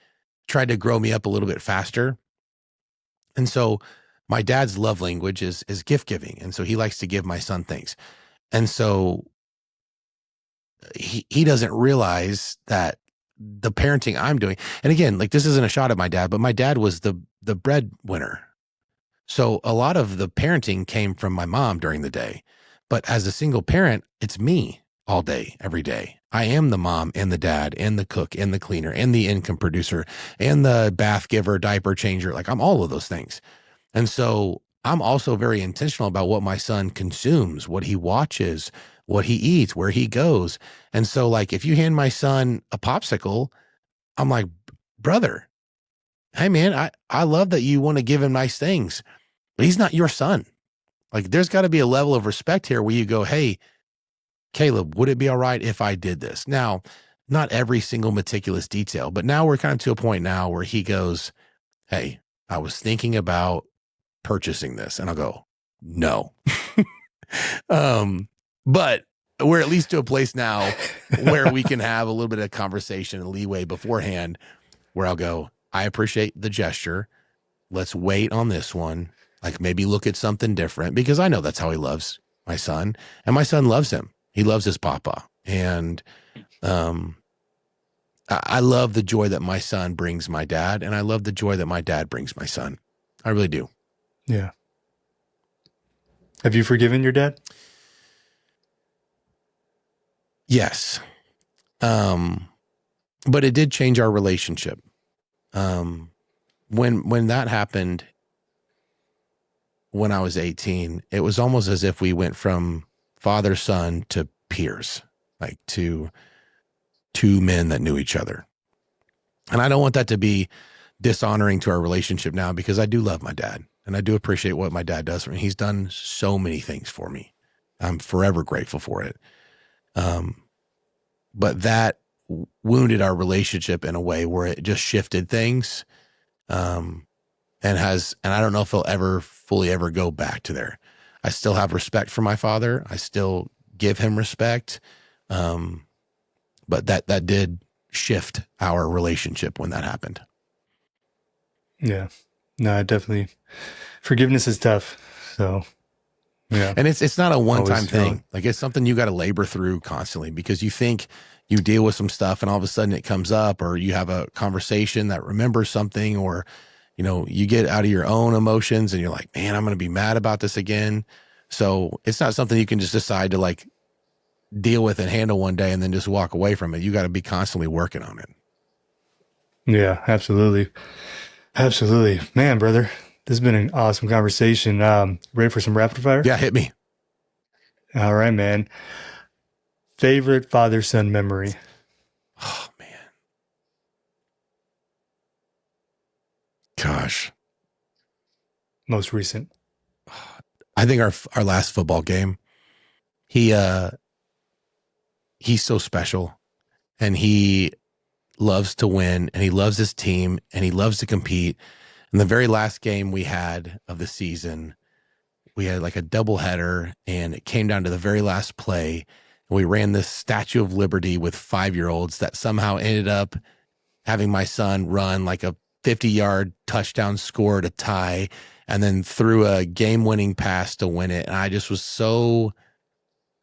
tried to grow me up a little bit faster. And so my dad's love language is gift giving. And so he likes to give my son things. And so he doesn't realize that the parenting I'm doing, and again, like this isn't a shot at my dad, but my dad was the breadwinner. So a lot of the parenting came from my mom during the day. But as a single parent, it's me all day, every day. I am the mom and the dad and the cook and the cleaner and the income producer and the bath giver, diaper changer. Like I'm all of those things. And so I'm also very intentional about what my son consumes, what he watches, what he eats, where he goes. And so like, if you hand my son a popsicle, I'm like, brother, hey man, I love that you want to give him nice things, but he's not your son. Like there's got to be a level of respect here where you go, hey, Caleb, would it be all right if I did this? Now, not every single meticulous detail, but now we're kind of to a point now where he goes, hey, I was thinking about purchasing this. And I'll go, no. But we're at least to a place now where we can have a little bit of conversation and leeway beforehand where I'll go, I appreciate the gesture. Let's wait on this one. Like maybe look at something different because I know that's how he loves my son, and my son loves him. He loves his papa. And I love the joy that my son brings my dad, and I love the joy that my dad brings my son. I really do. Yeah. Have you forgiven your dad? Yes. But it did change our relationship. When that happened, when I was 18, it was almost as if we went from father, son to peers, like to two men that knew each other. And I don't want that to be dishonoring to our relationship now, because I do love my dad and I do appreciate what my dad does for me. He's done so many things for me. I'm forever grateful for it. But that wounded our relationship in a way where it just shifted things. And I don't know if he'll ever fully ever go back to there. I still have respect for my father. I still give him respect. But that did shift our relationship when that happened. Yeah. No, definitely. Forgiveness is tough. So, yeah. And it's not a one-time Always thing. feel Like it's something you got to labor through constantly because you think you deal with some stuff and all of a sudden it comes up, or you have a conversation that remembers something, or you get out of your own emotions and you're like, man, I'm going to be mad about this again. So it's not something you can just decide to like deal with and handle one day and then just walk away from it. You got to be constantly working on it. Yeah, absolutely. Absolutely. Man, brother, this has been an awesome conversation. Ready for some rapid fire? Yeah, hit me. All right, man. Favorite father-son memory? Oh man. Gosh. Most recent. I think our last football game, he he's so special and he loves to win and he loves his team and he loves to compete. And the very last game we had of the season, we had like a doubleheader and it came down to the very last play. And we ran this Statue of Liberty with 5-year-olds that somehow ended up having my son run like a 50-yard touchdown score to tie and then threw a game-winning pass to win it. And I just was so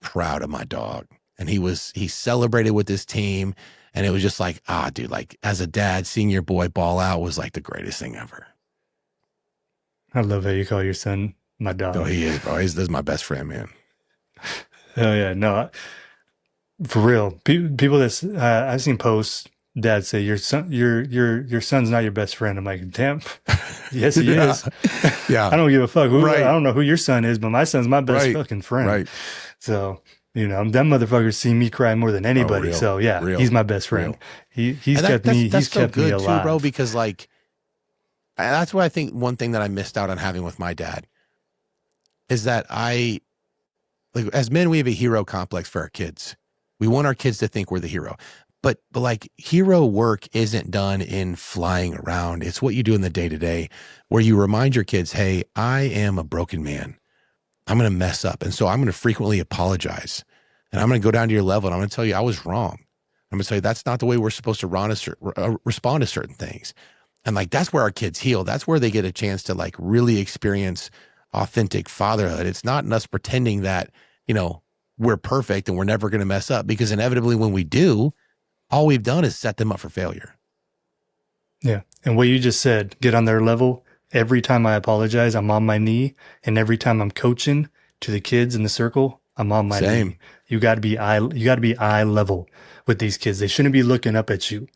proud of my dog. And he celebrated with his team. And it was just like, dude, like as a dad, seeing your boy ball out was like the greatest thing ever. I love how you call your son my dog. Oh, he is, bro. This is my best friend, man. Oh yeah, no, for real. People that I've seen posts, dad say your son, your son's not your best friend. I'm like, damn, yes he Yeah. is. Yeah. I don't give a fuck. Right. I don't know who your son is, but my son's my best Right. fucking friend. Right. So them motherfuckers see me cry more than anybody. real. So yeah, Real. he's my best friend. He's kept me. He's so kept good me alive, too, bro. Because like that's what I think. One thing that I missed out on having with my dad is that as men, we have a hero complex for our kids. We want our kids to think we're the hero. But like hero work isn't done in flying around. It's what you do in the day to day where you remind your kids, hey, I am a broken man. I'm going to mess up. And so I'm going to frequently apologize. And I'm going to go down to your level and I'm going to tell you I was wrong. I'm going to tell you that's not the way we're supposed to respond to certain things. And like, that's where our kids heal. That's where they get a chance to like really experience authentic fatherhood. It's not in us pretending that, we're perfect and we're never going to mess up, because inevitably when we do, all we've done is set them up for failure. Yeah. And what you just said, get on their level. Every time I apologize, I'm on my knee. And every time I'm coaching to the kids in the circle, I'm on my knee. You got to be eye level with these kids. They shouldn't be looking up at you.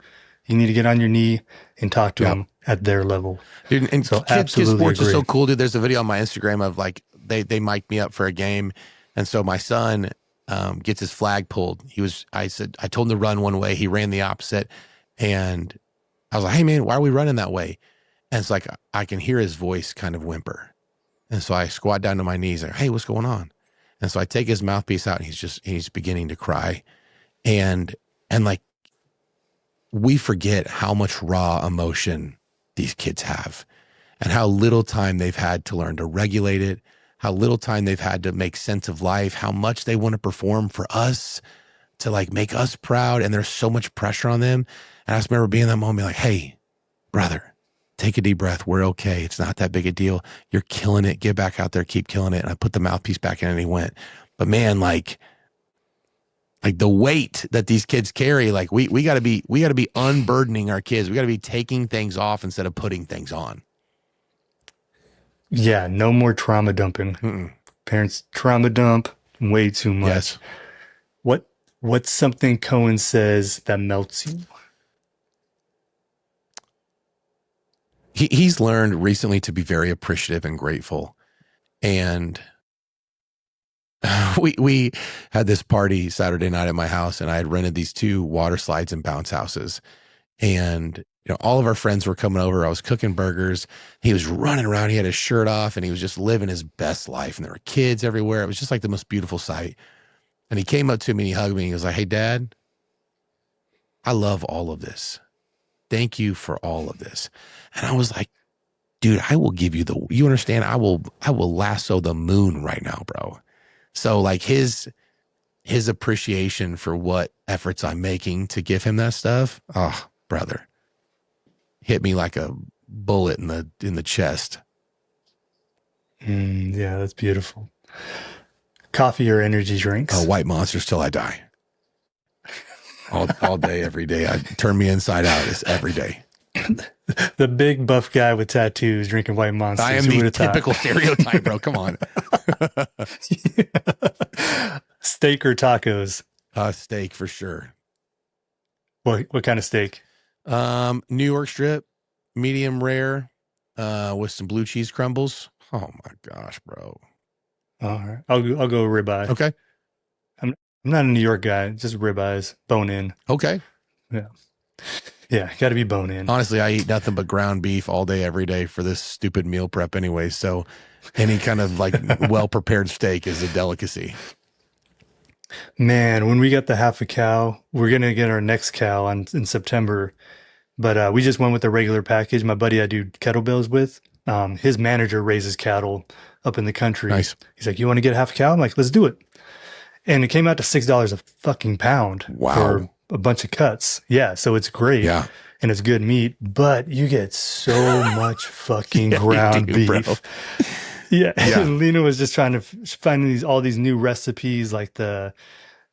You need to get on your knee and talk to them at their level. Dude, and so kids sports is so cool, dude. There's a video on my Instagram of like they mic'd me up for a game. And so my son gets his flag pulled. I told him to run one way. He ran the opposite. And I was like, hey man, why are we running that way? And it's like, I can hear his voice kind of whimper. And so I squat down to my knees and, hey, what's going on? And so I take his mouthpiece out and he's beginning to cry. And like, we forget how much raw emotion these kids have and how little time they've had to learn to regulate it, how little time they've had to make sense of life, how much they want to perform for us to like make us proud. And there's so much pressure on them. And I just remember being in that moment like, hey, brother, take a deep breath. We're okay. It's not that big a deal. You're killing it. Get back out there. Keep killing it. And I put the mouthpiece back in and he went. But man, like the weight that these kids carry, like we gotta be unburdening our kids. We gotta be taking things off instead of putting things on. Yeah, no more trauma dumping. Mm-mm. Parents trauma dump way too much. Yes. What's something Cohen says that melts you? He's learned recently to be very appreciative and grateful. And we had this party Saturday night at my house, and I had rented these 2 water slides and bounce houses. And all of our friends were coming over. I was cooking burgers. He was running around. He had his shirt off and he was just living his best life. And there were kids everywhere. It was just like the most beautiful sight. And he came up to me and he hugged me. He was like, hey, Dad, I love all of this. Thank you for all of this. And I was like, dude, I will give you you understand? I will lasso the moon right now, bro. So like his appreciation for what efforts I'm making to give him that stuff. Oh, brother. Hit me like a bullet in the chest. Yeah, that's beautiful. Coffee or energy drinks? White Monsters till I die. All day, every day. I turn me inside out. It's every day. The big buff guy with tattoos drinking White Monsters. I am the typical stereotype, bro. Come on. Steak or tacos? Steak for sure. What kind of steak? New York strip, medium rare, with some blue cheese crumbles. Oh my gosh, bro. All right. I'll go ribeye. Okay. I'm not a New York guy, just ribeyes, bone in. Okay. Yeah, got to be bone in. Honestly, I eat nothing but ground beef all day, every day for this stupid meal prep anyway. So any kind of like well-prepared steak is a delicacy. Man, when we got the half a cow, we're going to get our next cow in September. But we just went with the regular package. My buddy I do kettlebells with, his manager raises cattle up in the country. Nice. He's like, you want to get half a cow? I'm like, let's do it. And it came out to $6 a fucking pound for a bunch of cuts. Yeah, so it's great. Yeah. And it's good meat, but you get so much fucking ground beef. Bro. Yeah. Lena was just trying to find all these new recipes, like the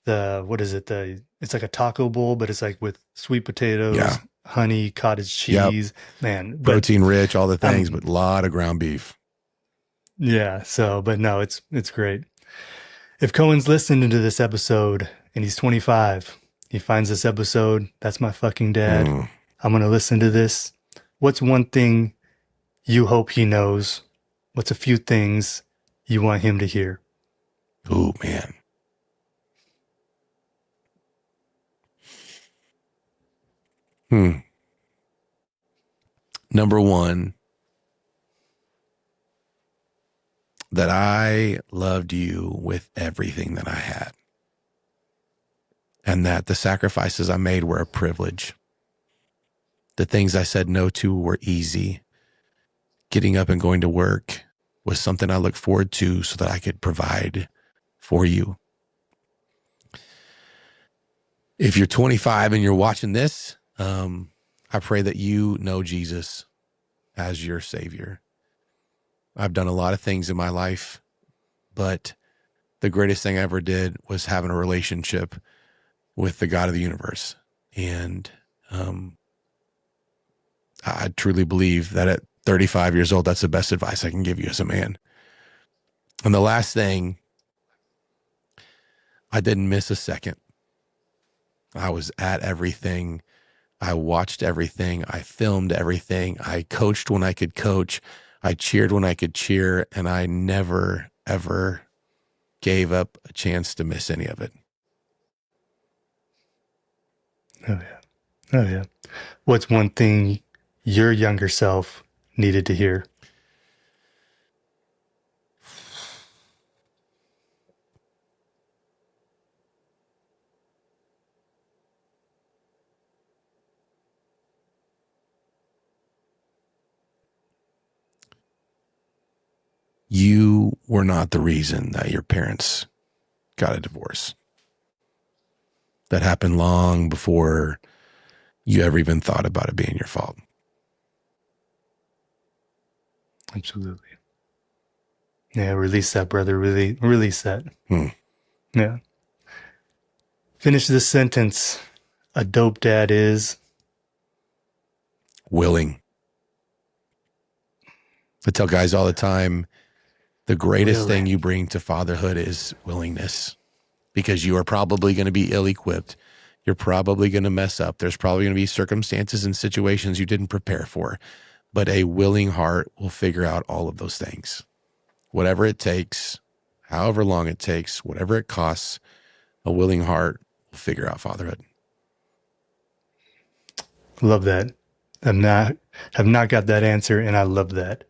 what is it? It's like a taco bowl, but it's like with sweet potatoes, honey, cottage cheese, man, protein rich, all the things, but a lot of ground beef. Yeah. So, but no, it's great. If Cohen's listening to this episode and he's 25, he finds this episode, that's my fucking dad. I'm going to listen to this. What's one thing you hope he knows? What's a few things you want him to hear? Oh, man. Number one, that I loved you with everything that I had. And that the sacrifices I made were a privilege. The things I said no to were easy. Getting up and going to work was something I looked forward to so that I could provide for you. If you're 25 and you're watching this, I pray that you know Jesus as your Savior. I've done a lot of things in my life, but the greatest thing I ever did was having a relationship with the God of the universe. And I truly believe that at 35 years old, that's the best advice I can give you as a man. And the last thing, I didn't miss a second. I was at everything. I watched everything. I filmed everything. I coached when I could coach. I cheered when I could cheer. And I never, ever gave up a chance to miss any of it. Oh, yeah. Oh, yeah. What's one thing your younger self needed to hear? You were not the reason that your parents got a divorce. That happened long before you ever even thought about it being your fault. Absolutely. Yeah, release that, brother. Really release that. Yeah. Finish this sentence. A dope dad is willing. I tell guys all the time, the greatest thing you bring to fatherhood is willingness, because you are probably going to be ill-equipped. You're probably going to mess up. There's probably going to be circumstances and situations you didn't prepare for, but a willing heart will figure out all of those things. Whatever it takes, however long it takes, whatever it costs, a willing heart will figure out fatherhood. Love that. Have not got that answer, and I love that.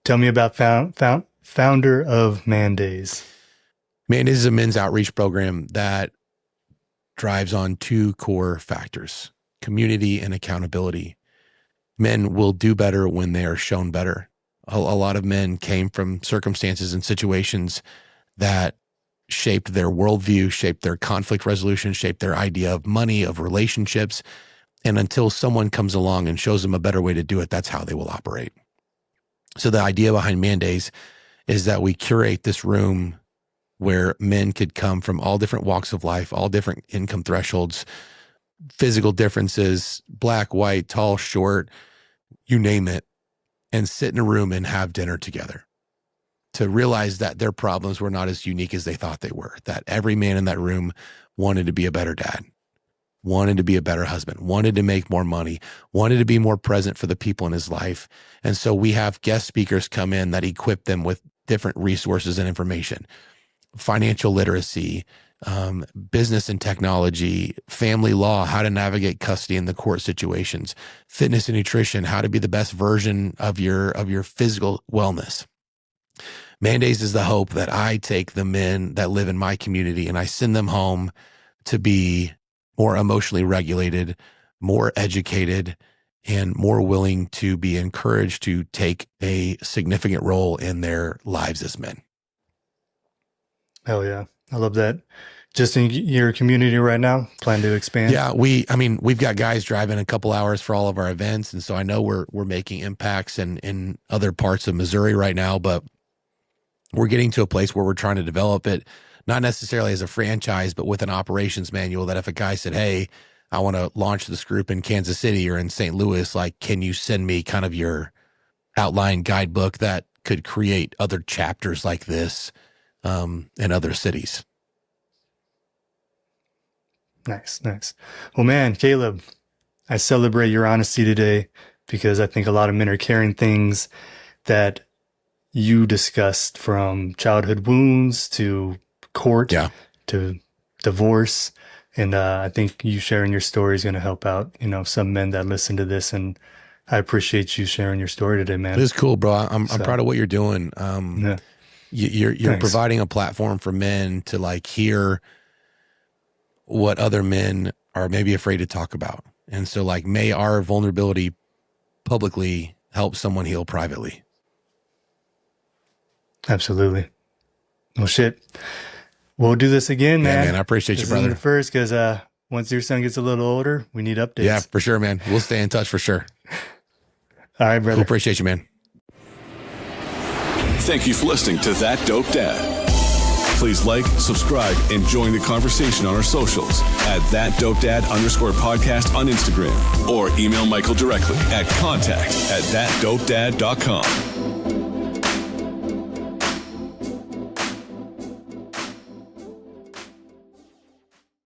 Tell me about founder of ManDays. ManDays is a men's outreach program that drives on two core factors: community and accountability. Men will do better when they are shown better. A lot of men came from circumstances and situations that shaped their worldview, shaped their conflict resolution, shaped their idea of money, of relationships. And until someone comes along and shows them a better way to do it, that's how they will operate. So the idea behind ManDays is that we curate this room where men could come from all different walks of life, all different income thresholds, physical differences, black, white, tall, short, you name it, and sit in a room and have dinner together to realize that their problems were not as unique as they thought they were, that every man in that room wanted to be a better dad, wanted to be a better husband, wanted to make more money, wanted to be more present for the people in his life. And so we have guest speakers come in that equip them with different resources and information, financial literacy, business and technology, family law, how to navigate custody in the court situations, fitness and nutrition, how to be the best version of your physical wellness. ManDays is the hope that I take the men that live in my community and I send them home to be more emotionally regulated, more educated, and more willing to be encouraged to take a significant role in their lives as men. Hell yeah. I love that. Just in your community right now, plan to expand? Yeah, we've got guys driving a couple hours for all of our events. And so I know we're making impacts in other parts of Missouri right now, but we're getting to a place where we're trying to develop it, not necessarily as a franchise, but with an operations manual that if a guy said, hey, I want to launch this group in Kansas City or in St. Louis, like, can you send me kind of your outline guidebook that could create other chapters like this in other cities? Nice. Well, man, Caleb, I celebrate your honesty today because I think a lot of men are carrying things that you discussed, from childhood wounds to court, to divorce. And I think you sharing your story is going to help out, some men that listen to this. And I appreciate you sharing your story today, man. It's cool, bro. I'm proud of what you're doing. Yeah. You're providing a platform for men to like hear what other men are maybe afraid to talk about. And so like, may our vulnerability publicly help someone heal privately. Absolutely. Well, shit. We'll do this again, man. Yeah, man. I appreciate you, brother. This is the first, because once your son gets a little older, we need updates. Yeah, for sure, man. We'll stay in touch for sure. All right, brother. Cool. Appreciate you, man. Thank you for listening to That Dope Dad. Please like, subscribe, and join the conversation on our socials at ThatDopeDad_podcast on Instagram, or email Michael directly at contact@thatdopedad.com.